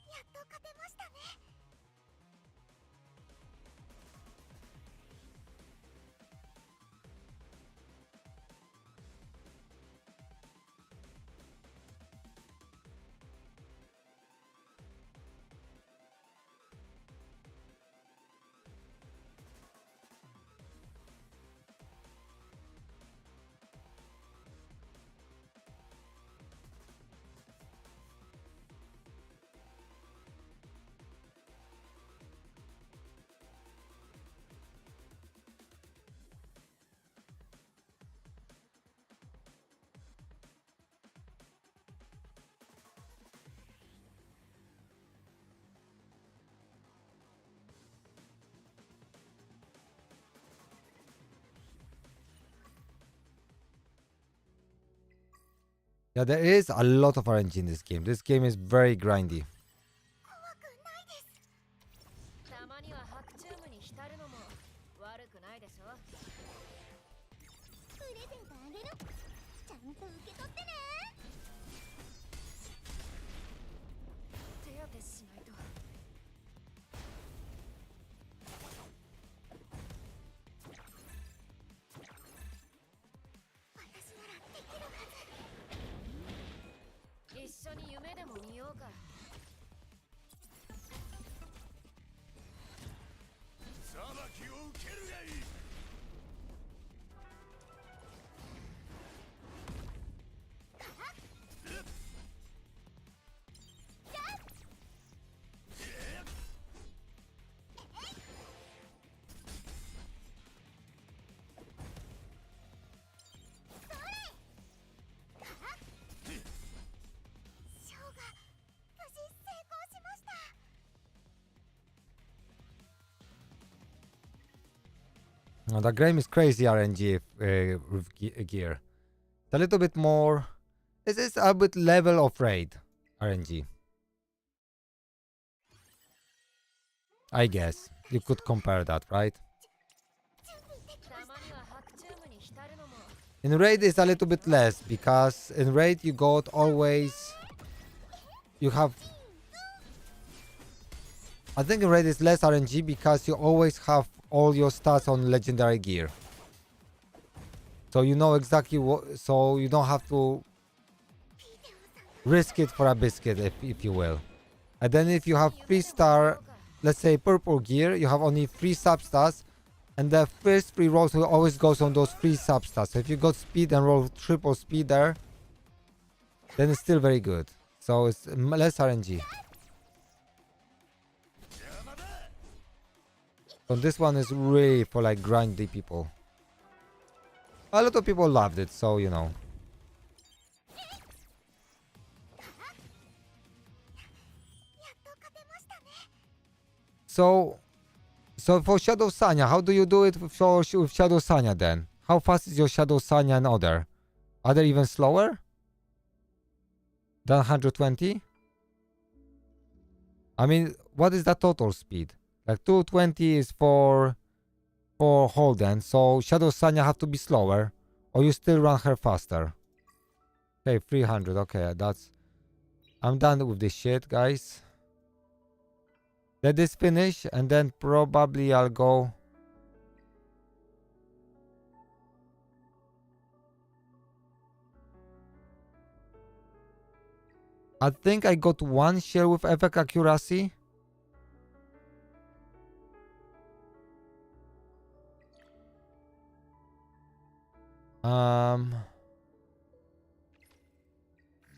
やっと勝てましたね。Yeah, there is a lot of RNG in this game. This game is very grindy. 怖くないです。たまには白チュームに浸るのも悪くないでしょ。プレゼントあげる。ちゃんと受け取ってね。手当てしないと。私ならできるはず。一緒に夢でも見ようか。裁きを受けるがいい。ショーが無事成功しました。The game is crazy RNG with gear. It's a little bit more. This is a bit level of raid RNG. I guess you could compare that, right? たまには白チュームに浸るのも。 In raid it's a little bit less because in raid you got always you have. I think in raid is less RNG because you always have all your stats on legendary gear. So you know exactly what. So you don't have to risk it for a biscuit, if you will. And then if you have 3-star, let's say purple gear, you have only 3 substats, and the first 3 rolls will always goes on those 3 substats. So if you got speed and roll triple speed there, then it's still very good. So it's less RNG. So this one is really for like grindy people. A lot of people loved it, so you know. So So for Shadow Sanya, how do you do it with Shadow Sanya then? How fast is your Shadow Sanya and Other? Are they even slower than 120? I mean, what is the total speed? Like 220 is for Holden, so Shadow Sanya have to be slower, or you still run her faster. Okay, 300. Okay, I'm done with this shit, guys. Let this finish, and then probably I'll go. I think I got one shell with effect accuracy.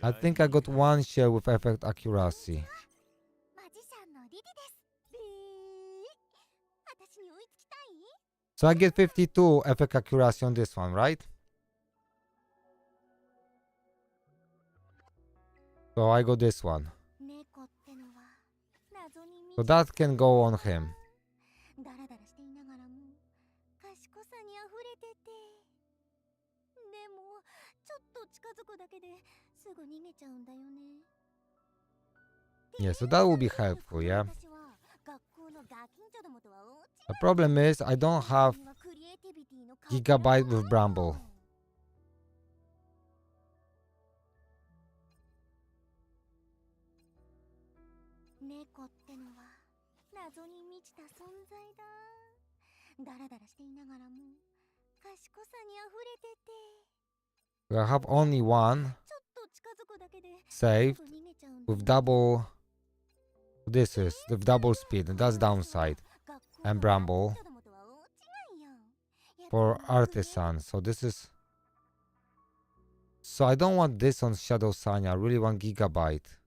I think I got one shell with effect accuracy. マジシャンのリリです私に追いつきたい So I get 52 effect accuracy on this one, right? So I got this one. 猫ってのは謎に満 So ち that can go on him. ダラダラしていながらも賢さにあふれててでもちょっと近づくだけですぐ逃げちゃうんだよね Yeah, so that will be helpful, yeah? 私は学校のガキンチョどもとは大違い The problem is I don't have 君はクリエイティビティのかけらもない Gigabyte with Bramble. 猫ってのは謎に満ちた存在だダラダラしていながらも賢さにあふれてて I have only one ちょっと近づくだけで saved すぐ逃げちゃうんだよ with double. This is with double speed, and that's downside. And Bramble for Artisan. So this is. So I don't want this on Shadow Sanya. I really want Gigabyte.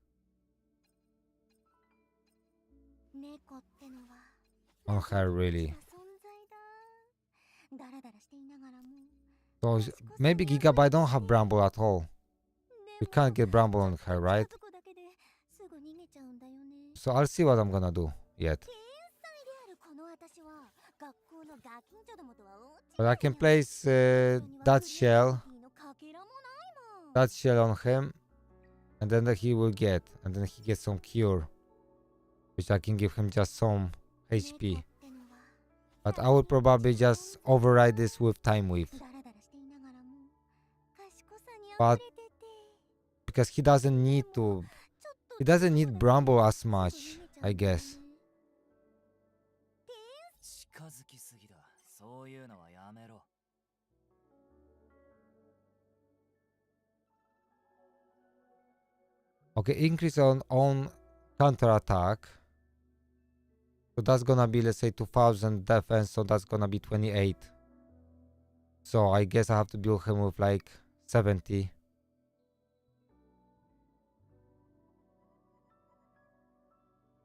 猫ってのは On her, really. 存在だダラダラしていながらも So maybe Gigabyte don't have Bramble at all. We can't get Bramble on her, right? 近づくだけですぐ逃げちゃうんだよね So I'll see what I'm gonna do yet. 天才であるこの私は学校のガキンチョどもとは大違い But I can place that shell on him, and then he will get, and then he gets some cure, which I can give him just some HP. But I will probably just override this with Time Weave. But because he doesn't need Bramble as much, I guess. 近づきすぎだ。そういうのはやめろ。 Okay, increase on counter attack. So that's gonna be, let's say, 2000 defense, so that's gonna be 28. So I guess I have to build him with like 70.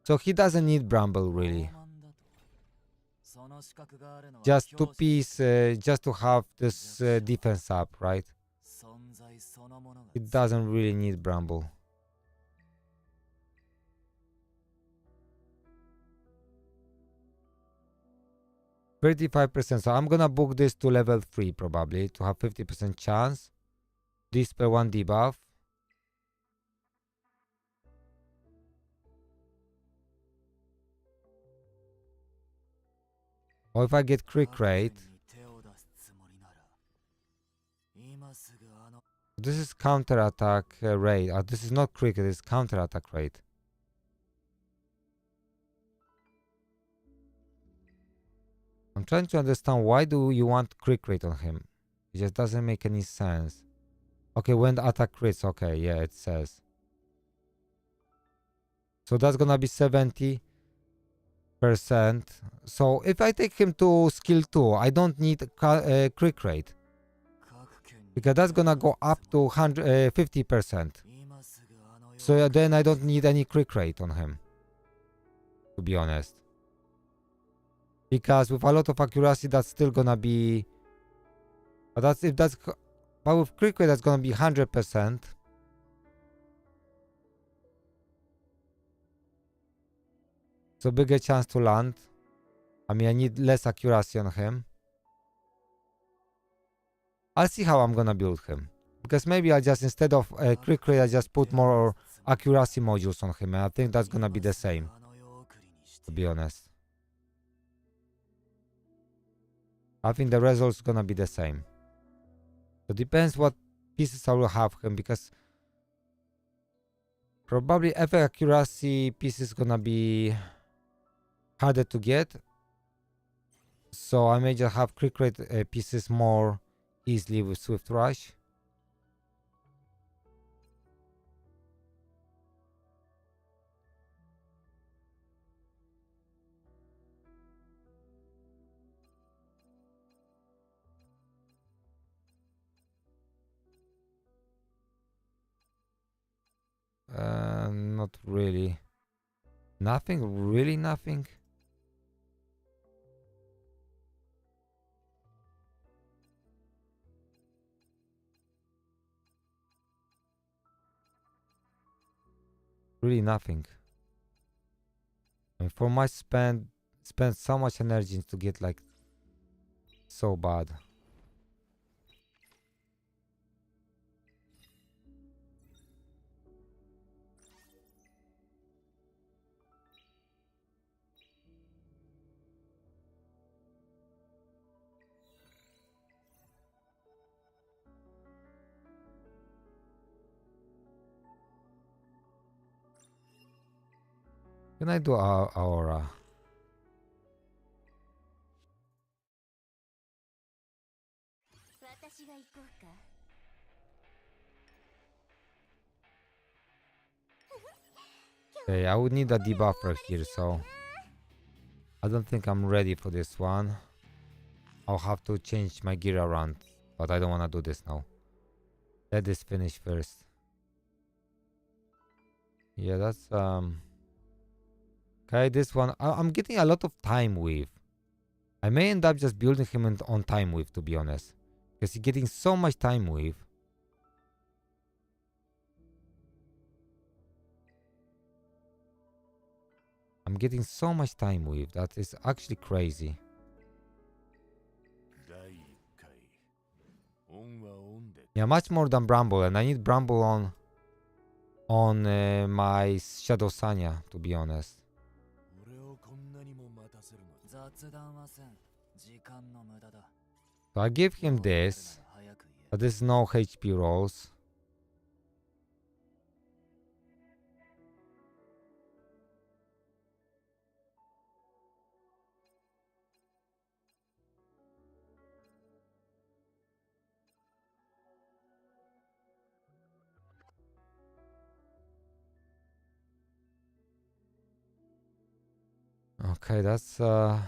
So he doesn't need Bramble really. Just to piece, just to have this defense up, right? It doesn't really need Bramble. %, so I'm gonna book this to level 3 probably to have 50% chance. Dispel 1 debuff. Or if I get crit rate. This is counter attack rate. This is not crit, it's counter attack rate. I'm trying to understand why do you want crit rate on him? It just doesn't make any sense. Okay, when the attack crits, okay, yeah, it says. So that's gonna be 70%. So if I take him to skill 2, I don't need crit rate. Because that's gonna go up to 50%. So then I don't need any crit rate on him. To be honest. Because with a lot of accuracy, that's still gonna be. But but with crit rate, that's gonna be 100%. So bigger chance to land. I mean, I need less accuracy on him. I'll see how I'm gonna build him. Because maybe I just, instead of quick rate, I just put more accuracy modules on him. And I think that's gonna be the same, to be honest. I think the result's gonna be the same. So depends what pieces I will have him, because probably effect accuracy piece is gonna be harder to get. So I may just have quick rate pieces more easily with Swift Rush. Not really. Nothing? Really nothing? Really nothing. And for my spend so much energy to get like so bad. Can I do Aura? Okay, I would need a debuffer here, so I don't think I'm ready for this one. I'll have to change my gear around, but I don't want to do this now. Let this finish first. Yeah, that's okay, this one I'm getting a lot of time with. I may end up just building him on time with, to be honest, because he's getting so much time with. I'm getting so much time with. That is actually crazy. Yeah, much more than Bramble, and I need Bramble on my Shadow Sanya, to be honest. So I give him this, but there's no HP rolls. Okay, that's where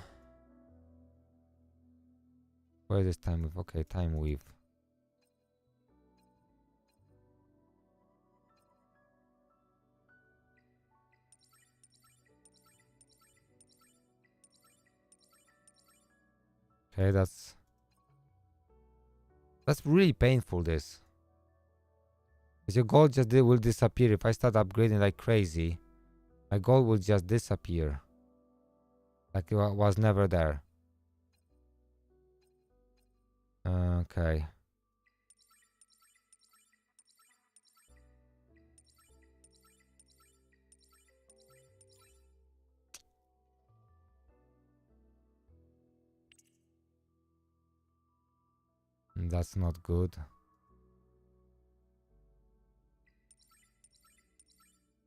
is time with? Okay, time with. Okay, that's really painful, this. Because your gold just will disappear. If I start upgrading like crazy, my gold will just disappear. Like it was never there. Okay. That's not good.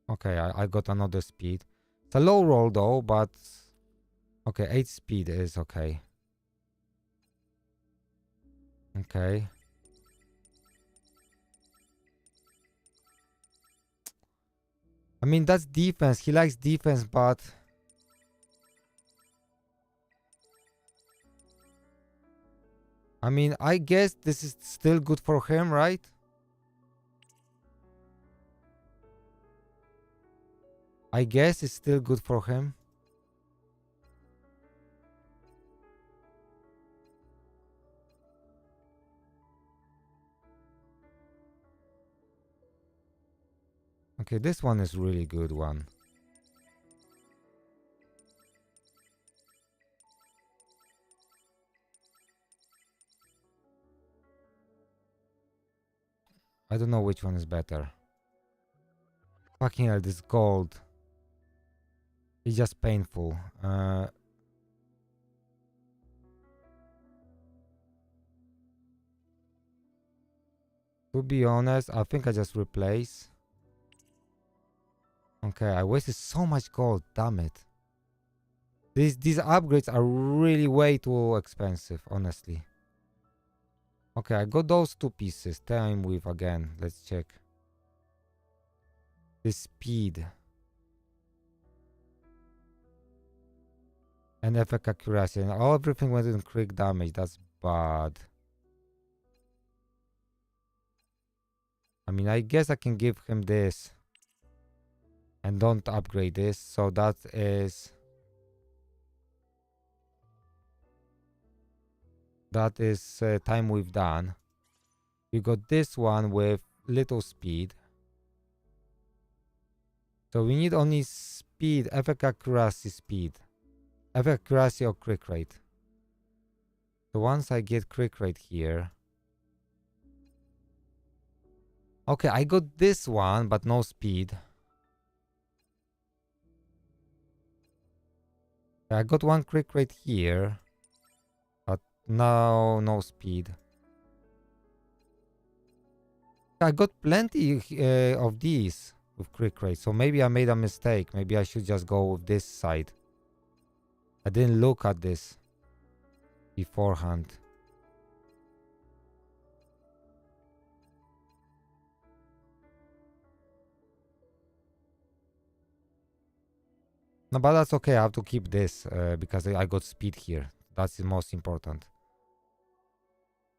Okay, I got another speed. It's a low roll though, but okay, 8 speed is okay. Okay. I mean, that's defense. He likes defense, but I mean, I guess this is still good for him, right? I guess it's still good for him. Okay, this one is really good one. I don't know which one is better. Fucking hell, this gold. It's just painful. To be honest, I think I just replace. Okay, I wasted so much gold, damn it. These upgrades are really way too expensive, honestly. Okay, I got those two pieces. Time with again. Let's check. The speed. And effect accuracy. And everything went in crit damage. That's bad. I mean, I guess I can give him this. And don't upgrade this. So that is... That is time we've done. We got this one with little speed. So we need only speed, effect accuracy, speed. Effect accuracy or crit rate. So once I get crit rate here. Okay, I got this one, but no speed. I got one crit rate here. But no speed. I got plenty of these with crit rate. So maybe I made a mistake. Maybe I should just go with this side. I didn't look at this beforehand. No, but that's okay. I have to keep this because I got speed here. That's the most important.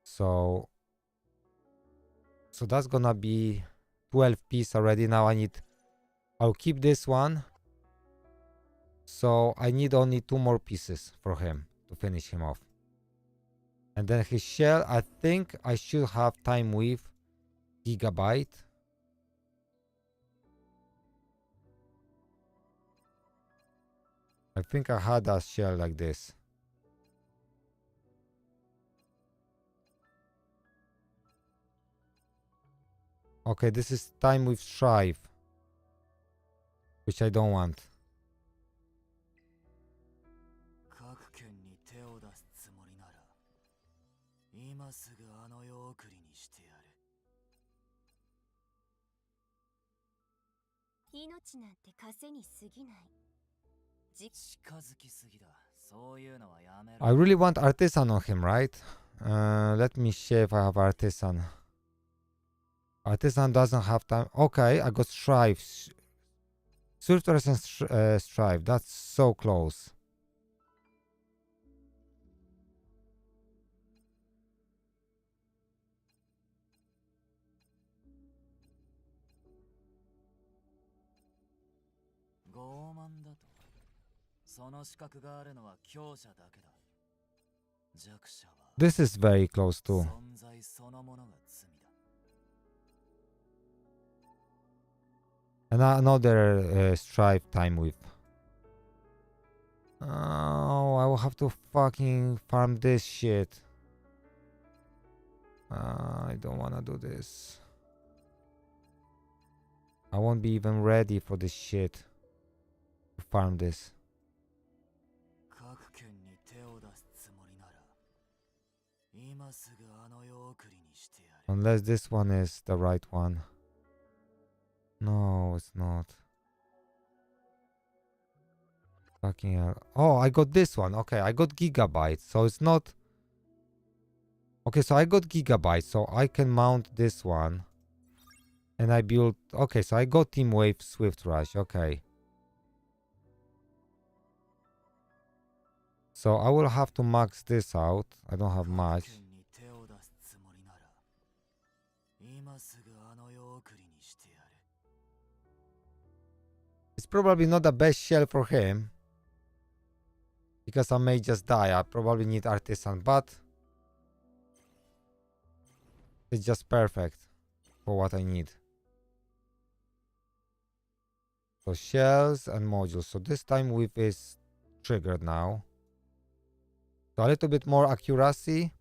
So that's gonna be 12 piece already. Now I'll keep this one. So I need only 2 more pieces for him to finish him off. And then his shell, I think I should have time with gigabyte. I think I had a shell like this. Okay, this is time with strive, which I don't want. I really want artisan on him, right? Let me see if I have artisan. Artisan doesn't have time. Okay, I got strive. Surtress and strive. That's so close. This is very close too. And another strive time with. Oh, I will have to fucking farm this shit. I don't wanna do this. I won't be even ready for this shit. To farm this. Unless this one is the right one. No, it's not. Fucking hell. Oh, I got this one. Okay, I got gigabyte. So it's not... Okay, so I got gigabyte. So I can mount this one. And I built... Okay, so I got Team Wave Swift Rush. Okay. So I will have to max this out. I don't have much. It's probably not the best shell for him. Because I may just die. I probably need artisan, but it's just perfect for what I need. So shells and modules. So this time with is triggered now. So a little bit more accuracy.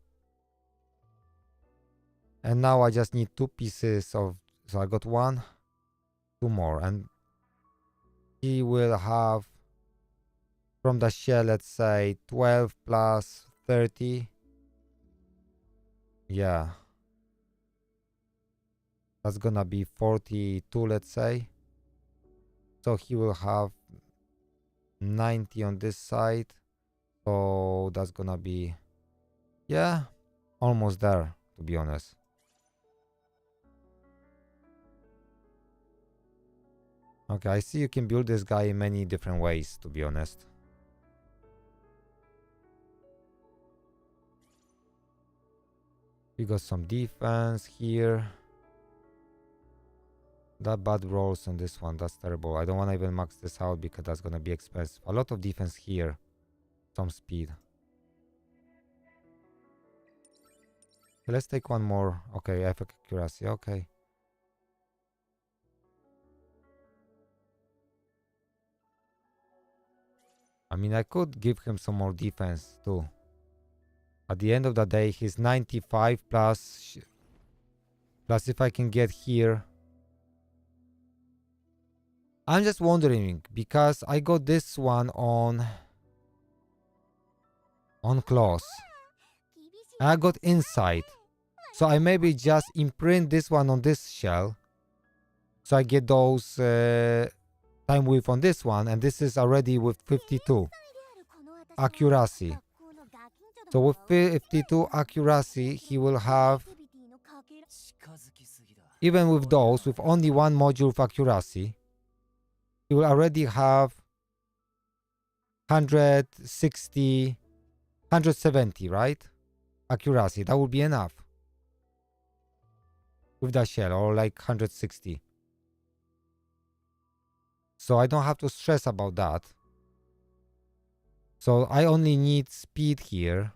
And now I just need 2 pieces of, so I got 1, 2 more, and he will have from the shell, let's say 12 plus 30. Yeah, that's gonna be 42, let's say. So he will have 90 on this side. So that's gonna be, yeah, almost there, to be honest. Okay, I see you can build this guy in many different ways, to be honest. We got some defense here. That bad rolls on this one, that's terrible. I don't want to even max this out because that's gonna be expensive. A lot of defense here. Some speed. Okay, let's take one more. Okay, effect accuracy, okay. I mean, I could give him some more defense too. At the end of the day, he's 95 plus. Plus, if I can get here. I'm just wondering, because I got this one on claws. I got inside. So I maybe just imprint this one on this shell. So I get those time width on this one. And this is already with 52 accuracy. So with 52 accuracy, he will have, even with those, with only one module of accuracy, he will already have 160, 170, right? Accuracy. That would be enough. With that shell, or like 160. So I don't have to stress about that. So I only need speed here.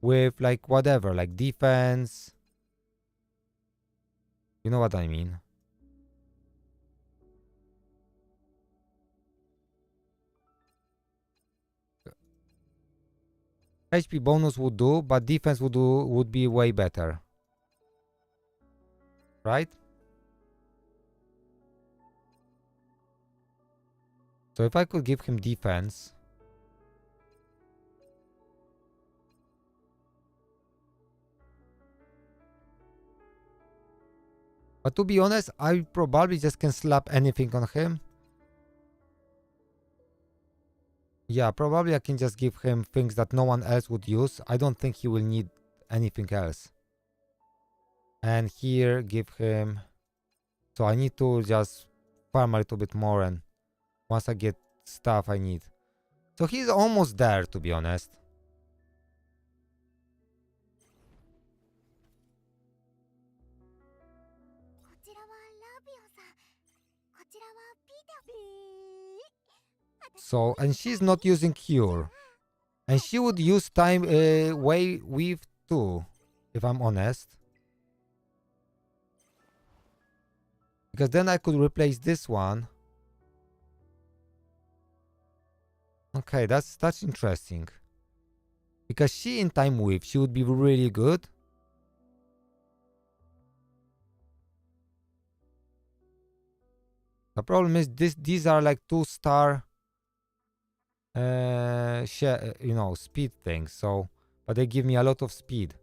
With like whatever, like defense. You know what I mean? HP bonus would do, but defense would be way better. Right? So if I could give him defense. But to be honest, I probably just can slap anything on him. Yeah, probably I can just give him things that no one else would use. I don't think he will need anything else. And here, give him... So I need to just farm a little bit more, and once I get stuff I need. So he's almost there, to be honest. So, and she's not using cure. And she would use time way weave too, if I'm honest. Because then I could replace this one. Okay, that's interesting. Because she in time weave, she would be really good. The problem is these are like 2-star you know, speed things, so but they give me a lot of speed.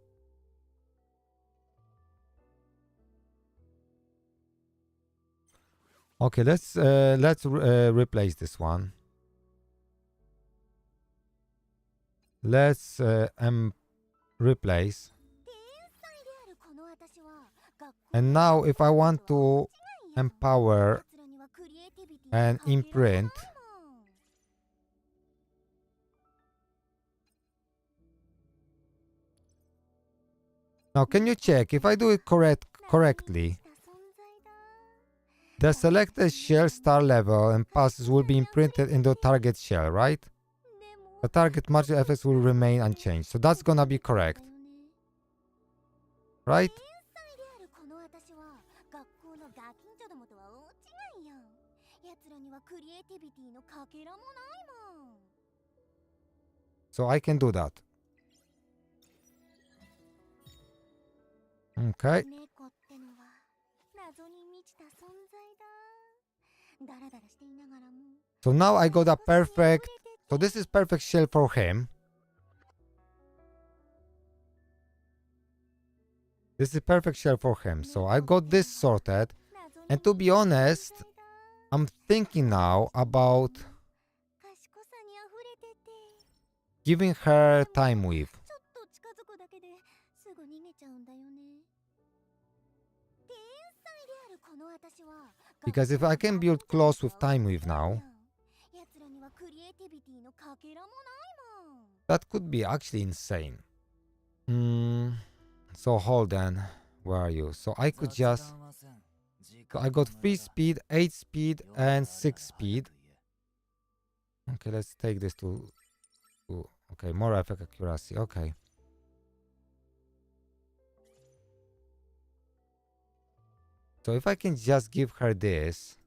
Okay, let's replace this one. Let's replace. And now if I want to empower and imprint, now can you check if I do it correctly? The selected shell star level and passes will be imprinted in the target shell, right? The target magic effects will remain unchanged. So that's gonna be correct. Right? So I can do that. Okay. 猫ってのは謎に満ちた存在だ。ダラダラしていながらも So now I got a 賢さに溢れ perfect. て So て this is perfect shell for him. This is perfect shell for him. So I got this sorted. 謎に And to be honest, 存在だ。 I'm thinking now about 賢さに溢れてて giving her time with. ちょっと近づくだけですぐ逃げちゃうんだよね。天才であるこの私は Because if I can build close with time with now, 奴らにはクリエイティビティのかけらもないもん。 that could be actually insane. So hold on. Where are you? So I could just. So I got 3 speed, 8 speed, and 6 speed. Okay, let's take this to okay, more effect accuracy. Okay. So if I can just give her this.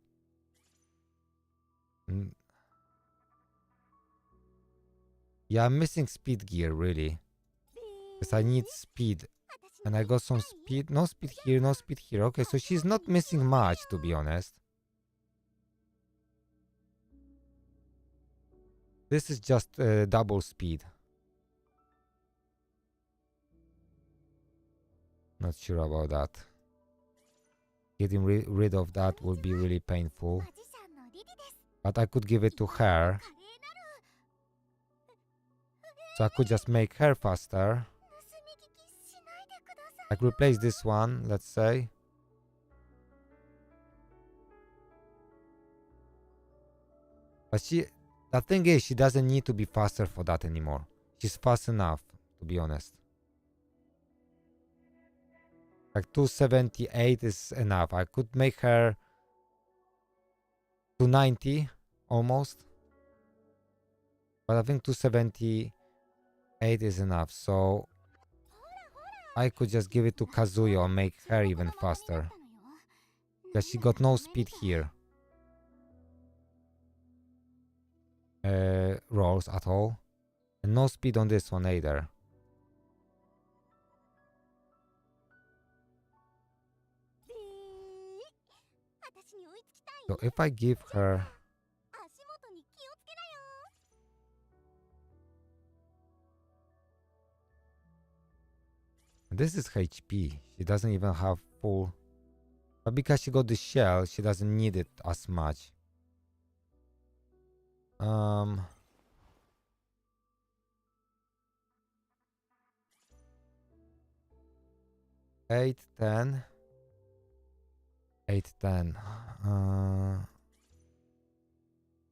Yeah, I'm missing speed gear really. Because I need speed. And I got some speed. No speed here, no speed here. Okay, so she's not missing much, to be honest. This is just double speed. Not sure about that. Getting rid of that would be really painful. マジシャンのリリです。 But I could give it to her. 華麗なる So I could just make her faster. 盗み聞きしないでください。 I could replace this one, let's say. But the thing is, she doesn't need to be faster for that anymore. She's fast enough, to be honest. Like 278 is enough. I could make her 290 almost. But I think 278 is enough. So I could just give it to Kazuyo and make her even faster. Because she got no speed here. Rolls at all. And no speed on this one either. So if I give her... 足元に気をつけなよ。 This is HP. She doesn't even have full... But because she got the shell, she doesn't need it as much. 8, 10... 8, 10...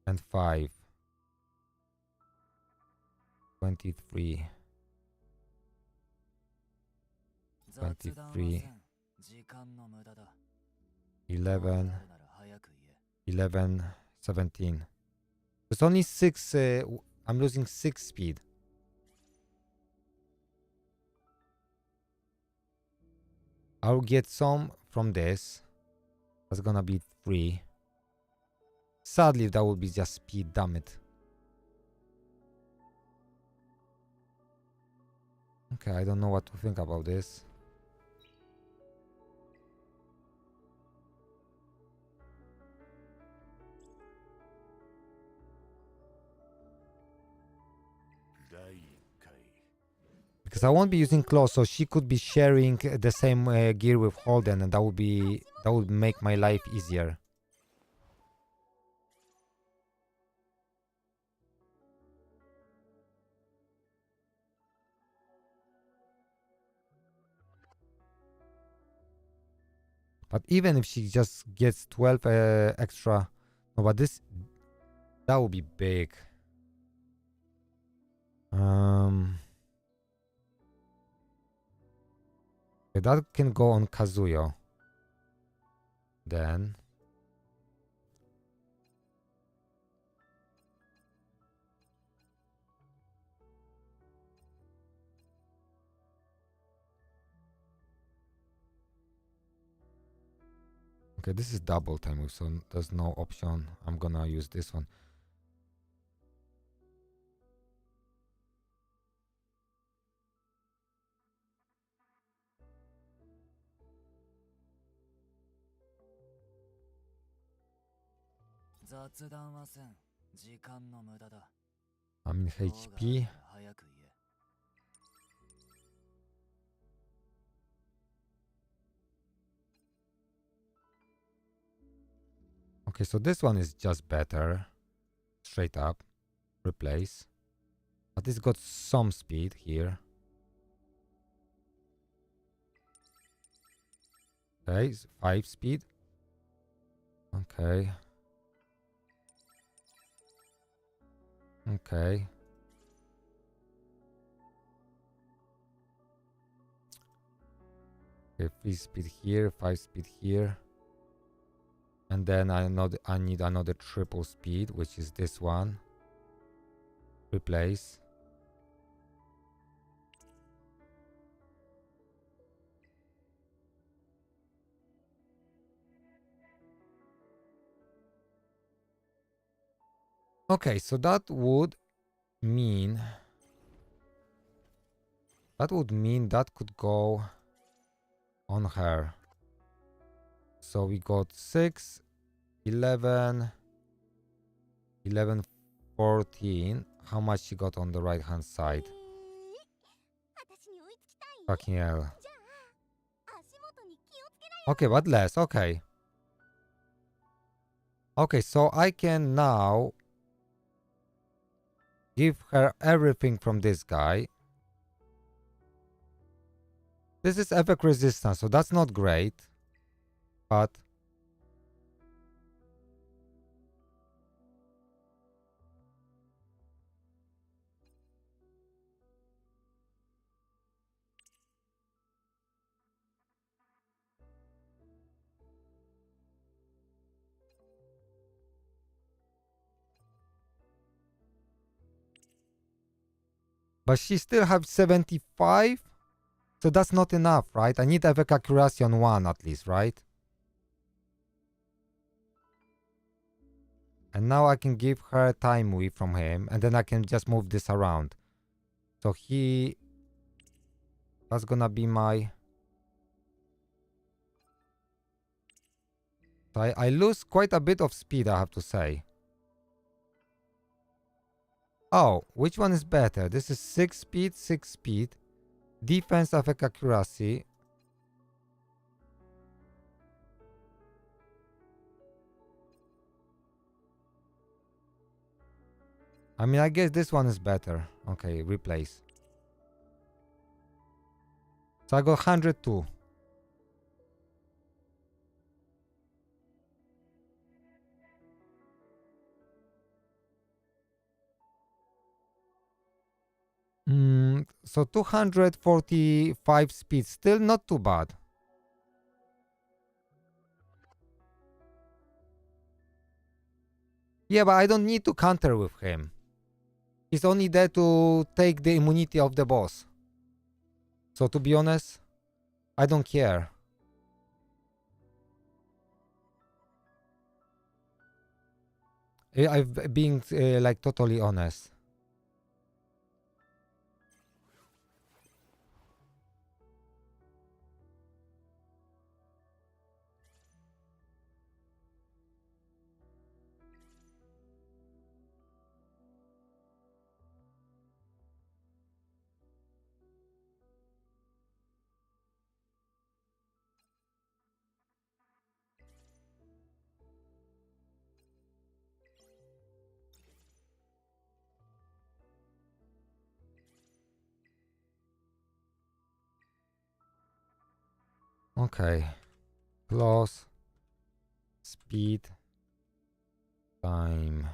and 5... 23... 23... 11... 11... 17... It's only 6... I'm losing 6 speed. I'll get some from this. That's gonna be 3. Sadly, that would be just speed, damn it. Okay, I don't know what to think about this. Because I won't be using claws, so she could be sharing the same gear with Holden, and that would make my life easier. But even if she just gets 12 extra, no, but that would be big. Okay, that can go on Kazuyo. Then okay, this is double time move, so there's no option. I'm gonna use this one. 雑談はせん。時間の無駄だ。 How many どうが HP? 早く言え。 Okay, so this one is just better. Straight up. Replace. But it's got some speed here. Okay, 5 speed. Okay. Okay. Okay, 3 speed here, 5 speed here. And then I need another triple speed, which is this one. Replace. Okay, so that would mean that could go on her. So we got 6, 11, 11, 14. How much she got on the right hand side? 私に追いつきたい？ Fucking hell. じゃあ足元に気をつけなよ。 Okay, but less. Okay. Okay, so I can now give her everything from this guy. This is epic resistance, so that's not great. But she still have 75. So that's not enough, right? I need epic accuracy on 1 at least, right? And now I can give her time away from him, and then I can just move this around. So that's gonna be my... So I lose quite a bit of speed, I have to say. Oh, which one is better? This is 6 speed, 6 speed. Defense, epic accuracy. I mean, I guess this one is better. Okay, replace. So I got 102. So 245 speed, still not too bad. Yeah, but I don't need to counter with him. He's only there to take the immunity of the boss. So to be honest, I don't care. I've been like totally honest. Okay. Plus speed time.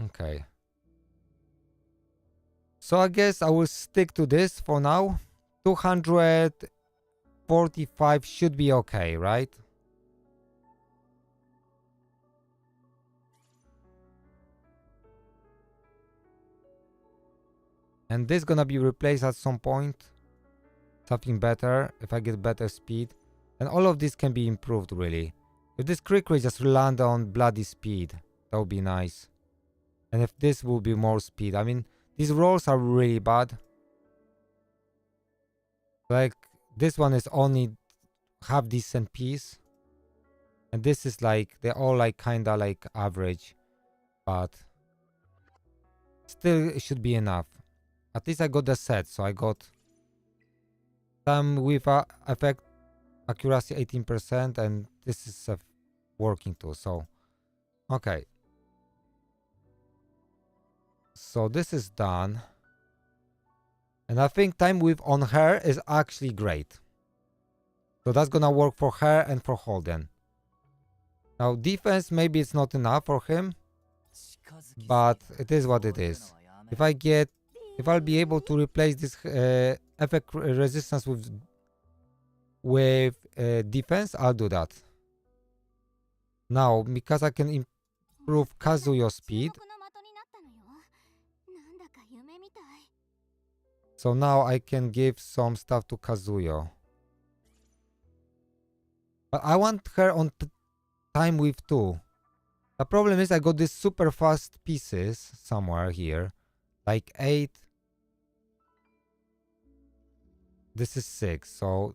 Okay. So I guess I will stick to this for now. 245 should be okay, right? And this gonna be replaced at some point. Something better, if I get better speed. And all of this can be improved, really. If this quick rate just land on bloody speed, that would be nice. And if this will be more speed. I mean, these rolls are really bad. Like, this one is only half decent piece. And this is like, they're all like kinda like average. But still, it should be enough. At least I got the set, so I got time with effect accuracy 18%, and this is a working tool. So, okay. So this is done. And I think time with on her is actually great. So that's gonna work for her and for Holden. Now defense, maybe it's not enough for him, but it is what it is. If I'll be able to replace this effect resistance with defense, I'll do that. Now, because I can improve Kazuyo's speed, so now I can give some stuff to Kazuyo. But I want her on time with 2. The problem is I got these super fast pieces somewhere here. Like 8. This is 6, so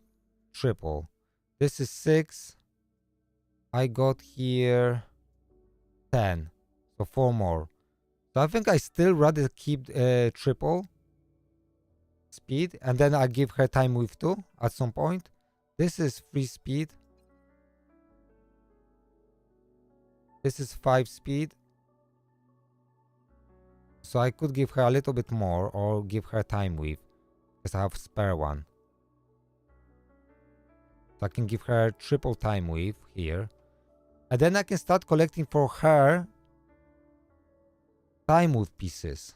triple. This is 6. I got here 10. So 4 more. So I think I still rather keep triple speed, and then I give her time with 2 at some point. This is 3 speed. This is 5 speed. So I could give her a little bit more or give her time with, because I have spare one. So I can give her triple time with here. And then I can start collecting for her time with pieces.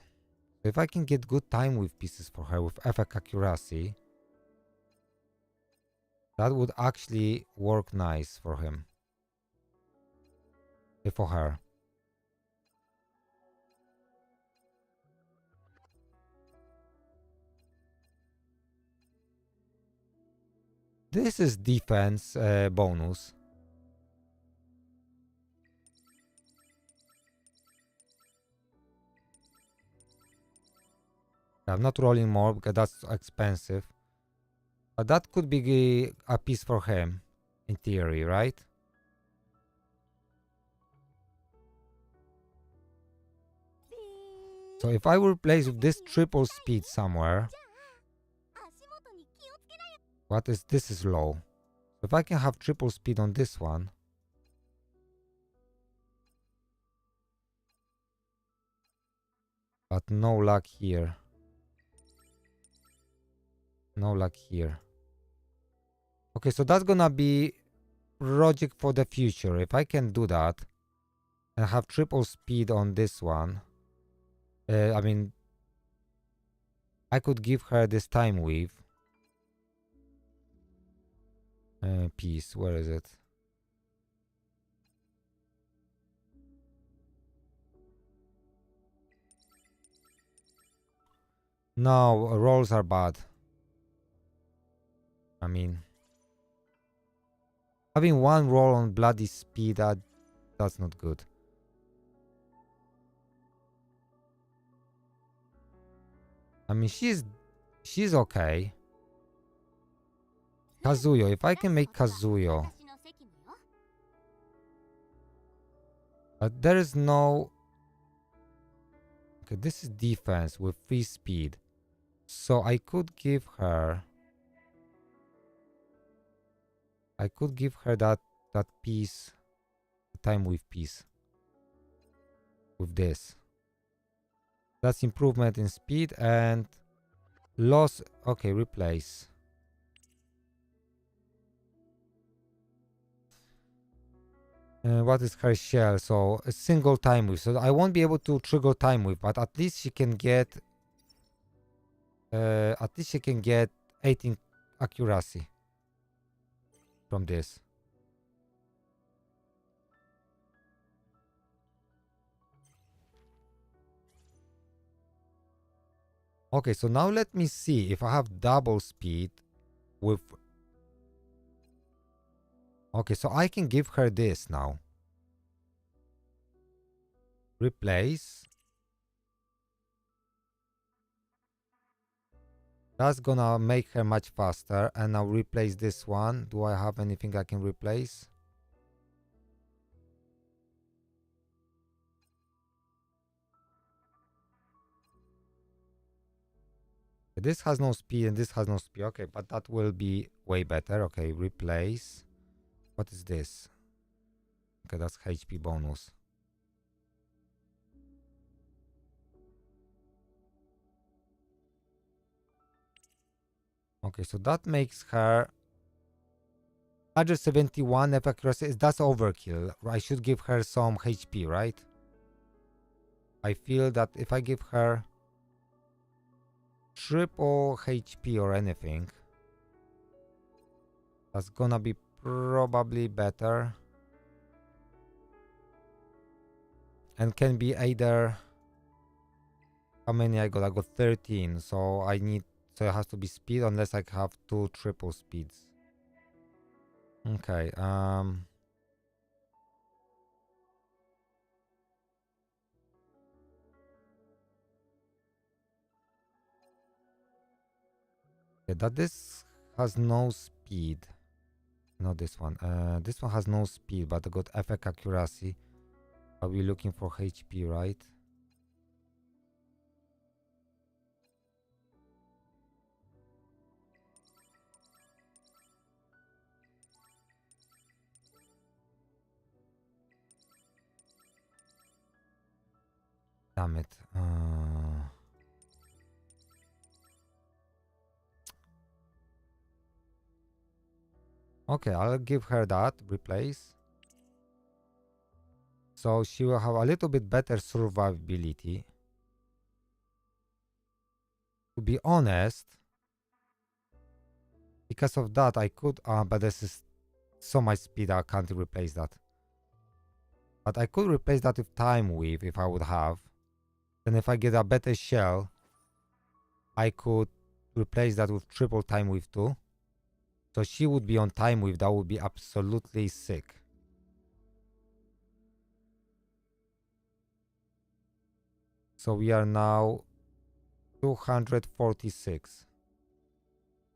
So if I can get good time with pieces for her with effect accuracy, that would actually work nice for him. For her. This is defense bonus. I'm not rolling more because that's expensive. But that could be a piece for him, in theory, right? So if I will replace with this triple speed somewhere, what is this is low. If I can have triple speed on this one, but no luck here. No luck here. Okay, so that's gonna be project for the future. If I can do that and have triple speed on this one, I mean, I could give her this time weave piece. Where is it? No, rolls are bad. I mean, having one roll on bloody speed, that's not good. I mean, she's okay. Kazuyo, if I can make Kazuyo. But there is no... Okay, this is defense with 3 speed. So I could give her... that piece, time with piece. With this. That's improvement in speed and loss. Okay, replace. What is her shell? So a single time with. So I won't be able to trigger time with, but at least she can get. At least she can get 18 accuracy from this. Okay, so now let me see if I have double speed with... Okay, so I can give her this now. Replace. That's gonna make her much faster. And now replace this one. Do I have anything I can replace? This has no speed and this has no speed. Okay, but that will be way better. Okay, replace. What is this? Okay, that's HP bonus. Okay, so that makes her 171 F accuracy. That's overkill. I should give her some HP, right? I feel that if I give her triple HP or anything, that's gonna be probably better. And can be either... How many I got? I got 13. So I need... So it has to be speed unless I have 2 triple speeds. Okay, yeah, that this has no speed. Not this one. This one has no speed, but I got effect accuracy. Are we looking for HP, right? Damn it. Okay, I'll give her that. Replace. So she will have a little bit better survivability. To be honest, because of that I could... but this is so much speed I can't replace that. But I could replace that with Time Weave if I would have. Then if I get a better shell, I could replace that with triple Time Weave too. So she would be on Time Weave. That would be absolutely sick. So we are now 246.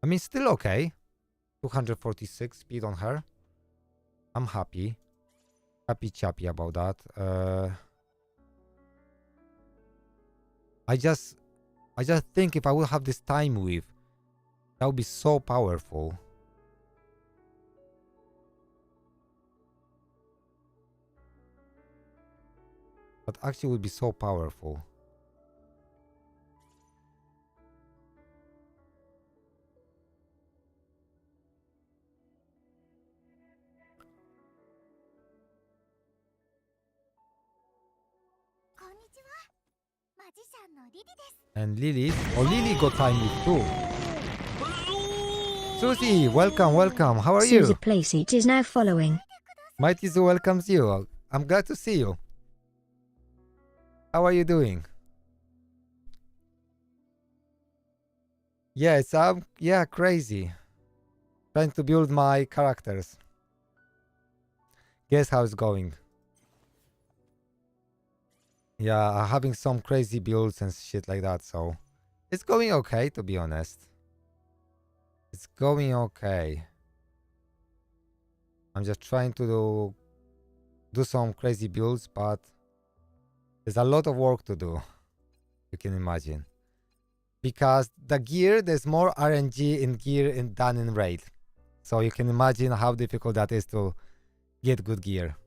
I mean, still okay. 246 speed on her. I'm happy. Happy chappy about that. I just think if I would have this Time Weave, that would be so powerful. That actually would be so powerful. And Lily. Oh, Lily got Time Weave too. Susie, welcome, welcome. How are Susie you? Playseat is now following. MightyZoo welcomes you. I'm glad to see you. How are you doing? Yeah, it's yeah, crazy. Trying to build my characters. Guess how it's going. Yeah, having some crazy builds and shit like that, so it's going okay, to be honest. It's going okay. I'm just trying to do some crazy builds, but there's a lot of work to do, you can imagine. Because the gear, there's more RNG in gear than in raid. So you can imagine how difficult that is to get good gear.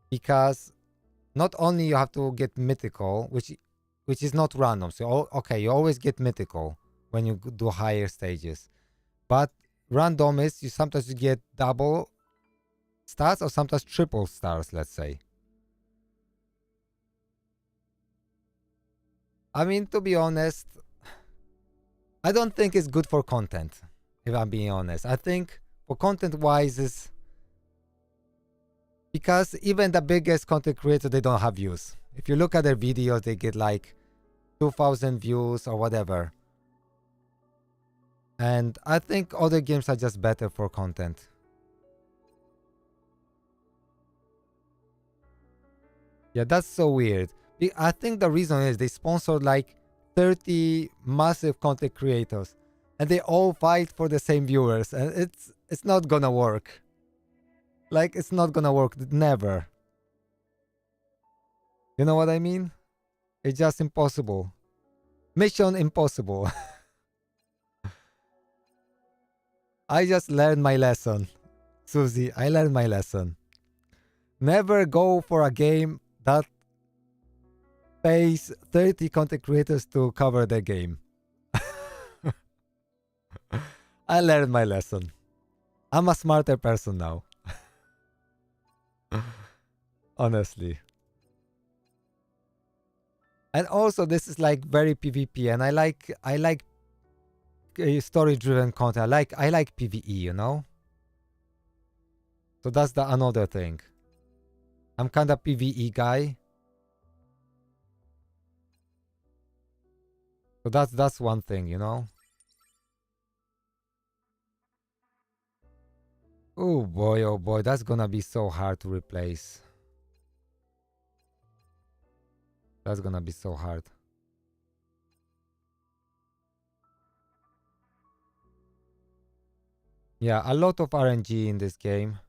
Because not only you have to get mythical, which is not random. So okay, you always get mythical when you do higher stages. But random is sometimes you get double stars or sometimes triple stars, let's say. I mean, to be honest, I don't think it's good for content, if I'm being honest. I think for content-wise is because even the biggest content creators, they don't have views. If you look at their videos, they get like 2,000 views or whatever. And I think other games are just better for content. Yeah, that's so weird. I think the reason is they sponsored like 30 massive content creators, and they all fight for the same viewers, and it's not gonna work. Like, it's not gonna work, never. You know what I mean? It's just impossible. Mission impossible. I just learned my lesson. Susie, I learned my lesson. Never go for a game that pays 30 content creators to cover the game. I learned my lesson. I'm a smarter person now. Honestly. And also, this is like very PvP, and I like story-driven content. I like PvE, you know. So that's the another thing. I'm kind of PvE guy. So that's one thing, you know. Oh boy, that's gonna be so hard to replace. That's gonna be so hard. Yeah, a lot of RNG in this game.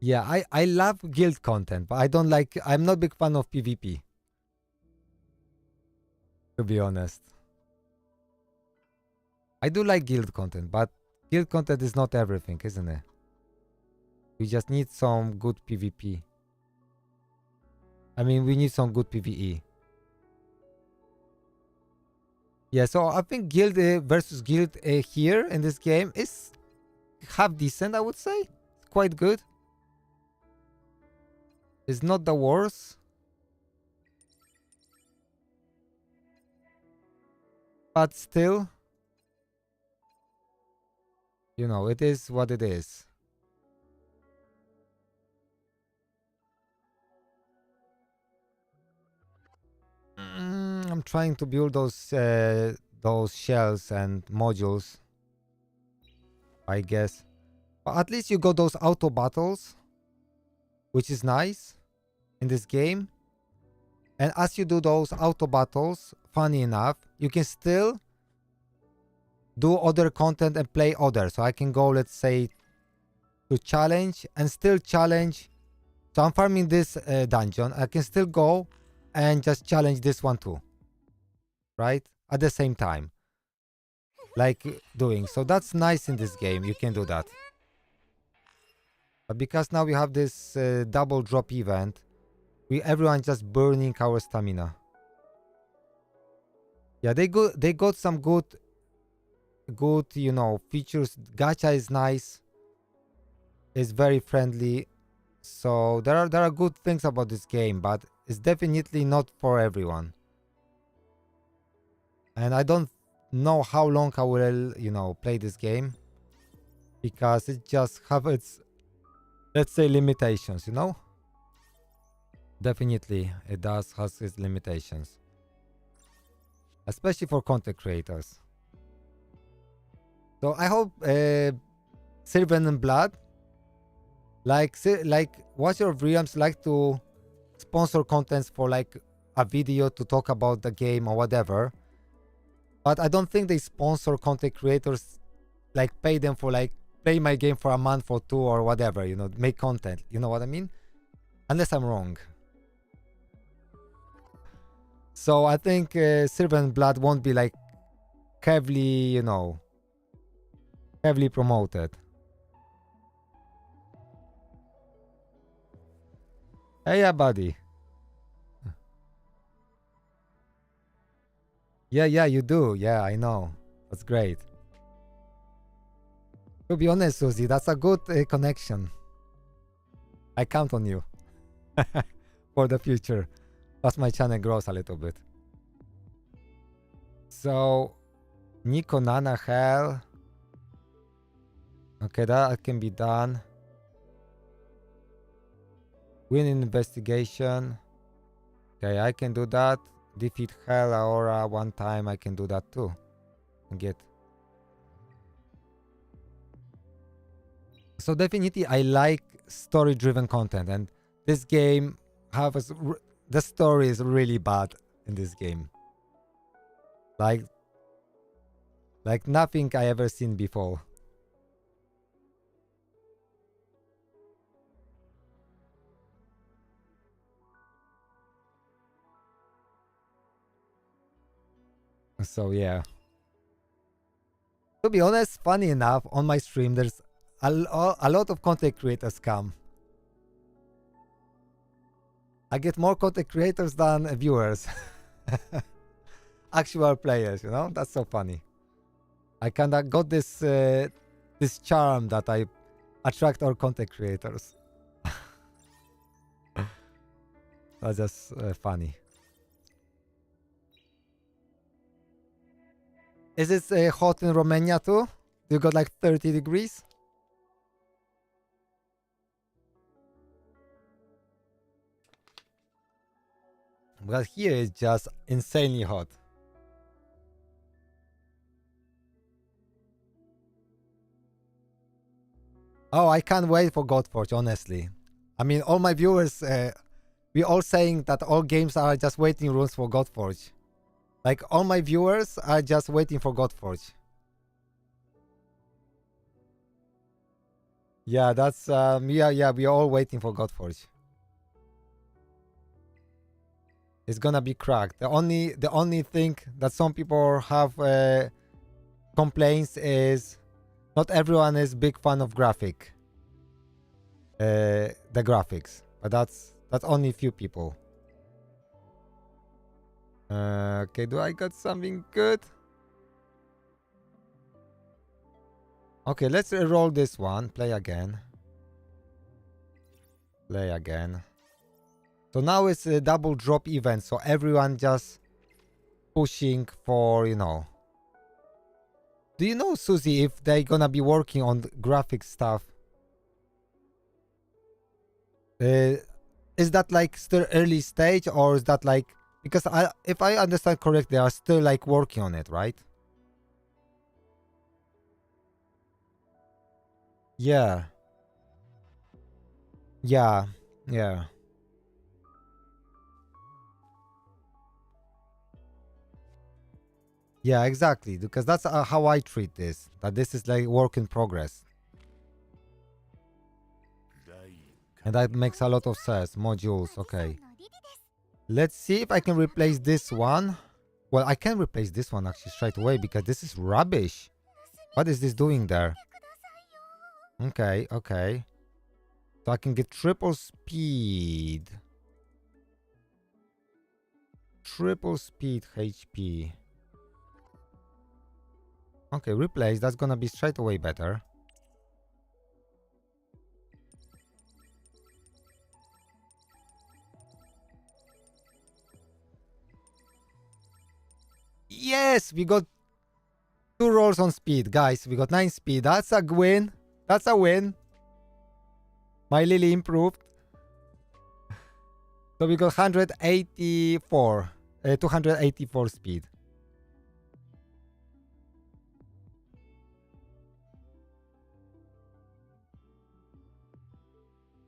Yeah, I love guild content, but I'm not a big fan of PvP. To be honest. I do like guild content, but guild content is not everything, isn't it? We just need some good PvP. I mean, we need some good PvE. Yeah, so I think guild versus guild here in this game is half decent, I would say. Quite good. It's not the worst. But still, you know, it is what it is. I'm trying to build those shells and modules, I guess. But at least you got those auto battles, which is nice in this game. And as you do those auto battles, funny enough, you can still do other content and play other. So I can go, let's say, to challenge and still challenge. So I'm farming this dungeon. I can still go and just challenge this one too. Right? At the same time. Like doing. So that's nice in this game. You can do that. But because now we have this double drop event, everyone just burning our stamina. Yeah, they got some good, you know, features. Gacha is nice. It's very friendly. So there are good things about this game, but it's definitely not for everyone. And I don't know how long I will, you know, play this game, because it just have its, let's say, limitations, you know. Definitely, it does has its limitations, especially for content creators. So I hope Sylvan and Blood, like Watcher of Realms, like to sponsor contents for like a video to talk about the game or whatever. But I don't think they sponsor content creators, like pay them for like play my game for a month or two or whatever, you know, make content. You know what I mean? Unless I'm wrong. So I think Sylvan Blood won't be like heavily, you know, heavily promoted. Hey, yeah, buddy. Yeah, you do. Yeah, I know. That's great. To be honest, Susie, that's a good connection. I count on you for the future, as my channel grows a little bit. So, Nico Nana Hell. Okay, that can be done. Win investigation. Okay, I can do that. Defeat Hell Aura one time. I can do that too. And get. So definitely I like story-driven content, and this game the story is really bad in this game. Like nothing I ever seen before. So yeah. To be honest, funny enough, on my stream there's a lot of content creators come. I get more content creators than viewers. Actual players, you know? That's so funny. I kinda got this this charm that I attract all content creators. That's just funny. Is it hot in Romania too? You got like 30 degrees? Well, here it's just insanely hot. Oh, I can't wait for Godforge, honestly. I mean, all my viewers, we all saying that all games are just waiting rooms for Godforge. Like, all my viewers are just waiting for Godforge. Yeah, that's, yeah, we are all waiting for Godforge. It's gonna be cracked. The only thing that some people have complaints is not everyone is big fan of the graphics, but that's only few people. Okay, do I got something good? Okay, let's roll this one. Play again. Play again. So now it's a double drop event, so everyone just pushing for, you know. Do you know, Susie, if they gonna be working on the graphic stuff? Is that like still early stage, or is that like, because if I understand correctly, they are still like working on it, right? Yeah. Yeah. Yeah. Yeah, exactly. Because that's how I treat this. That this is like work in progress. And that makes a lot of sense. Modules, okay. Let's see if I can replace this one. Well, I can replace this one actually straight away because this is rubbish. What is this doing there? Okay, okay. So I can get triple speed. Triple speed HP. Okay, replace. That's gonna be straight away better. Yes, we got 2 rolls on speed, guys. We got 9 speed. That's a win. That's a win. My Lily improved. So we got 184. 284 speed.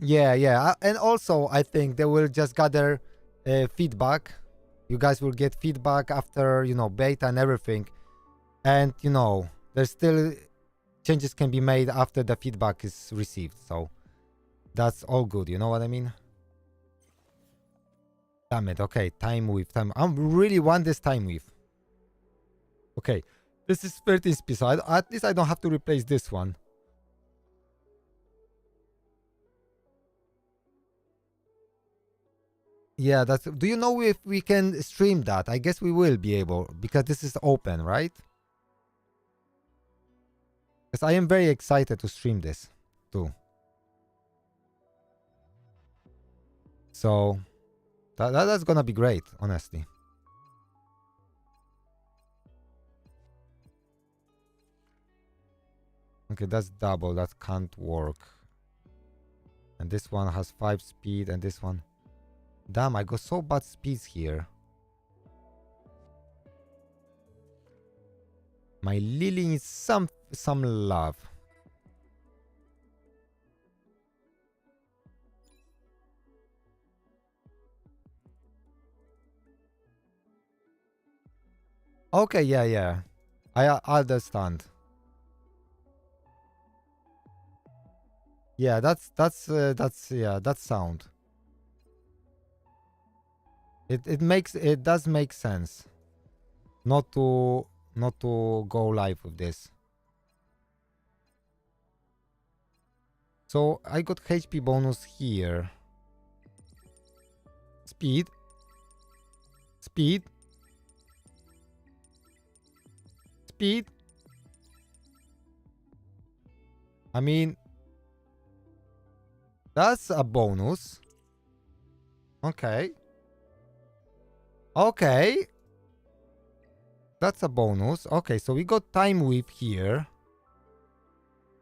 Yeah, yeah. And also, I think they will just gather feedback. You guys will get feedback after, you know, beta and everything. And, you know, there's still changes can be made after the feedback is received. So that's all good. You know what I mean? Damn it. Okay, time with time. I really want this time with. Okay, this is 13 speed. So at least I don't have to replace this one. Yeah, that's. Do you know if we can stream that? I guess we will be able because this is open, right? Because I am very excited to stream this too. So that's gonna be great, honestly. Okay, that's double. That can't work. And this one has 5 speed, and this one. Damn, I got so bad speeds here. My Lily needs some love. Okay, yeah, yeah. I understand. Yeah, that's yeah, that's sound. It does make sense not to go live with this. So I got HP bonus here. Speed. Speed. Speed. I mean, that's a bonus. Okay. Okay. That's a bonus. Okay, so we got time weave here.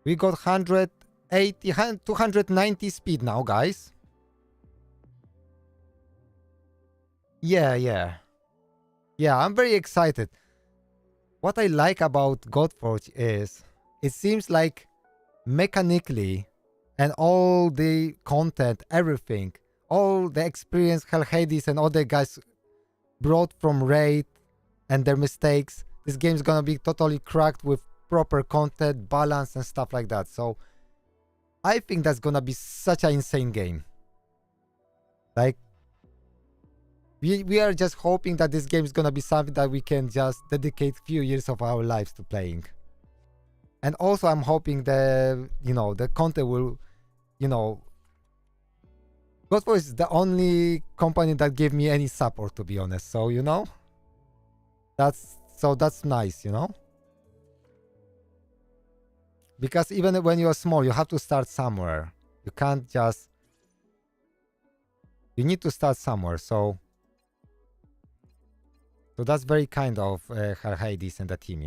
We got 180, 290 speed now, guys. Yeah, yeah. Yeah, I'm very excited. What I like about Godforge is it seems like mechanically and all the content, everything, all the experience Hell Hades and other guys brought from Raid and their mistakes, this game's gonna be totally cracked with proper content, balance and stuff like that. So I think that's gonna be such an insane game. Like, we are just hoping that this game is gonna be something that we can just dedicate few years of our lives to playing. And also I'm hoping the content will, Godforge is the only company that gave me any support, to be honest. So, that's nice, Because even when you're small, you have to start somewhere. You can't just... You need to start somewhere, so that's very kind of Hades and the team,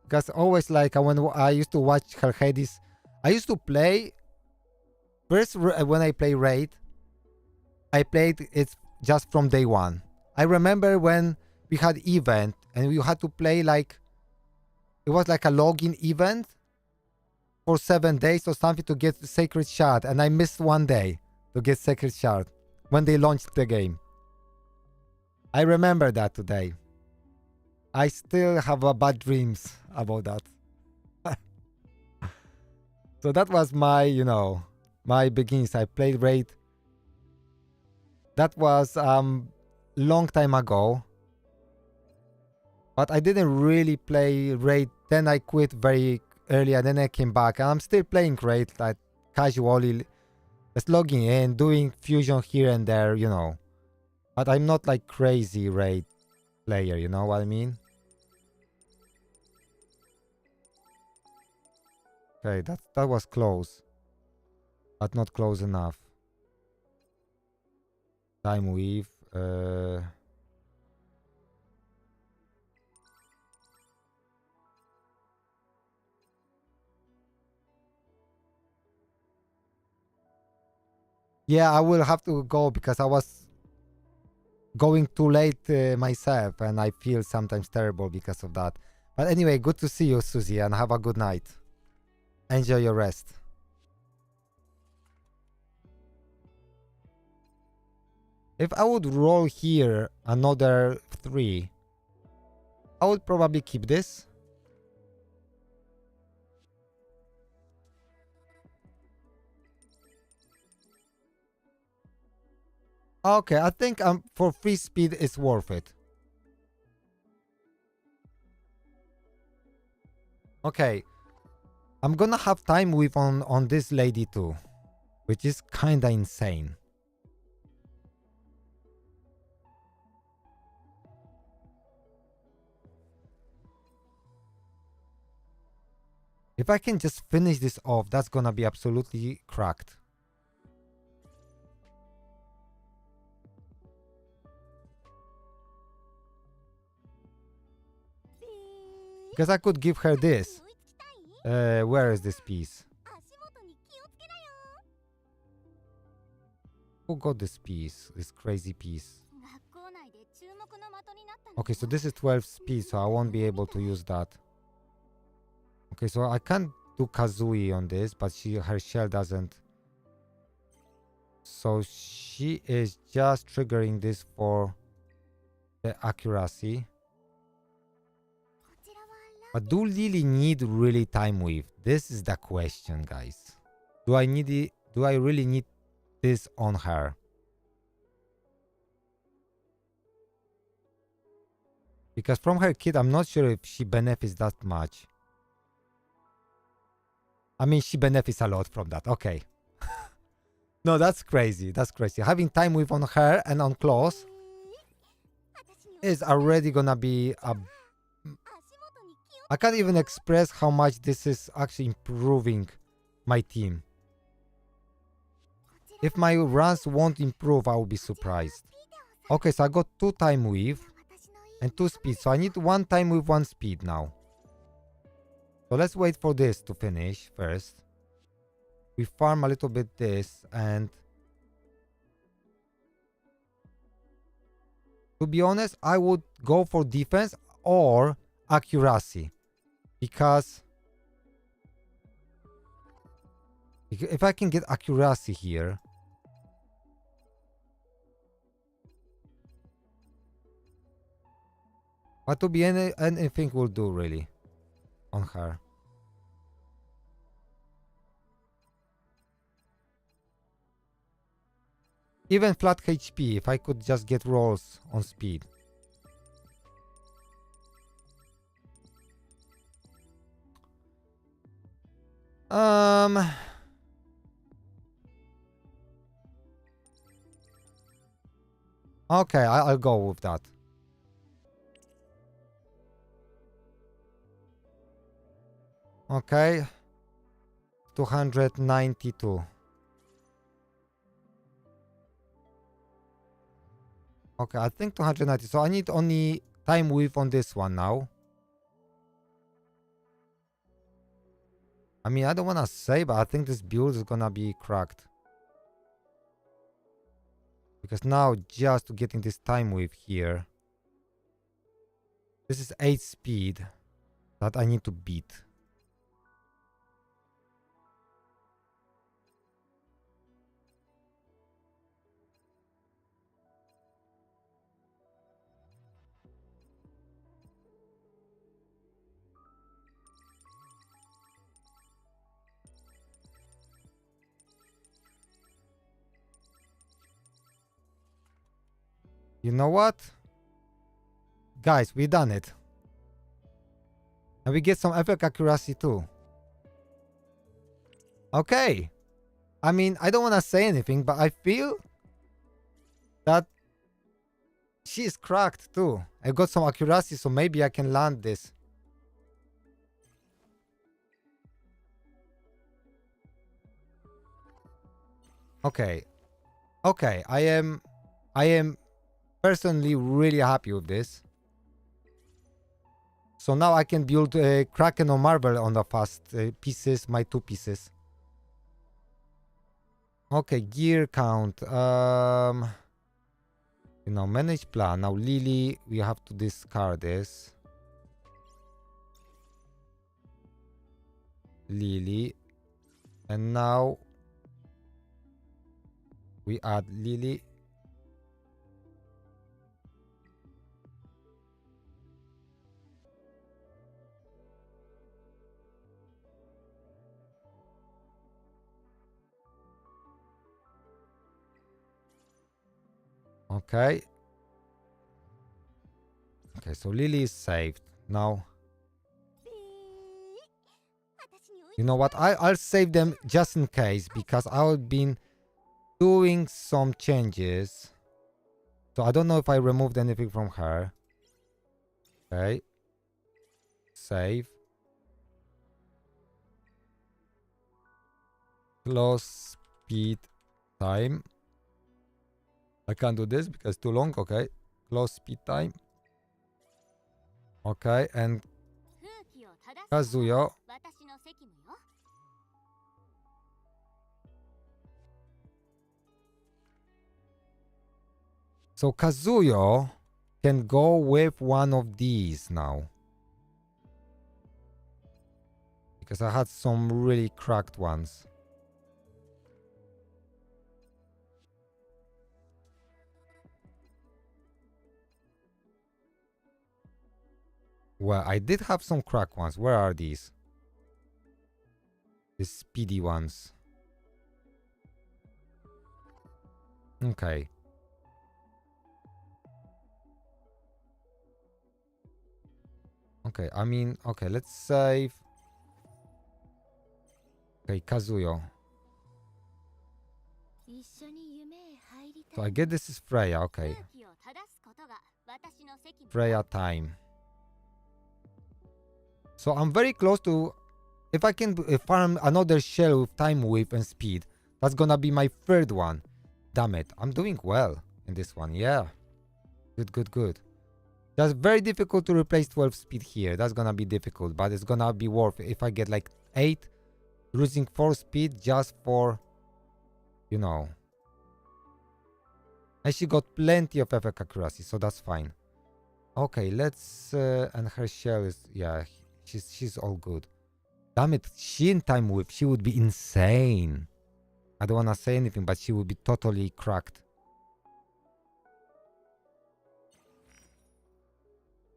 Because always like when I used to watch Hades, I used to play... First, when I play Raid, I played it just from day one. I remember when we had event and we had to play like... It was like a login event for 7 days or something to get the Sacred Shard. And I missed 1 day to get Sacred Shard when they launched the game. I remember that today. I still have bad dreams about that. So that was my, my beginnings. I played Raid. That was long time ago. But I didn't really play Raid. Then I quit very early and then I came back. And I'm still playing Raid, like casually. Just logging in, doing fusion here and there, But I'm not like crazy Raid player, you know what I mean? Okay, that was close. But not close enough. Time weave. Yeah, I will have to go because I was going too late myself and I feel sometimes terrible because of that. But anyway, good to see you, Susie, and have a good night. Enjoy your rest. If I would roll here another 3, I would probably keep this. Okay, I think for free speed it's worth it. Okay, I'm gonna have time with on this lady too, which is kinda insane. If I can just finish this off, that's gonna be absolutely cracked. Because I could give her this. Where is this piece? Who got this piece? This crazy piece. Okay, so this is 12 speed, so I won't be able to use that. Okay, so I can't do Kazooie on this, but her shell doesn't. So she is just triggering this for the accuracy. こちらは But do Lily need really time with? This is the question, guys. Do I need it? Do I really need this on her? Because from her kit, I'm not sure if she benefits that much. I mean, she benefits a lot from that. Okay. No, that's crazy. That's crazy. Having time with on her and on claws 私に is already gonna be a... 足元に気を I can't even express how much this is actually improving my team. If my runs won't improve, I will be surprised. Okay, so I got 2 time with 私のいい and 2 speed. So I need 1 time with 1 speed now. So let's wait for this to finish first. We farm a little bit this, and to be honest, I would go for defense or accuracy, because if I can get accuracy here, but to be anything will do really on her. Even flat HP, if I could just get rolls on speed. Okay, I'll go with that. Okay. 292. Okay, I think 290. So I need only time with on this one now. I mean, I don't want to say, but I think this build is gonna be cracked. Because now, just getting this time with here. This is 8 speed that I need to beat. You know what? Guys, we done it. And we get some epic accuracy too. Okay. I mean, I don't want to say anything, but I feel that she's cracked too. I got some accuracy, so maybe I can land this. Okay. Okay, I am personally really happy with this. So now I can build a Kraken or Marble on the fast pieces, my 2 pieces. Okay, gear count. You know, manage plan. Now Lily, we have to discard this. Lily. And now we add Lily. Okay. Okay, so Lily is saved. Now, you know what? I'll save them just in case, because I've been doing some changes. So I don't know if I removed anything from her. Okay. Save. Close speed time. I can't do this because it's too long. Okay. Close speed time. Okay. And 風紀を正すの Kazuyo. は私の責務よ So Kazuyo can go with one of these now. Because I had some really cracked ones. Well, I did have some crack ones. Where are these? The speedy ones. Okay. Okay, I mean, okay, let's save. Okay, Kazuyo. So I get this is Freya, okay. Freya time. So I'm very close to, if I can farm another shell with time, width, and speed, that's gonna be my third one. Damn it, I'm doing well in this one, yeah. Good, good, good. That's very difficult to replace 12 speed here. That's gonna be difficult, but it's gonna be worth it if I get like 8, losing 4 speed just for, you know. And she got plenty of FF accuracy, so that's fine. Okay, let's, and her shell is, yeah, she's all good. Damn it, she in time whip, she would be insane. I don't wanna say anything, but she would be totally cracked.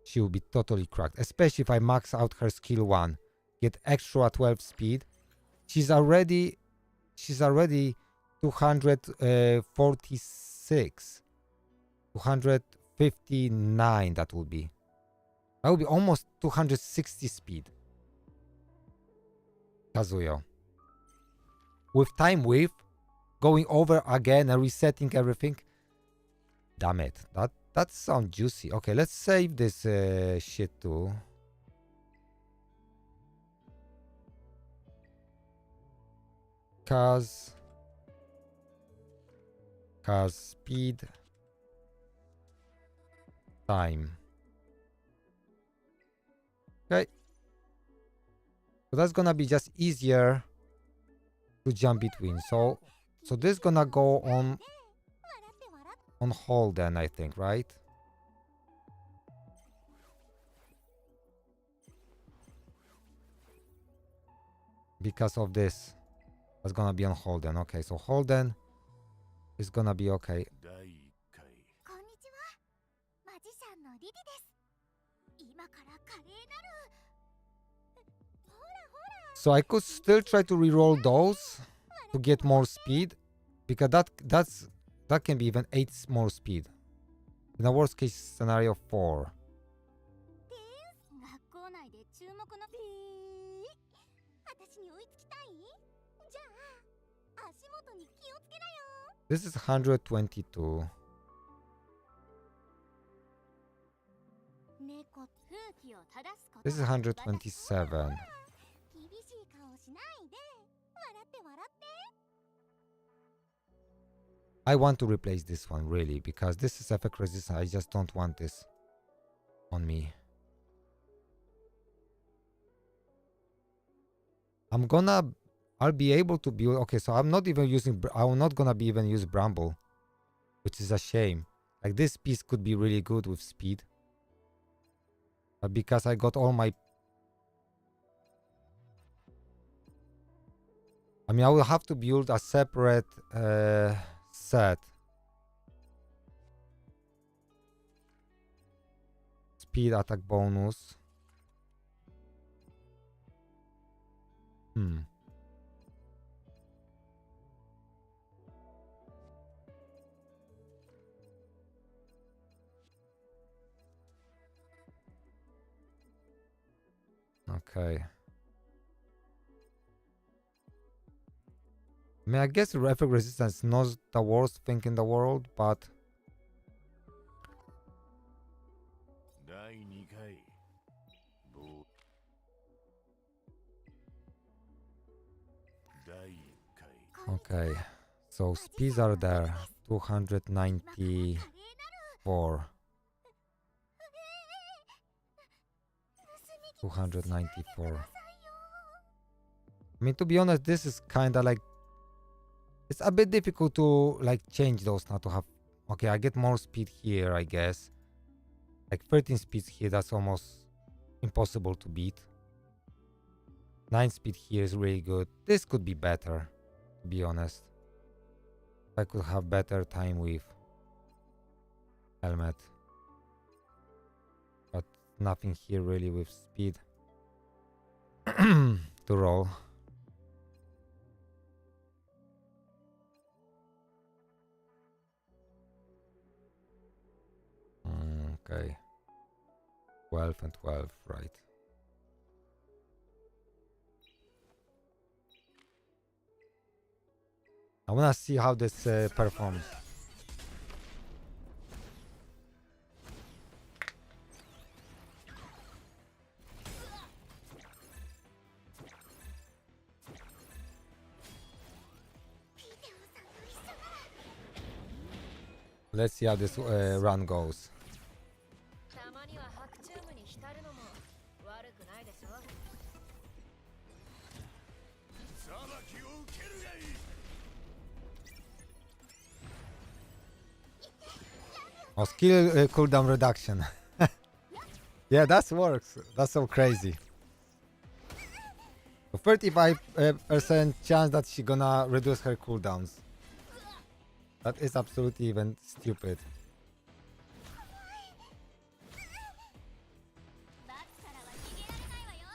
She will be totally cracked, especially if I max out her skill 1, get extra 12 speed. She's already 246, 259. That will be almost 260 speed. Kazuyo with time width, going over again and resetting everything. Damn it, that sounds juicy. Okay, let's save this shit too. Cause speed time. Okay. So that's gonna be just easier to jump between. So this is gonna go on hold then, I think, right? Because of this. That's gonna be on hold then. Okay, so hold then is gonna be okay. So I could still try to reroll those to get more speed, because that can be even 8 more speed. In a worst case scenario, 4. This is 122. This is 127. I want to replace this one really, because this is effect resistant. I just don't want this on me. I'll be able to build. Okay, so I'm not even using. I'm not gonna be even use Bramble, which is a shame. Like this piece could be really good with speed, but because I got all my. I mean, I will have to build a separate set. Speed attack bonus. Okay. I mean, I guess effect resistance is not the worst thing in the world, but okay. So speeds are there. 294. 294. I mean, to be honest, this is kind of like, it's a bit difficult to like change those now to have. Okay, I get more speed here, I guess. Like 13 speeds here, that's almost impossible to beat. 9 speed here is really good. This could be better, to be honest. I could have better time with helmet. But nothing here really with speed to roll. Okay. 12 and 12, right. I wanna see how this performs. Let's see how this run goes. たまには白チュームに浸るのも悪くないでしょ。裁きを受けるがいい。 Oh, skill cooldown reduction. Yeah, that works. That's so crazy. So 35% chance that she gonna reduce her cooldowns. That is absolutely even stupid. 罰からは逃げられないわよ。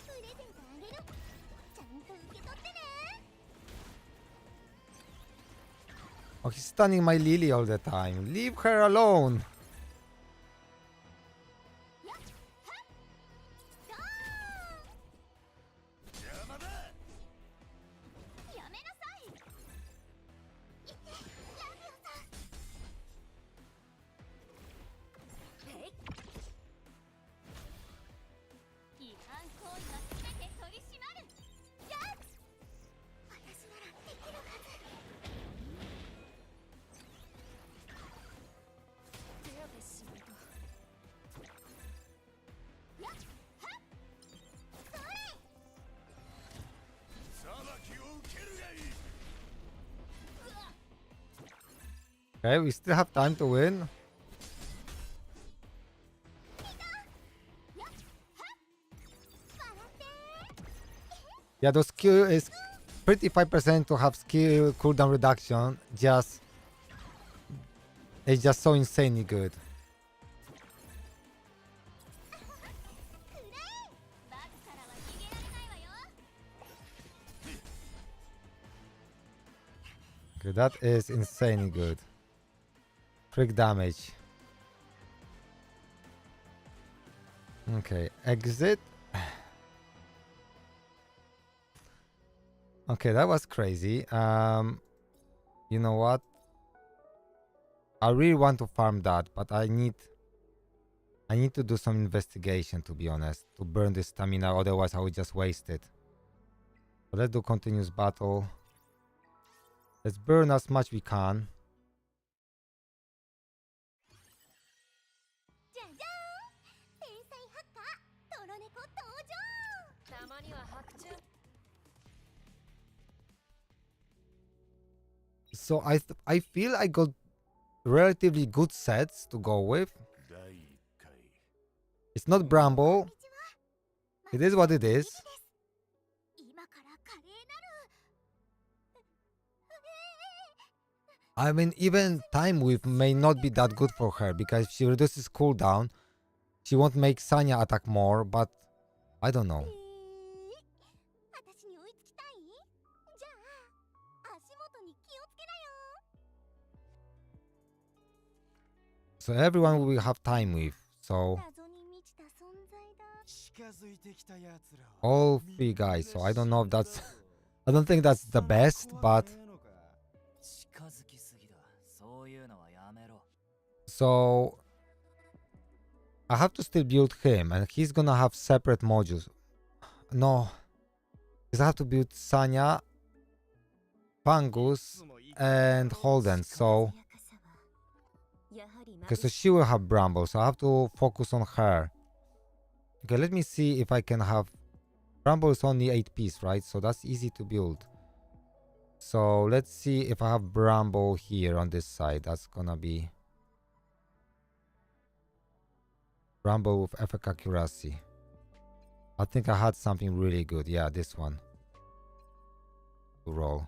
プレゼントあげる。ちゃんと受け取ってね。 Oh, he's stunning my Lily all the time. Leave her alone. 邪魔だ。やめなさい。ラビオさん。違反行為は全て取り締まる。じゃあ私ならできるはず。手当てしないと。やっはっそれ。裁きを受けるがいい。 Okay, we still have time to win. Yeah, the skill is 35% to have skill cooldown reduction. It's just so insanely good. 罰からは逃げられないわよ。 Okay, that is insanely good. Crit damage. Okay, exit. Okay, that was crazy. You know what? I really want to farm that, but I need to do some investigation, to be honest, to burn this stamina, otherwise I will just waste it. So let's do continuous battle. Let's burn as much we can. じゃじゃーん。天才ハッカートロネコ登場。たまには白チューム。 So I feel I got relatively good sets to go with. 第1回 It's not Bramble. こんにちは。 It is what it is. 今から華麗なる。 I mean, even time with may not be that good for her because if she reduces cooldown, she won't make Sanya attack more, but I don't know. 私に追いつきたい？じゃあ足元に気をつけなよ。 So everyone will have time with. So 謎に満ちた存在だ。 近づいてきたやつら all three guys. So I don't know if that's. I don't think that's the best, but 近づきすぎだ。そういうのはやめろ。 so I have to still build him, and he's gonna have separate modules. No, because I have to build Sanya, Pangus, and Holden. So okay, so she will have Bramble, so I have to focus on her. Okay, let me see if I can have Bramble is only 8 piece, right? So that's easy to build. So let's see if I have Bramble here on this side. That's gonna be Bramble with effect accuracy. I think I had something really good. Yeah, this one. To roll.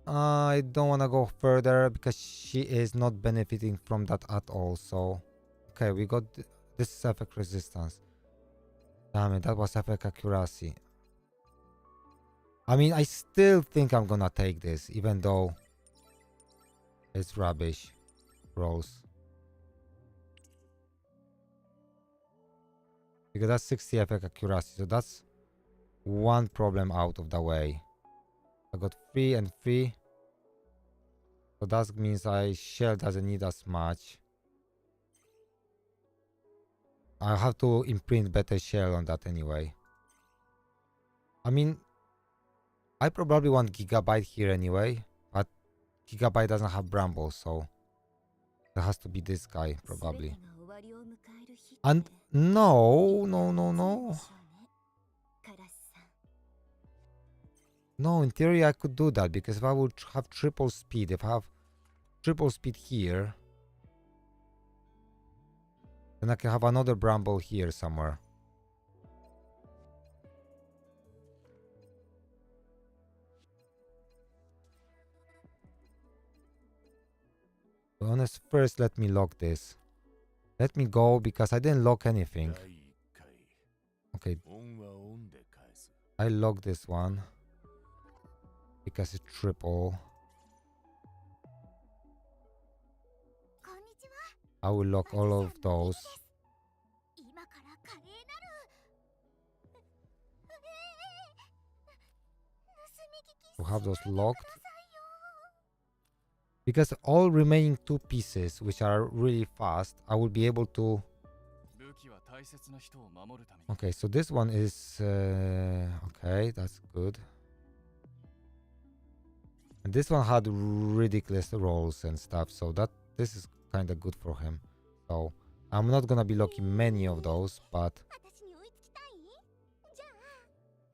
I don't want to go further because she is not benefiting from that at all. So, okay, we got this is effect resistance. Damn it, that was effect accuracy. I mean, I still think I'm gonna take this, even though it's rubbish. Rolls. Because that's 60 effect accuracy, so that's one problem out of the way. I got 3 and 3. So that means shell doesn't need as much. I have to imprint better shell on that anyway. I mean, I probably want Gigabyte here anyway, but Gigabyte doesn't have Bramble, so it has to be this guy probably. And no. No, in theory I could do that because if I would have triple speed, if I have triple speed here, then I can have another Bramble here somewhere. To be honest, first let me lock this. Let me go because I didn't lock anything. Okay. I lock this one because it's triple. I will lock all of those. To have those locked. Because all remaining 2 pieces, which are really fast, I will be able to... Okay, so this one is... okay, that's good. And this one had ridiculous rolls and stuff, so this is kind of good for him. So I'm not gonna be locking many of those, but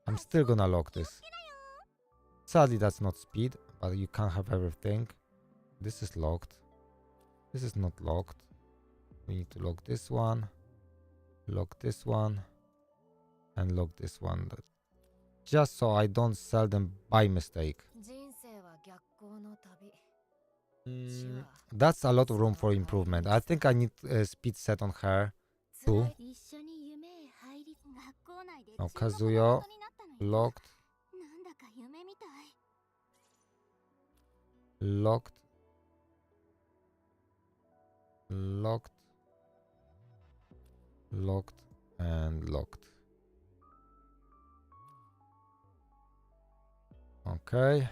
I'm still gonna lock this. Sadly, that's not speed, but you can't have everything. This is locked. This is not locked. We need to lock this one, lock this one, and lock this one. Just so I don't sell them by mistake. That's a lot of room for improvement. I think I need a speed set on her too. Now Kazuyo, locked. Locked. Locked. Locked. And locked. Okay.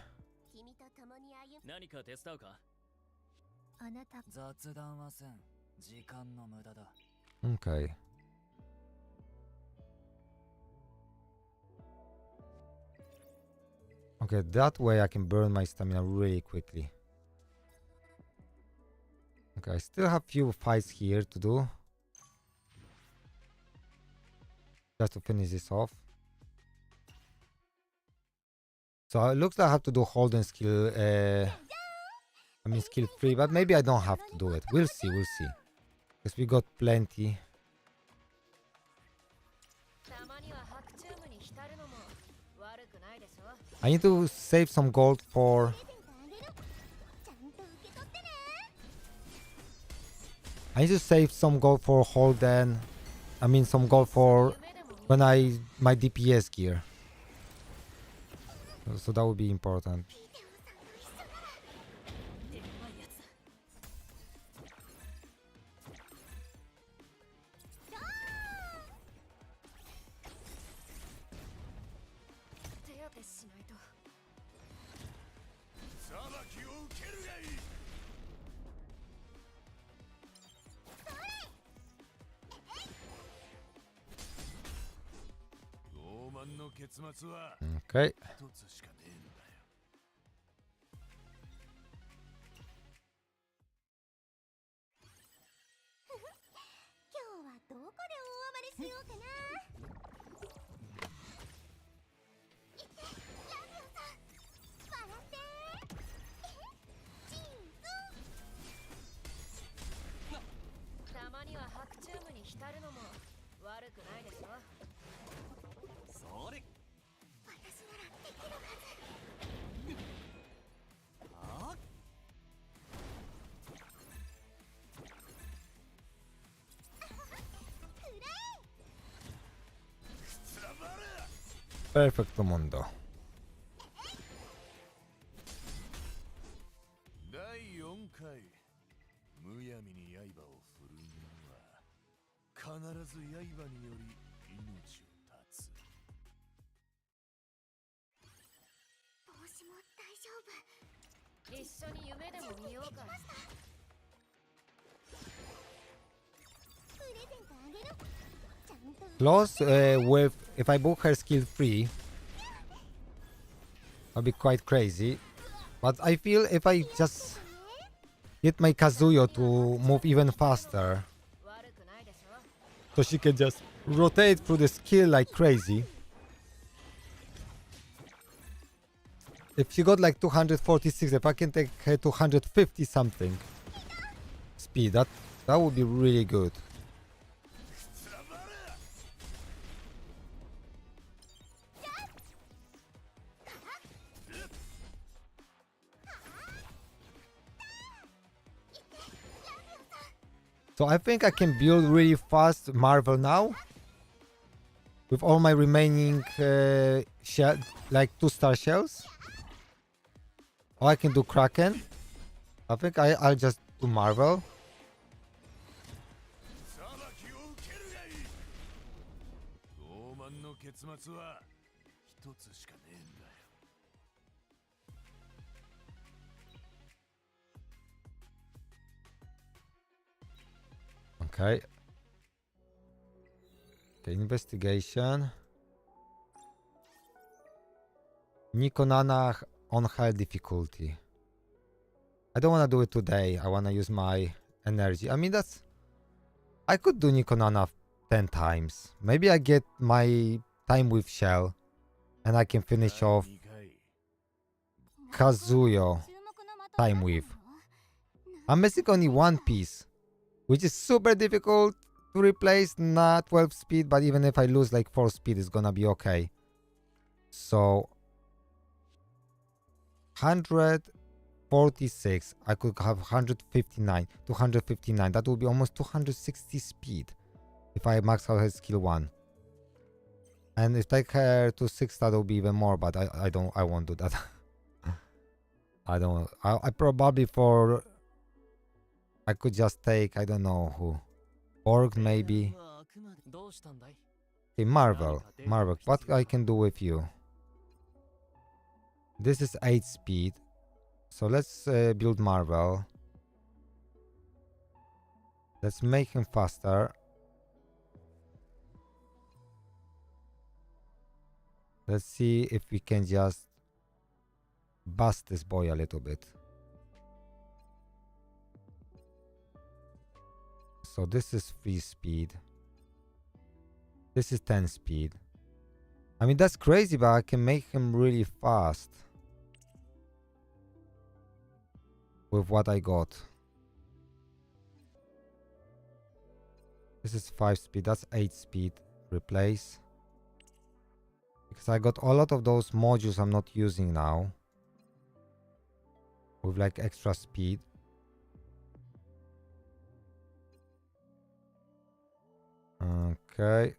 Okay. Okay, that way I can burn my stamina really quickly. Okay, I still have few fights here to do. Just to finish this off. So it looks like I have to do Holden skill, I mean skill 3, but maybe I don't have to do it. We'll see. Because we got plenty. I need to save some gold for... I need to save some gold for Holden. I mean some gold for when my DPS gear. So that would be important. Okay. しようかな。ラビオさん笑って。チーズ。たまには白チュームに浸るのも悪くないでしょ。それ私ならできるはず。あっPerfecto mundo. 第4回むやみに刃を振るう者は必ず刃により命を絶つ。帽子も大丈夫。一緒に夢でも見ようか。プレゼントあげる。ちゃんと。 Plus, with if I book her skill 3, I'll be quite crazy. But I feel if I just get my Kazuyo to move even faster, 悪くないでしょ。 so she can just rotate through the skill like crazy. If she got like 246, if I can take her to 150 something speed, that would be really good. So I think I can build really fast Marvel now. With all my remaining shell, like 2-star shells. Or I can do Kraken. I think I'll just do Marvel. 裁きを受けるがいい。傲慢の結末は一つしかねえんだよ。 Okay. Okay, investigation. Nikonana on high difficulty. I don't want to do it today. I want to use my energy. I mean, that's... I could do Nikonana 10 times. Maybe I get my time with Shell. And I can finish off Kazuyo time with. I'm missing only one piece, which is super difficult to replace. Not 12 speed, but even if I lose like 4 speed, it's gonna be okay. So 146. I could have 159, 259. That would be almost 260 speed if I max out her skill 1. And if I take her to 6, that will be even more, but I won't do that. I probably I could just take, I don't know who. Org maybe. Okay, Marvel. What I can do with you? This is 8 speed. So let's build Marvel. Let's make him faster. Let's see if we can just bust this boy a little bit. So this is 3 speed. This is 10 speed. I mean, that's crazy, but I can make him really fast with what I got. This is 5 speed. That's 8 speed. Replace. Because I got a lot of those modules I'm not using now. With like extra speed. Okay.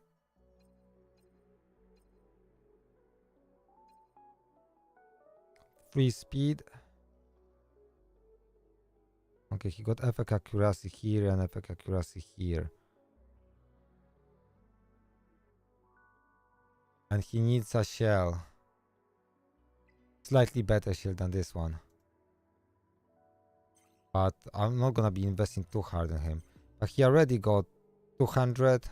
Free speed. Okay, he got effect accuracy here and effect accuracy here. And he needs a shell. Slightly better shell than this one. But I'm not gonna be investing too hard on him. But he already got 200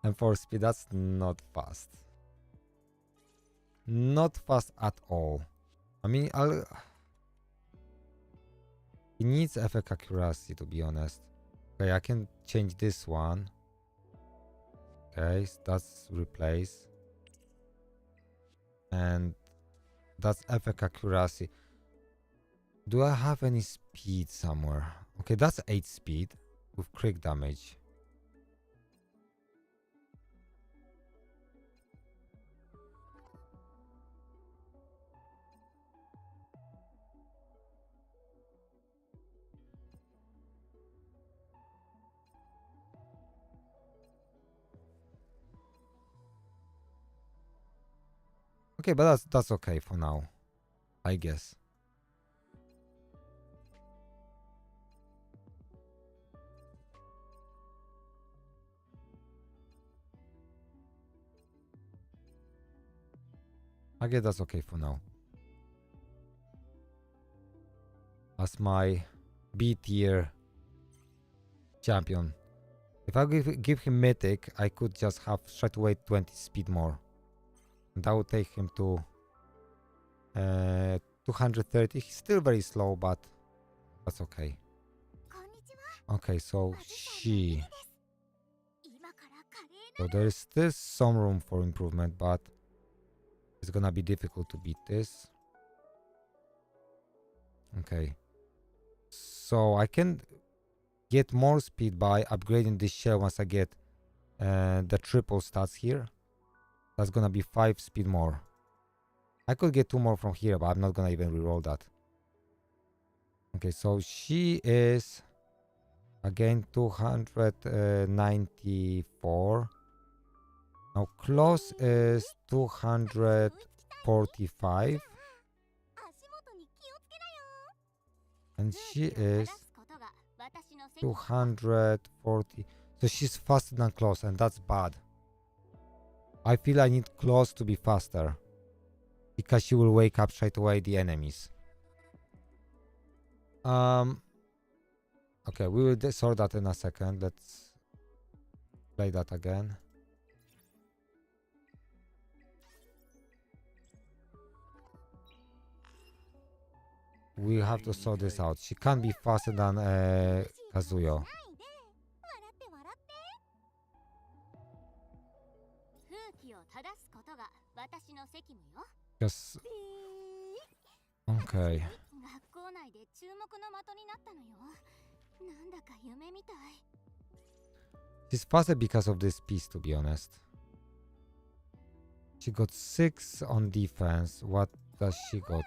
and 4 speed. That's not fast. Not fast at all. I mean, he needs effect accuracy, to be honest. Okay, I can change this one. Okay, so that's replace. And that's effect accuracy. Do I have any speed somewhere? Okay, that's 8 speed with crit damage. Okay, but that's okay for now, I guess. I guess that's okay for now. As my B tier champion. If I give him mythic, I could just have straight away 20 speed more. And that would take him to 230. He's still very slow, but that's okay. Okay, so she. So there is still some room for improvement, but it's gonna be difficult to beat this. Okay. So I can get more speed by upgrading this shell once I get the triple stats here. That's gonna be 5 speed more. I could get 2 more from here, but I'm not gonna even reroll that. Okay, so she is again 294. Now close is 245. And she is 240. So she's faster than close, and that's bad. I feel I need close to be faster, because she will wake up straight away the enemies. Okay, we will sort that in a second. Let's play that again. We have to sort this out. She can't be faster than Kazuyo. Just okay. She's faster because of this piece, to be honest. She got 6 on defense. What does she got?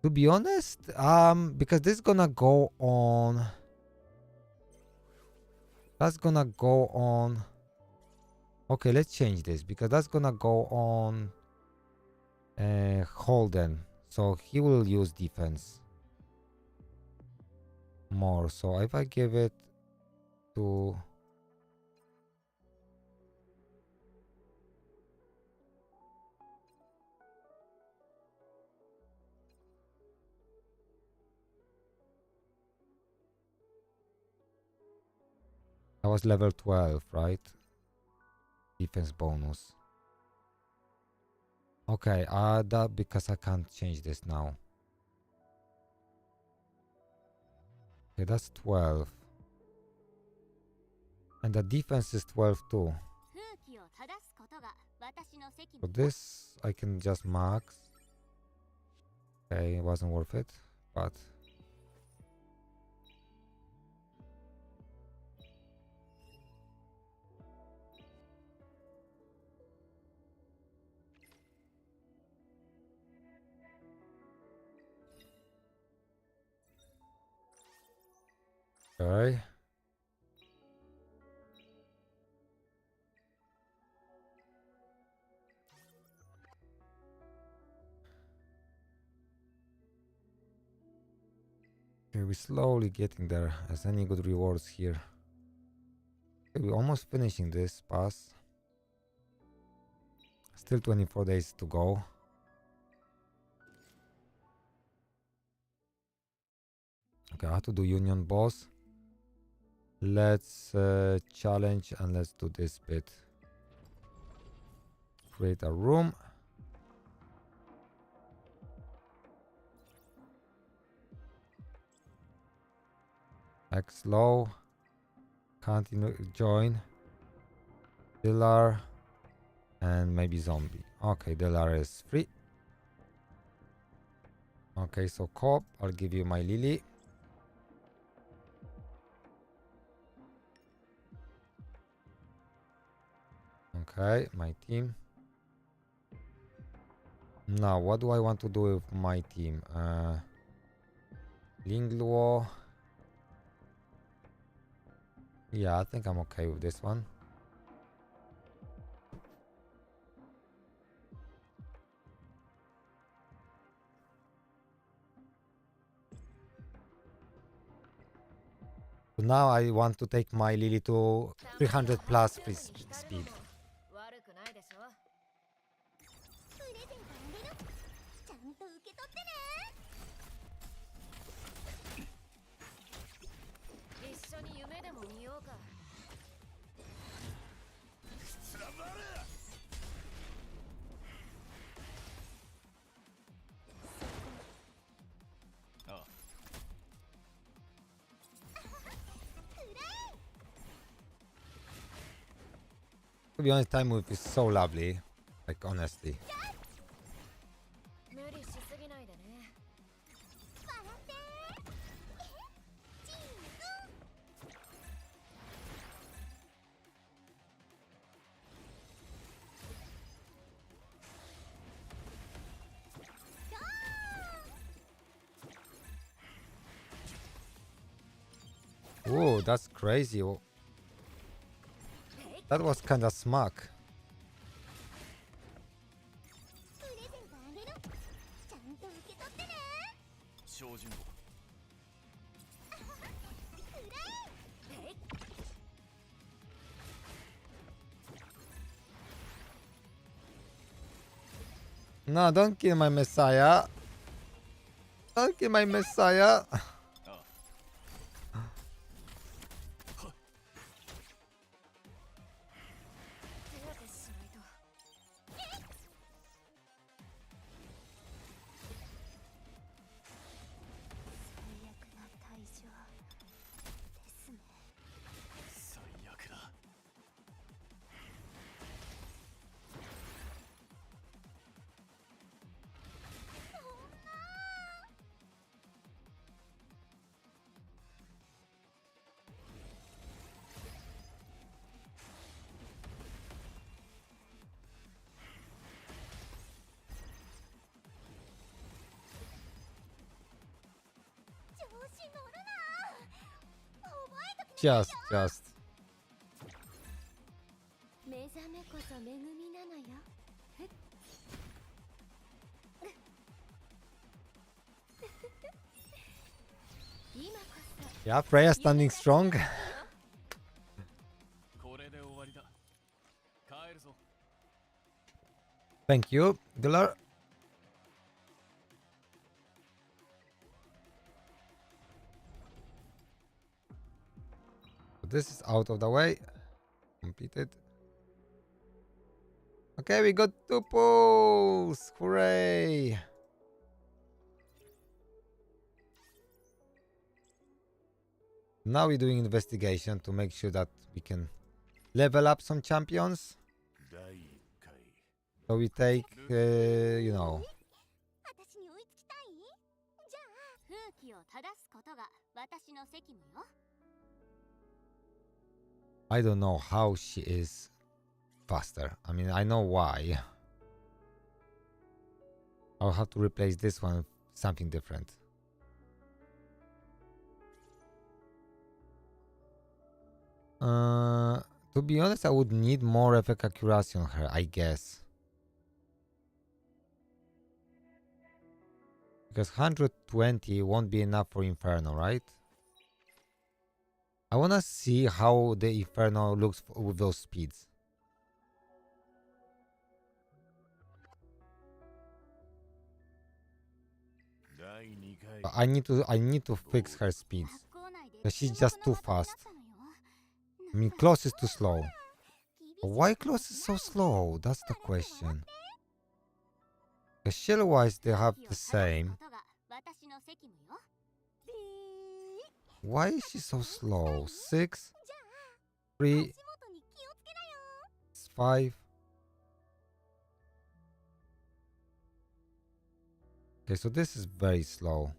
To be honest, because this is gonna go on. That's gonna go on. Okay, let's change this, because that's gonna go on Holden. So he will use defense more. So if I give it to that was level 12, right? Defense bonus. Okay, that because I can't change this now. Okay, that's 12. And the defense is 12 too. So this I can just max. Okay, it wasn't worth it, but okay. Okay, we're slowly getting there. As any good rewards here. Okay, we're almost finishing this pass. Still 24 days to go. Okay, I have to do Union Boss. Let's challenge and let's do this bit. Create a room. X low. Can't join. Dealer. And maybe zombie. Okay, Dealer is free. Okay, so Cobb, I'll give you my Lily. Okay, my team. Now, what do I want to do with my team? Lingluo. Yeah, I think I'm okay with this one. So now I want to take my Lily to 300 plus speed. 悪くないでしょ。プレゼントあげる。ちゃんと受け取ってね。一緒に夢でも見ようか。つらばれ。あ To be honest, time move is so lovely. Like, honestly. 無理しすぎないでね。笑ってチーズ。 Whoa, that's crazy. Oh, that was kind of smug. プレゼントあげる。ちゃんと受け取ってね。精進を。No, don't kill my Messiah. Don't kill my Messiah. 手当てしないと。最悪な退場ですね。最悪だ。 調子乗るな。覚えときな。 Just. 目覚めこそ恵みなのよ。今こそ。 Yeah, Freya standing strong. これで終わりだ。帰るぞ。 Thank you, Dealer. This is out of the way. Completed. Okay, we got 2 pulls. Hooray! Now we're doing investigation to make sure that we can level up some champions. 第1回。 So we take, you know, 私に追いつきたい？じゃあ風紀を正すことが私の責務よ。 I don't know how she is faster. I mean, I know why. I'll have to replace this one with something different. To be honest, I would need more effect accuracy on her, I guess. Because 120 won't be enough for Inferno, right? I wanna see how the Inferno looks with those speeds. But I need to fix her speeds. Because she's just too fast. I mean, Close is too slow. But why Close is so slow? That's the question. The shell-wise, they have the same. Why is she so slow? 6? 3, 元に気をつけなよ。 5. Okay, so this is very slow.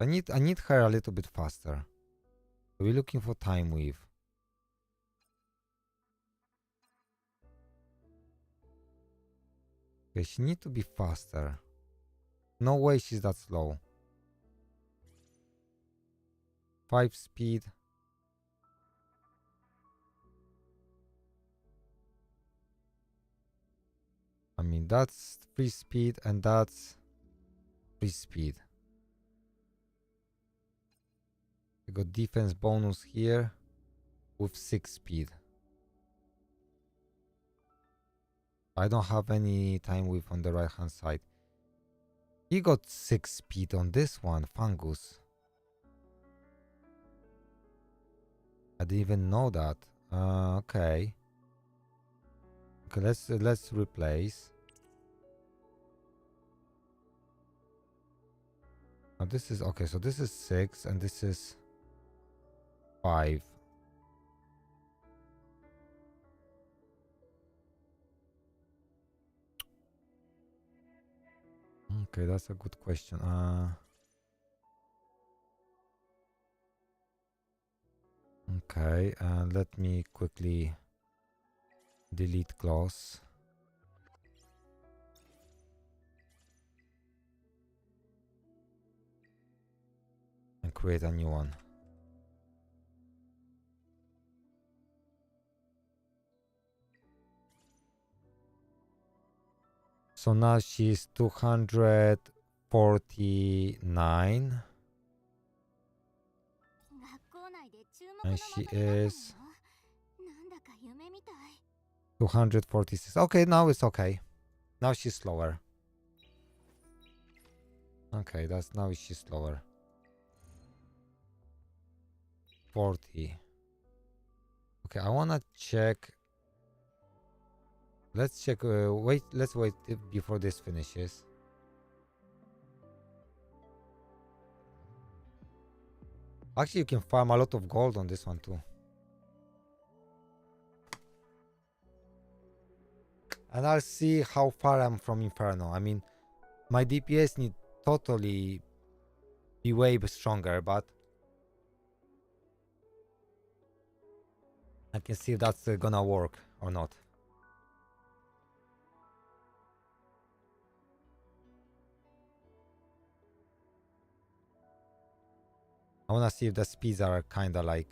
I need her a little bit faster. We're looking for time weave. Okay, she need to be faster. No way she's that slow. 5 speed. I mean, that's 3 speed and that's 3 speed. We got defense bonus here with 6 speed. I don't have any time with on the right hand side. He got 6 speed on this one, Fungus. I didn't even know that. Okay. Okay, let's replace. Now this is okay, so this is 6 and this is 5. Okay, that's a good question. Okay, let me quickly delete clause. And create a new one. So now she's 249. And she is 246. Okay, now it's okay. Now she's slower. Okay, now she's slower. 40. Okay, I wanna check. Let's check. Let's wait before this finishes. Actually, you can farm a lot of gold on this one too. And I'll see how far I'm from Inferno. I mean, my DPS need totally be way stronger, but I can see if that's gonna work or not. I wanna see if the speeds are kinda like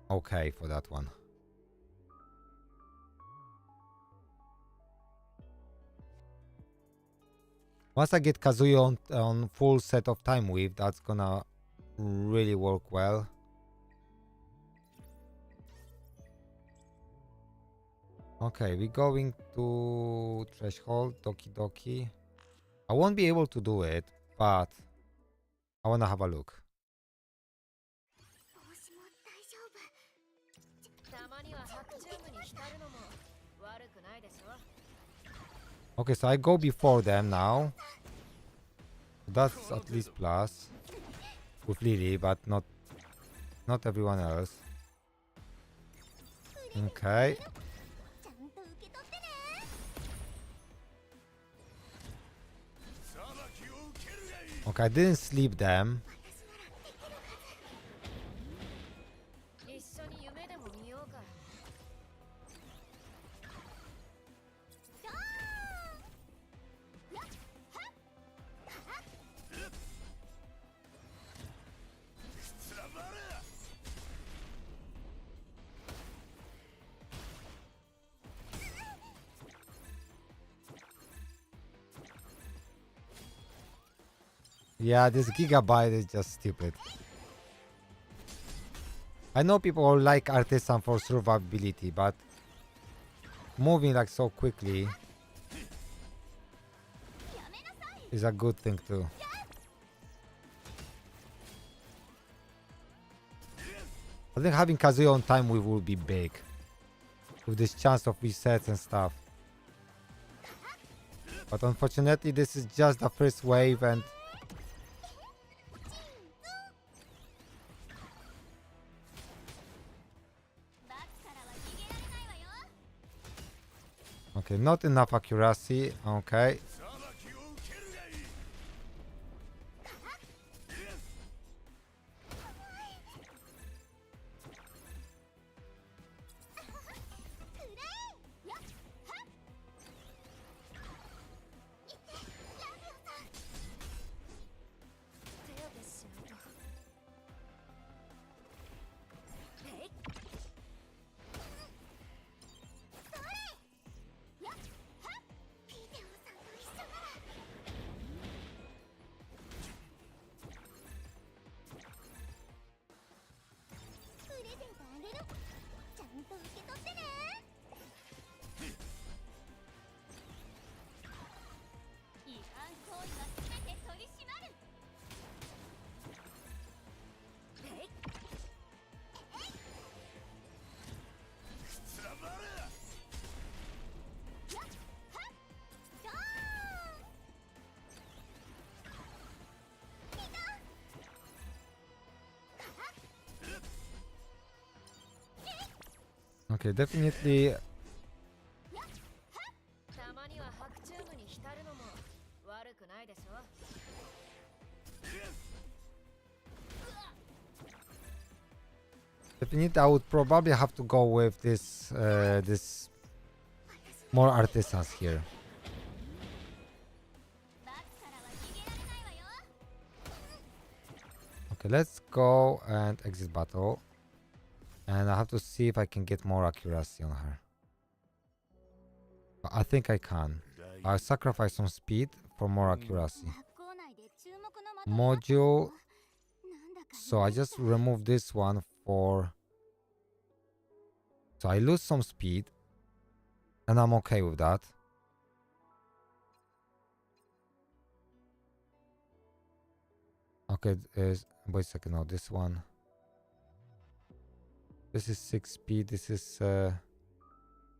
okay for that one. Once I get Kazuya on full set of time weave, that's gonna really work well. Okay, we're going to threshold, Doki Doki. I won't be able to do it, but I wanna have a look. たまには白チュームに浸るのも悪くないでしょ。 Okay, so I go before them now. That's at least plus with Lily, but not everyone else. Okay. Okay, I didn't sleep them. 一緒に夢でも見ようか。 Yeah, this gigabyte is just stupid. I know people like Artisan for survivability, but moving like so quickly is a good thing too. I think having Kazuya on time will be big. With this chance of resets and stuff. But unfortunately this is just the first wave and Okay, not enough accuracy. Okay. 裁きを受けるがいい 手当てしないと。えい。ピーテオさんと一緒ならプレゼントあげるちゃんと受け取ってね違反行為は全て取り締まるえい。つらばれ ドーン Okay, definitely. たまには白チュームに浸るのも悪くないでしょ。 Definitely, I would probably have to go with this more artisans here. バスからは逃げられないわよ Okay, let's go and exit battle. And I have to see if I can get more accuracy on her. But I think I can. I'll sacrifice some speed for more accuracy. 学校内で注目の的になった Module. なんだか So I just remove this one for... So I lose some speed. And I'm okay with that. Okay, wait a second. No, this one. This is 6 speed. This is...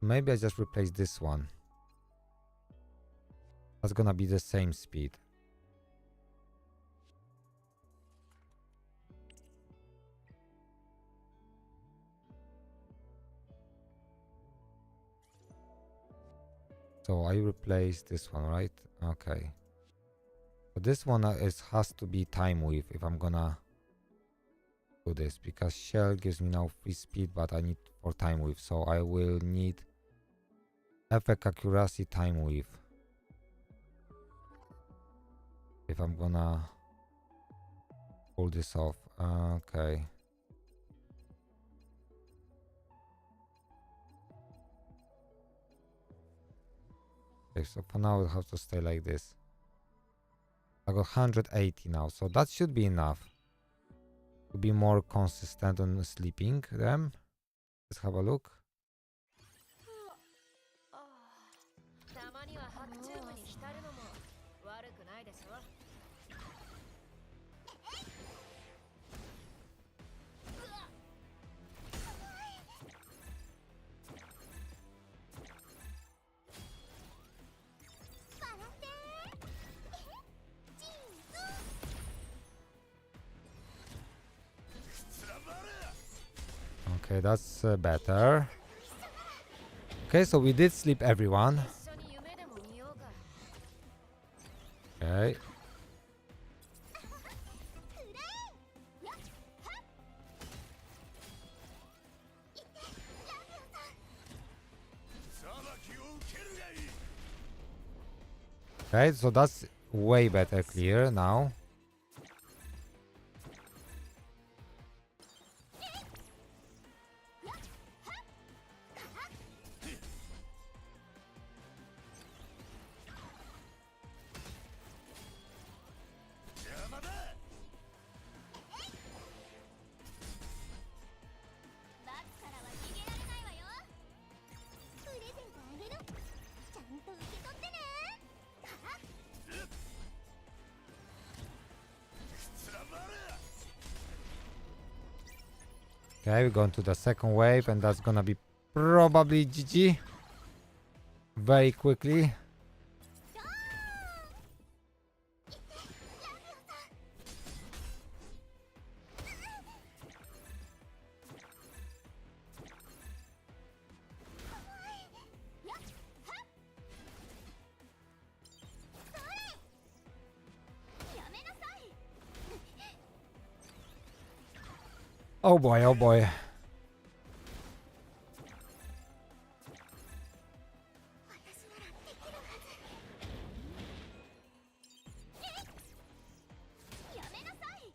maybe I just replace this one. That's gonna be the same speed. So I replace this one, right? Okay. But this one has to be time with if I'm gonna do this, because shell gives me now free speed, but I need for time with, so I will need effect accuracy time with if I'm gonna pull this off. Okay. Okay, so for now it has to stay like this. I got 180 now, so that should be enough to be more consistent on sleeping them. Let's have a look. たまには白チュームに浸るのも悪くないでしょ。 Okay, that's better. Okay, so we did sleep everyone. 一緒に夢でも見ようか。 Okay. Okay, so that's way better clear now. Okay, we're going to the second wave, and that's gonna be probably GG very quickly. Oh boy, oh boy. 私ならできるはず。やめなさい。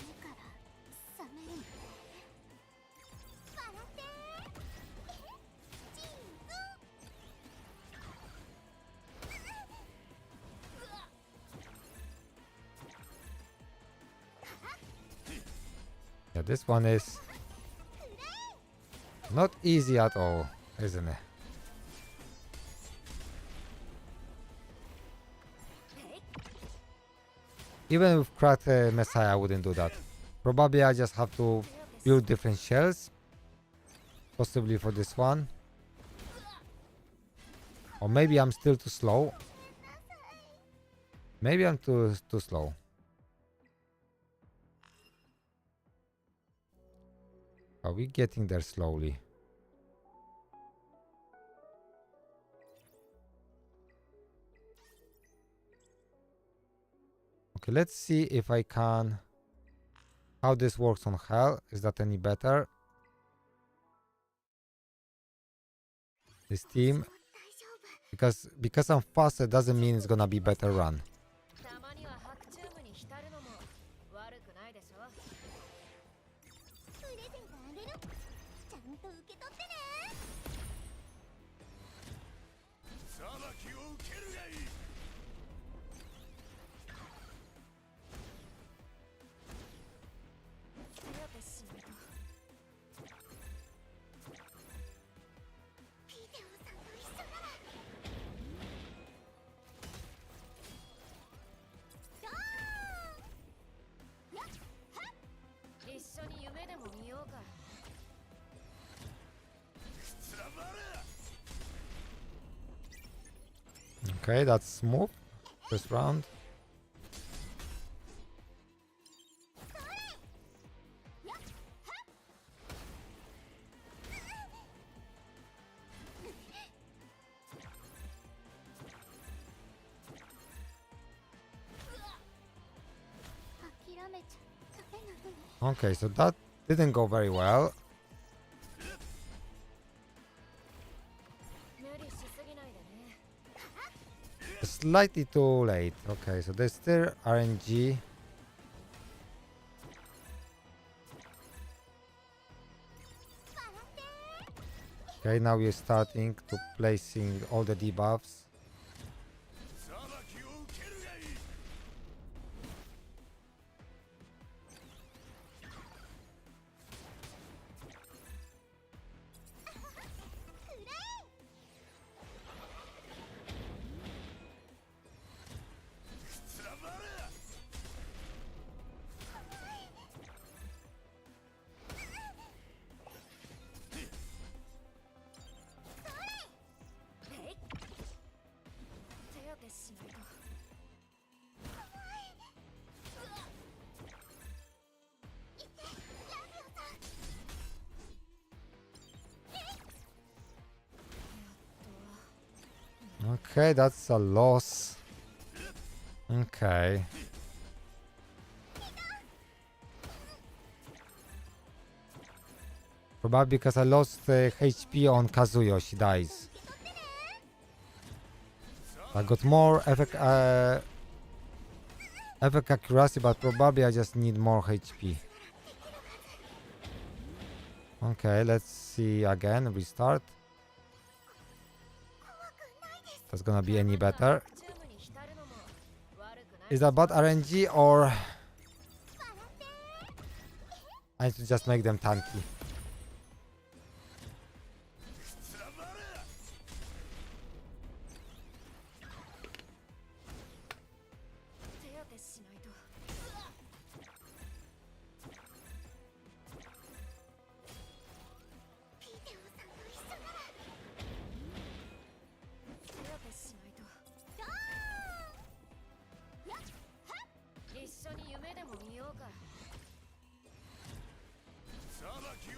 目から覚めるのね。笑ってチーズ。 Yeah, this one is not easy at all, isn't it? Even with cracked Messiah, I wouldn't do that. Probably I just have to build different shells. Possibly for this one. Or maybe I'm still too slow. Maybe I'm too slow. Are we getting there slowly? Okay, let's see if I can... How this works on Hell. Is that any better? This team. Because I'm faster doesn't mean it's gonna be better run. たまには白チュームに浸るのも悪くないでしょ。プレゼントあげる。ちゃんと受け取ってね。裁きを受けるがいい。手当てしないと。ピデオさんと一緒なら。ドーン。やっはっ。一緒に夢でも見ようか。 Okay, that's smooth. First round. Okay, so that didn't go very well. 無理しすぎないでね。 Slightly too late. Okay, so there's still RNG. Okay, now we're starting to placing all the debuffs. 裁きを受けるがいい。 手当てしないと。 Okay, that's a loss. Okay. Probably because I lost HP on Kazuyo, she dies. I got more effect accuracy, but probably I just need more HP. Okay, let's see again. Restart. That's gonna be any better. チュームに浸るのも悪くない。 Is that bad RNG or I need to just make them tanky? 手当てしないと。 ピデオさんと一緒なら。手当てしないと。ドーン。やっはっ。一緒に夢でも見ようか。裁きを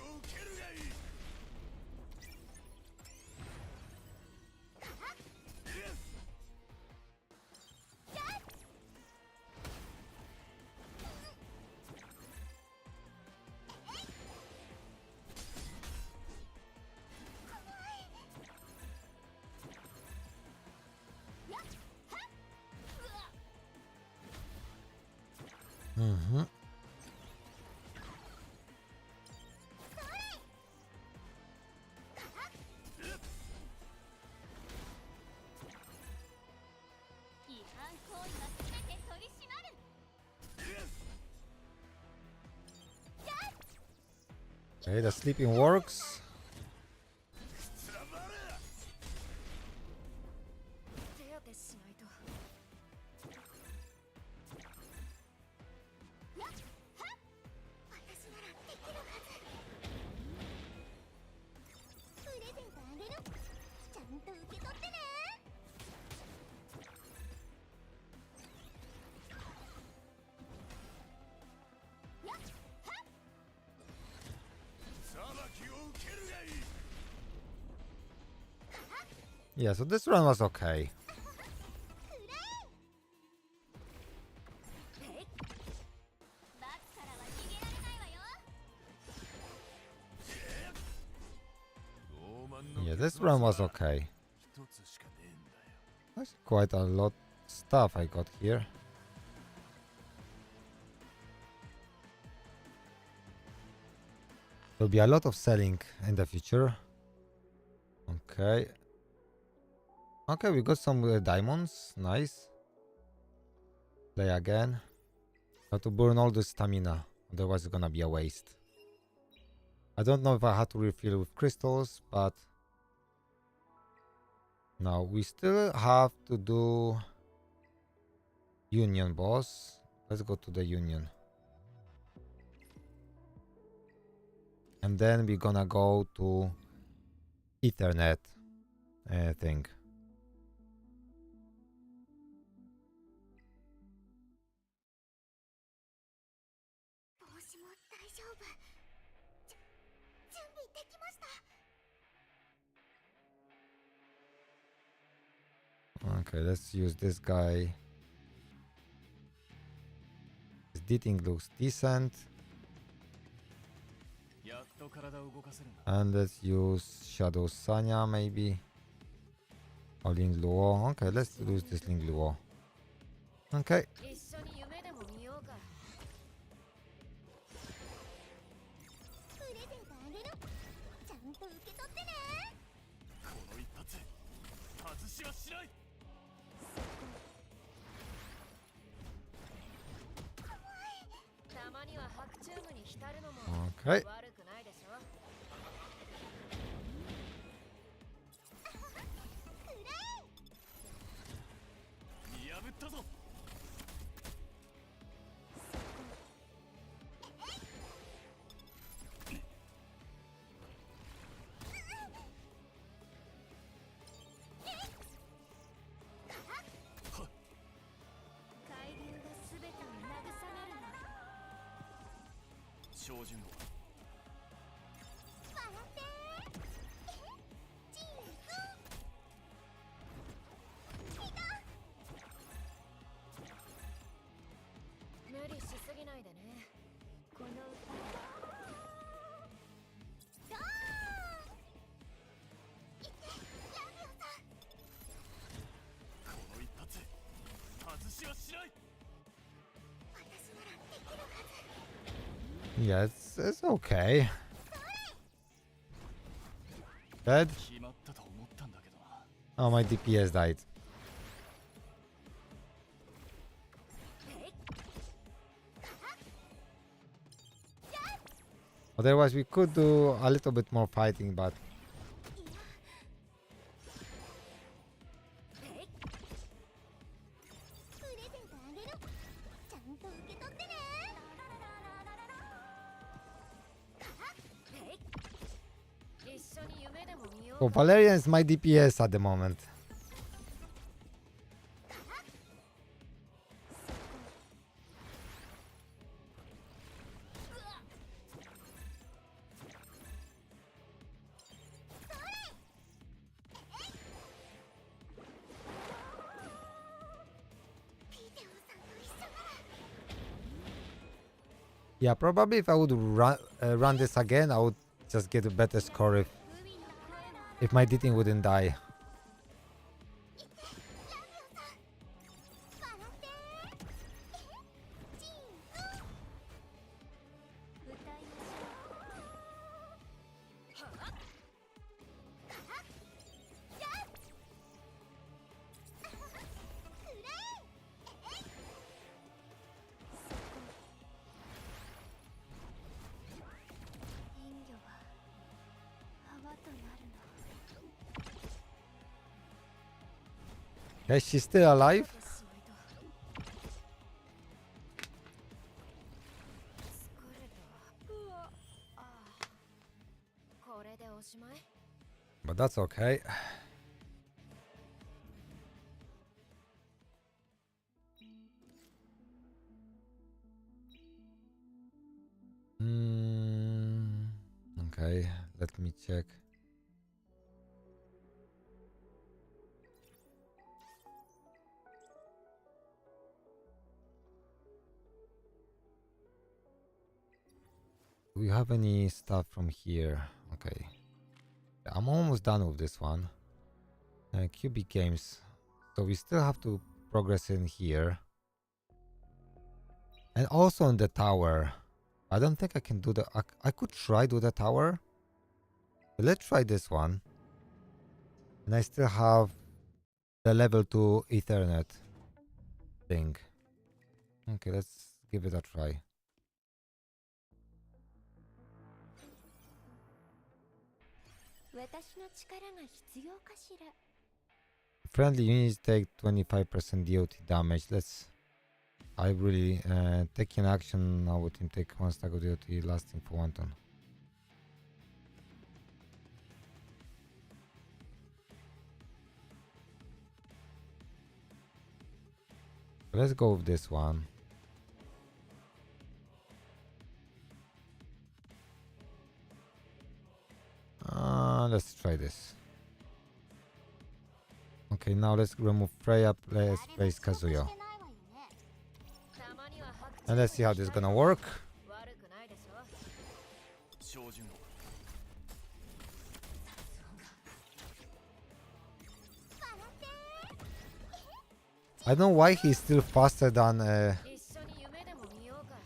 Okay, the sleeping works. 手当てしないと。私ならできるはず。プレゼントあげる。ちゃんと受け取ってね。裁きを受けるがいい。 Yeah, so this run was okay. 罰からは逃げられないわよ。 傲慢の Yeah, this run was okay. 一つしかねえんだよ。 That's quite a lot stuff I got here. There'll be a lot of selling in the future. Okay. Okay, we got some diamonds. Nice. Play again. Have to burn all the stamina, otherwise it's gonna be a waste. I don't know if I had to refill with crystals, but now we still have to do Union boss. Let's go to the Union. And then we're gonna go to Ethernet thing. 帽子も大丈夫。準備できました。 Okay, let's use this guy. His dating looks decent. やっと体を動かせるんだ。 And let's use Shadow Sanya maybe. Or Ling Luo. Okay, let's use this Ling Luo. Okay. 一緒に夢でも見ようか。プレゼントあげる。ちゃんと受け取ってね。 この一発外しはしない。 たまには白チュームに浸るのも Okay. 悪くないでしょ。 見破ったぞ。 海流がすべてを慰めるの。 照準を。 笑ってチーズ。無理しすぎないでね。この歌ドーン。いってラビオさん。 この一発外しはしない。 私ならできるはず。 Yeah, it's okay. Dead? 決まったと思ったんだけどな。 Oh, my DPS died. Otherwise, we could do a little bit more fighting, but プレゼントあげる。ちゃんと受け取ってね。 一緒に夢でも見よ so うか。 Valerian is my DPS at the moment. Yeah, probably if I would run this again, I would just get a better score if my dating wouldn't die. 演技は Okay, she's still alive. 疲れた。うわ。ああ。これでおしまい。 But that's okay. Okay, let me check. Do we have any stuff from here? Okay. I'm almost done with this one. QB games. So we still have to progress in here. And also on the tower. I don't think I can do the... I could try do the tower. But let's try this one. And I still have the level 2 Ethernet thing. Okay, let's give it a try. Friendly units take 25% DOT damage. Let's... I really... taking action now with him take 1 stack of DOT lasting for 1 turn. Let's go with this one. Let's try this. Okay, now let's remove Freya, let's place Kazuya. And let's see how this is gonna work. 悪くないでしょ。 照準を I don't know why he's still faster than... 一緒に夢でも見ようか。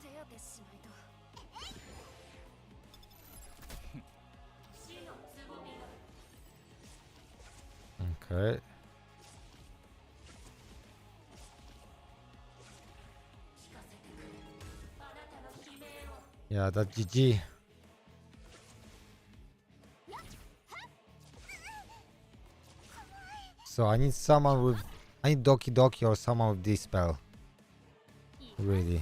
手当てしないと。 Okay. Yeah, that's GG. So I need someone with... I need Doki Doki or someone with this spell. Really.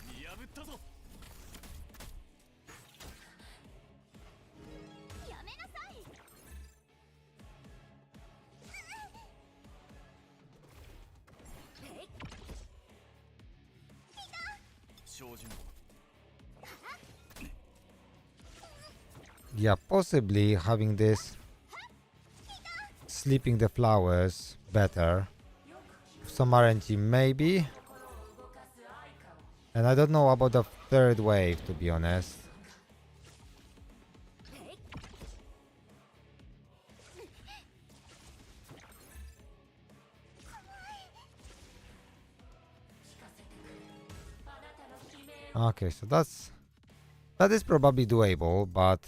見破ったぞ 照準を Yeah, possibly having this... Sleeping the flowers better. Some RNG maybe. And I don't know about the third wave, to be honest. Okay, so that is probably doable, but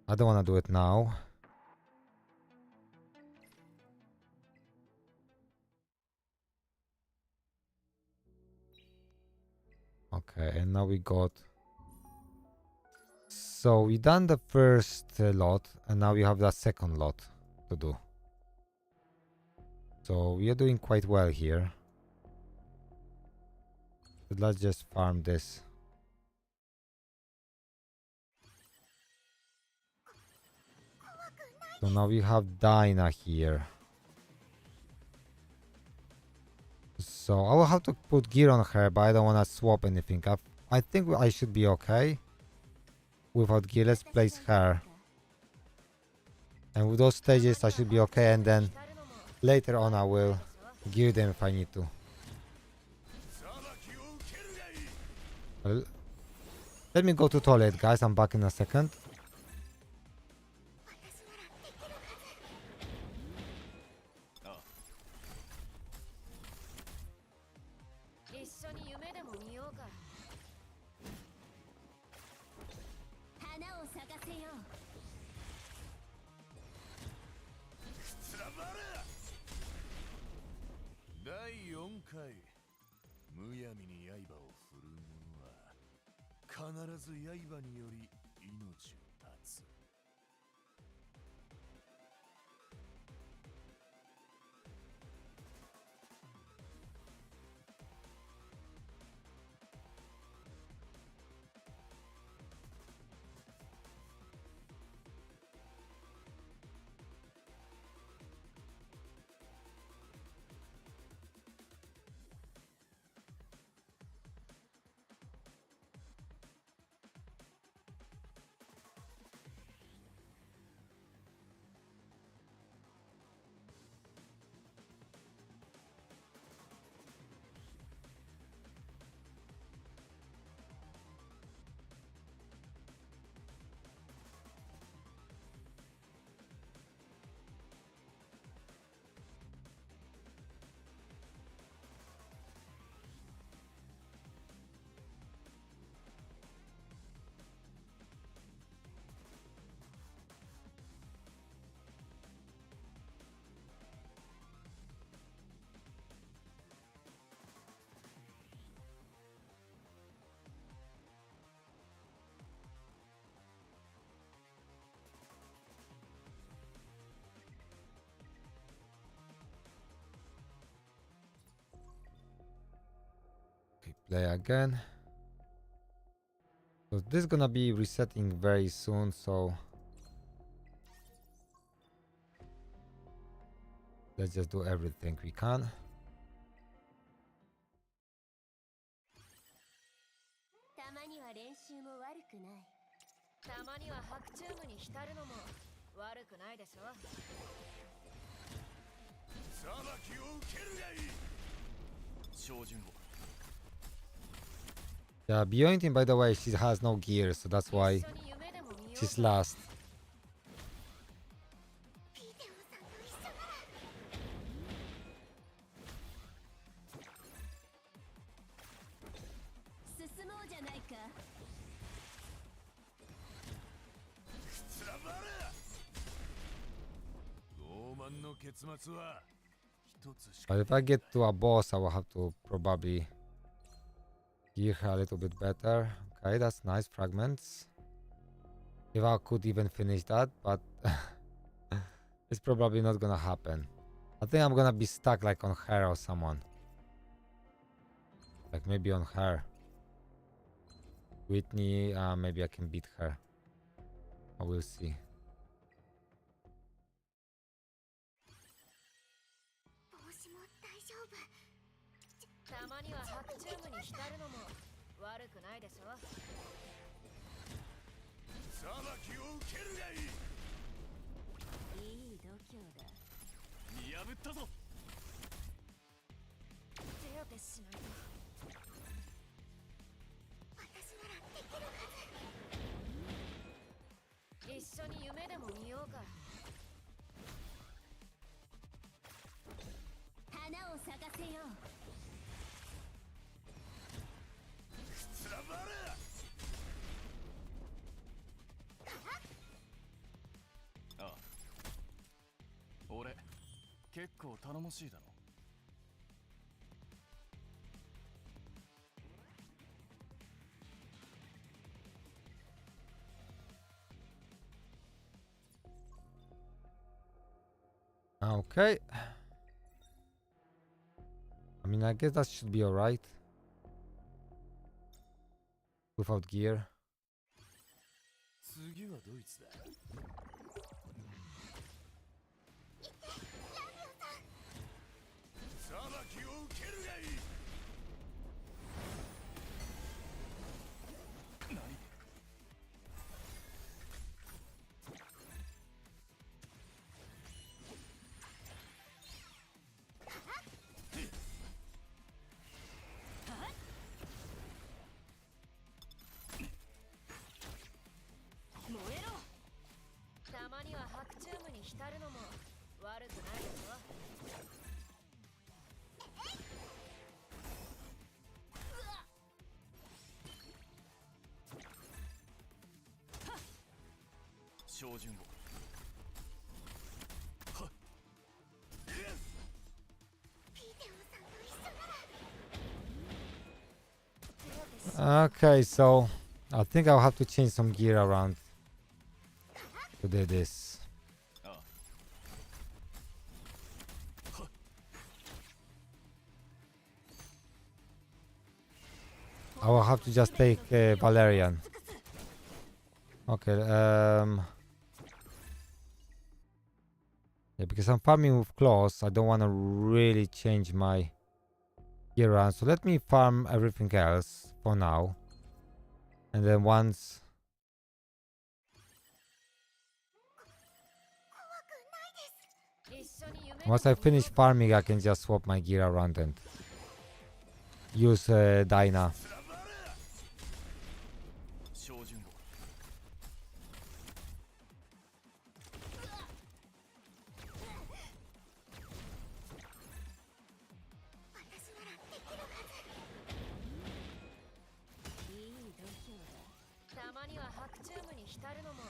I don't want to do it now. Okay, and now we got... So we done the first lot, and now we have the second lot to do. So we are doing quite well here. But let's just farm this. So now we have Dinah here. So I will have to put gear on her, but I don't want to swap anything up. I think I should be okay without gear. Let's place her. And with those stages I should be okay, and then later on I will gear them if I need to. Well, let me go to toilet, guys. I'm back in a second. 夢でも見ようか。花を咲かせよう。つらばれ第4回むやみに刃を振るう者は必ず刃により命を絶つ。Play again. So this is gonna be resetting very soon, so let's just do everything we can. たまには練習も悪くない。たまには白チュームに浸るのも悪くないでしょ。裁きを受けるがいい。照準を。Yeah, Biointin, by the way, she has no gear, so that's why 一緒に夢でも見よう she's か。 last. ピーテオさんと一緒なら。進もうじゃないか。つらばれ傲慢の結末は一つしか But if I get to a boss, I will have to probably gear her a little bit better. Okay, that's nice. Fragments. If I could even finish that, but it's probably not gonna happen. I think I'm gonna be stuck like on her or someone. Like maybe on her. Whitney, maybe I can beat her. I will see. 帽子も大丈夫。たまには白チュームに浸るのも悪くないでしょ。裁きを受けるがいい。いい度胸だ。見破ったぞ。手当てしないと。私ならできるはず。一緒に夢でも見ようか。花を咲かせよう。つらばれああ俺結構頼もしいだろ。Okay. I mean, I guess that should be alright. Without gear. 次はドイツだ。裁きを受けるがいい。何燃えろ。照準を Okay, so I think I'll have to change some gear around to do this. I will have to just take Valerian. Okay, yeah, because I'm farming with claws, I don't want to really change my gear around. So let me farm everything else for now. And then once I finish farming, I can just swap my gear around and use Dyna. 照準を いい度胸だ。たまには白チュームに浸るのも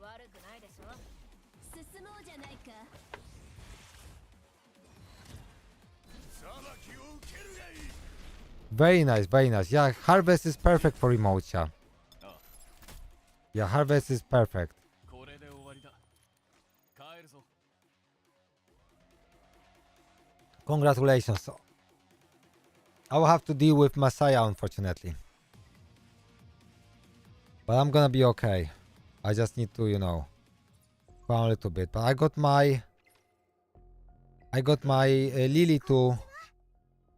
悪くないでしょ。進もうじゃないか。 Very nice, very nice. Yeah, harvest is perfect for Emocha. Yeah, harvest is perfect. これで終わりだ帰るぞ Congratulations. I will have to deal with Messiah, unfortunately. But I'm gonna be okay. I just need to, you know, farm a little bit. But I got my Lily to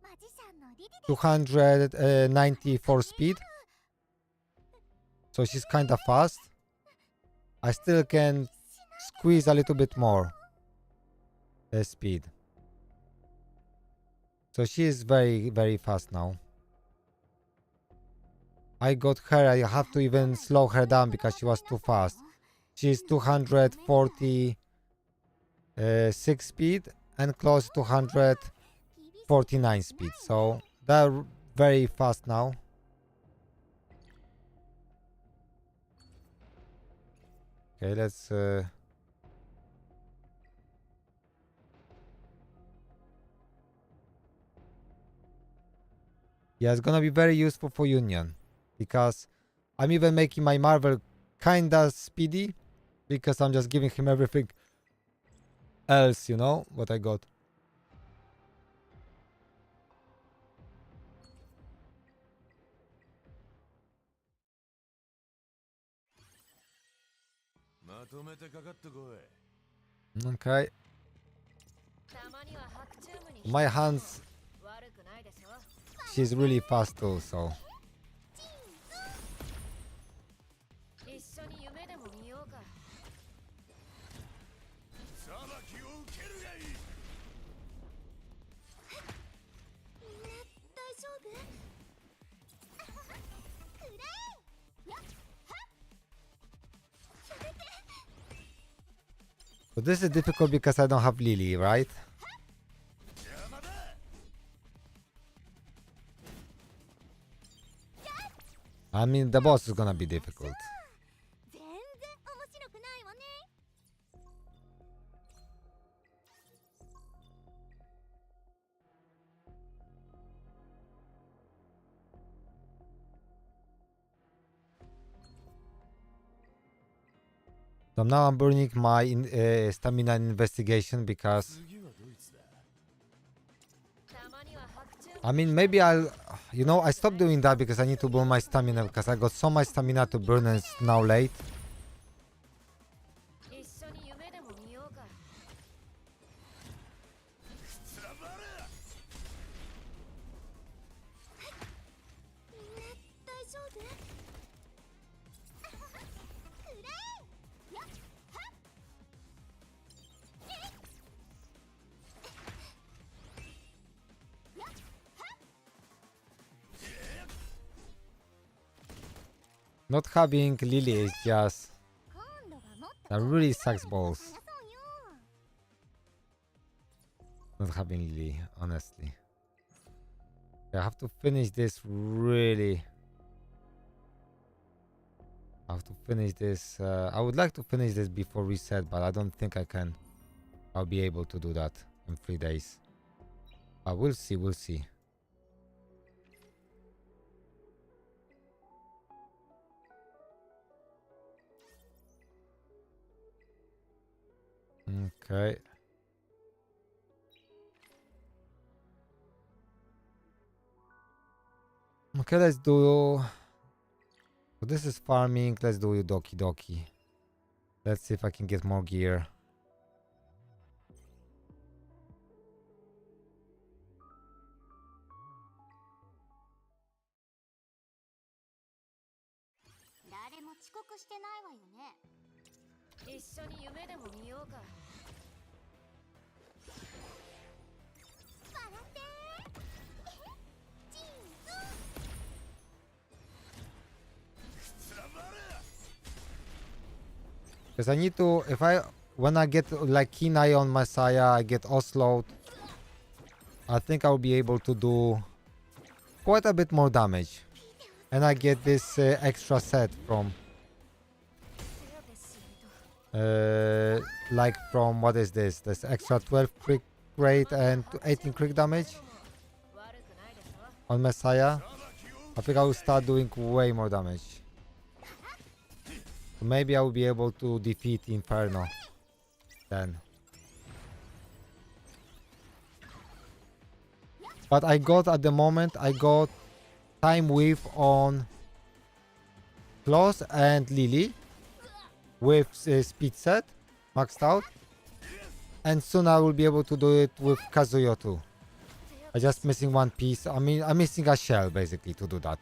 マジシャンのリリで 294 speed. So she's kinda fast. I still can squeeze a little bit more speed. So she is very, very fast now. I got her. I have to even slow her down because she was too fast. She's 246 speed and close to 249 speed. So they're very fast now. Okay, let's yeah, it's gonna be very useful for Union because I'm even making my Marvel kinda speedy because I'm just giving him everything else, you know, what I got. Okay. たまには白チュームに My hands, 悪くないでしょ。 she's really fast too, so 一緒に夢でも見ようか。 大丈夫？くれい！やっはっ！やめて！ but this is difficult because I don't have Lily, right? I mean, the boss is gonna be difficult. 全然面白くないわね。 So now I'm burning my stamina in investigation because 次はドイツだ たまには白チューム I mean maybe I'll, you know, I stopped doing that because I need to burn my stamina because I got so much stamina to burn and it's now late. 一緒に夢でも見ようか。 みんな大丈夫？くれい！やっはっ！ Not having Lily is just 今度はもっと that really sucks balls. 話そうよ。 Not having Lily, honestly. I have to finish this really. I have to finish this. I would like to finish this before reset, but I don't think I can. I'll be able to do that in 3 days. But we'll see, we'll see. Okay. Okay, let's do... So this is farming. Let's do Doki Doki. Let's see if I can get more gear. Because I need to, when I get like keen eye on Messiah, I get Oslo. I think I'll be able to do quite a bit more damage. And I get this extra set from, like from, what is this? This extra 12 crit rate and 18 crit damage on Messiah. I think I will start doing way more damage. So maybe I will be able to defeat Inferno then. But I got, at the moment, I got time width on Claus and Lily with speed set maxed out. And soon I will be able to do it with Kazuyo too. I'm just missing one piece. I mean, I'm missing a shell basically to do that.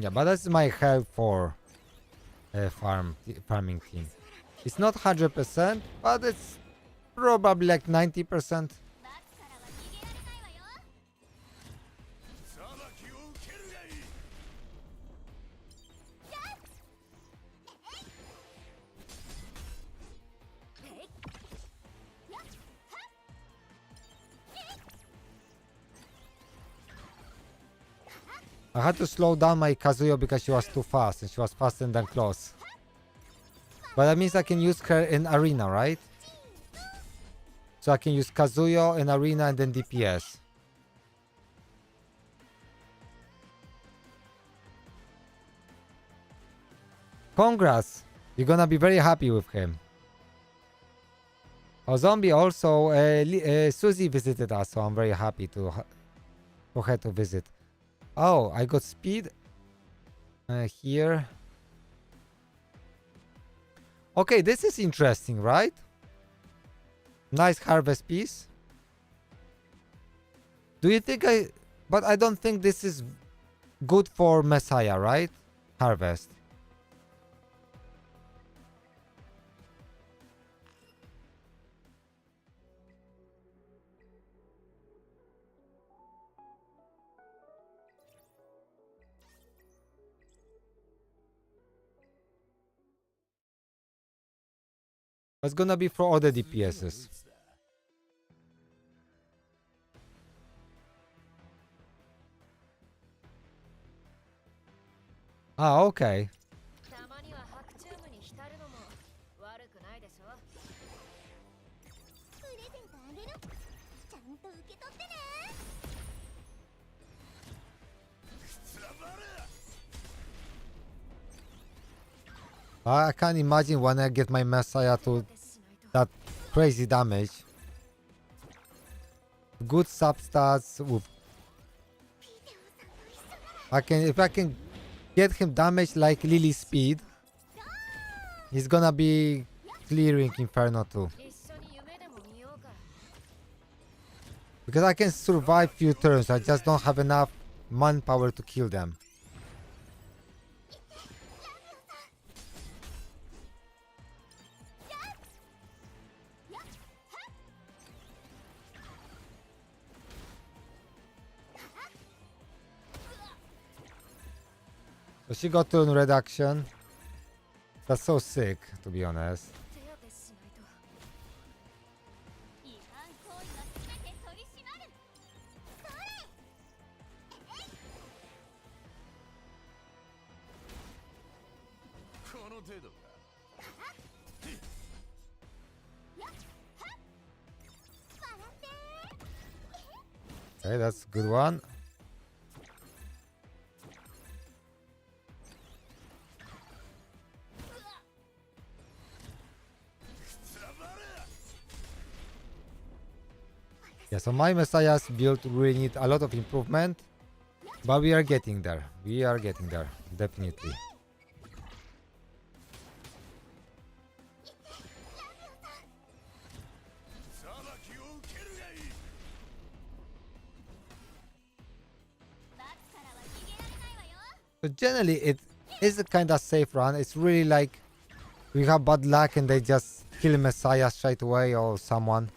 Yeah, but that's my help for farming team. It's not 100%, but it's probably like 90%. I had to slow down my Kazuyo because she was too fast and she was faster than Claus. But that means I can use her in arena, right? So I can use Kazuyo in arena and then DPS. Congrats! You're gonna be very happy with him. Oh, Zombie also, Susie visited us, so I'm very happy for her to visit. Oh, I got speed here. Okay, this is interesting, right? Nice harvest piece. Do you think but I don't think this is good for Messiah, right? Harvest. It's gonna be for all the DPSs. Ah, okay. I can't imagine when I get my Messiah to that crazy damage. Good substats with if I can get him damage like Lily speed, he's gonna be clearing Inferno too. Because I can survive few turns, I just don't have enough manpower to kill them. So she got turn reduction. That's so sick, to be honest. 手当てしないと。違反行為は全て取り締まる。この程度か。 Okay, that's a good one. Yeah, so my Messiah's build really need a lot of improvement, but we are getting there. We are getting there, definitely. So generally, it is a kind of safe run. It's really like we have bad luck and they just kill Messiah straight away or someone.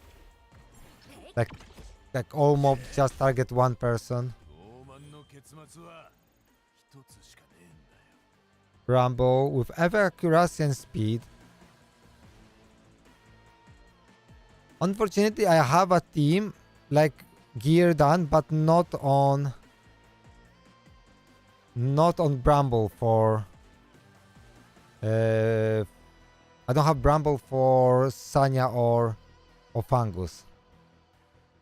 Like all mobs just target one person. 傲慢の結末は一つしかねえんだよ。 Rambo with ever accuracy and speed. Unfortunately, I have a team like gear done, but not on Bramble for. I don't have Bramble for Sanya or Fangus.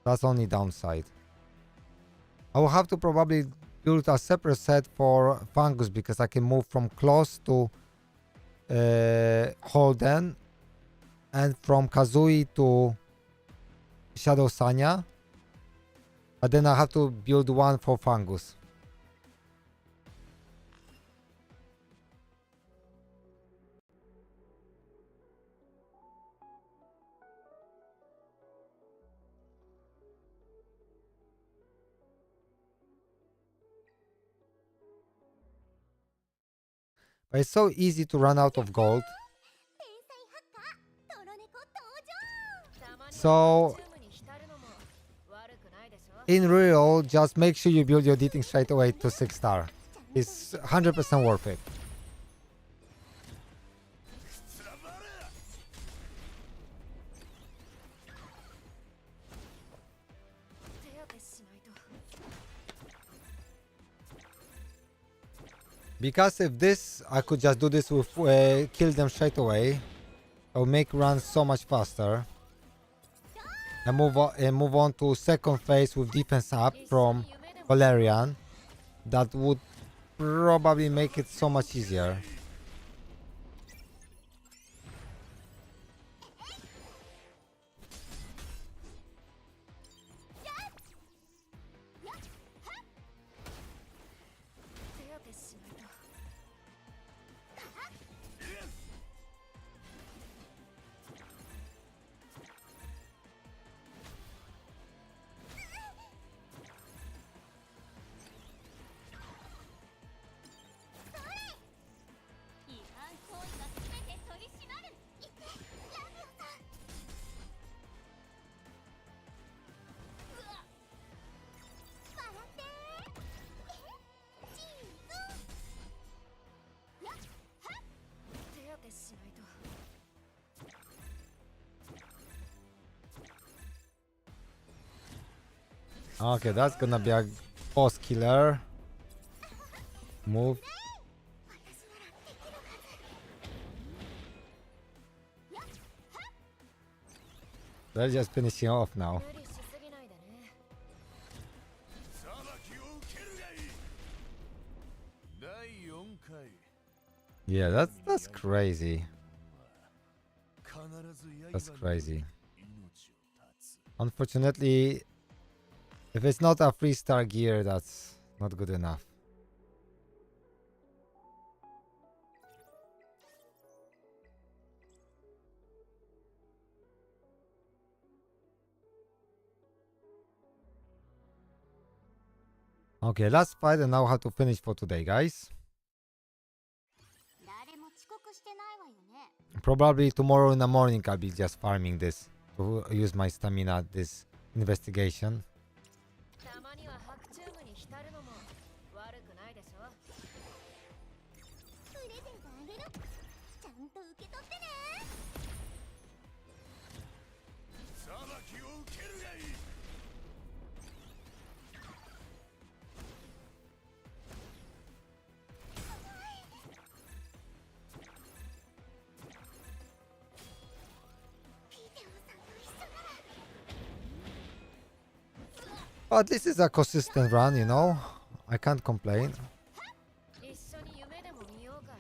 That's only downside. I will have to probably build a separate set for Fangus because I can move from close to Holden and from Kazui to Shadow Sanya. But then I have to build one for Fangus. But it's so easy to run out of gold. 天才ハッカートロネコ登場。たまには So チームに浸るのも悪くないでしょ。 in real, just make sure you build your dating straight away to 6 star. It's 100% worth it. 手当てしないと。 Because if this, I could just do this with kill them straight away. I'll make runs so much faster. And move on to second phase with defense up from Valerian. That would probably make it so much easier. Okay, that's gonna be a boss killer. Move. They're just finishing off now. 無理しすぎないでね。 裁きを受けるがいい。第4回 Yeah, that's crazy. 必ず刃 That's に crazy. 命を絶つ。 Unfortunately, if it's not a 3 star gear, that's not good enough. Okay, last fight and now how to finish for today, guys. 誰も遅刻してないわよね。 Probably tomorrow in the morning I'll be just farming this to use my stamina this investigation. たまには白チュームに浸るのも悪くないでしょ。プレゼントあげる。ちゃんと受け取ってね。裁きを受けるがいい。 But this is a consistent run, you know. I can't complain. 一緒に夢でも見ようか。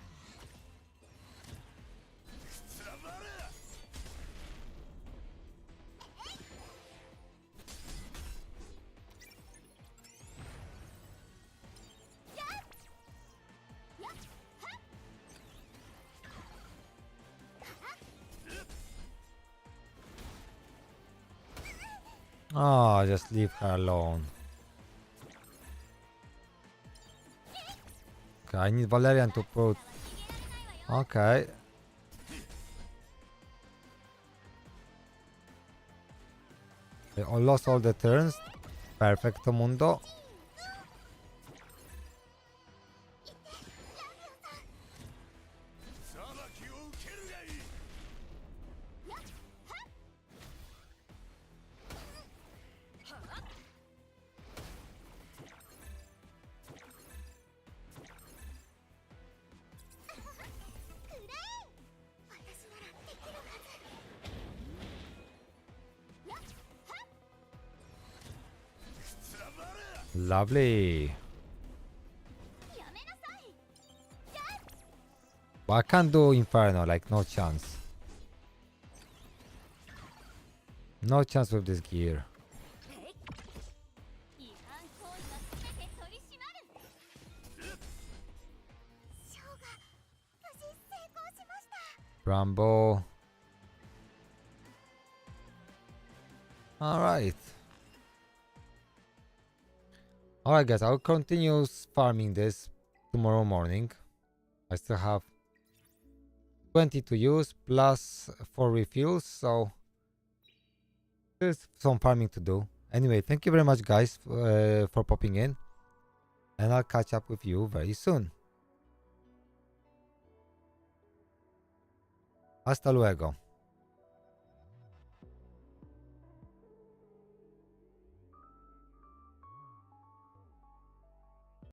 Oh, just leave her alone. Okay, I need Valerian to put. Okay. They all lost all the turns. Perfecto mundo. Lovely. But I can't do Inferno, like no chance. No chance with this gear. 違反行為は全て取り締まる。ショーが無事成功しました。 Rambo. Alright. Alright guys, I'll continue farming this tomorrow morning. I still have 20 to use plus 4 refills, so there's some farming to do. Anyway, thank you very much guys for popping in, and I'll catch up with you very soon. Hasta luego.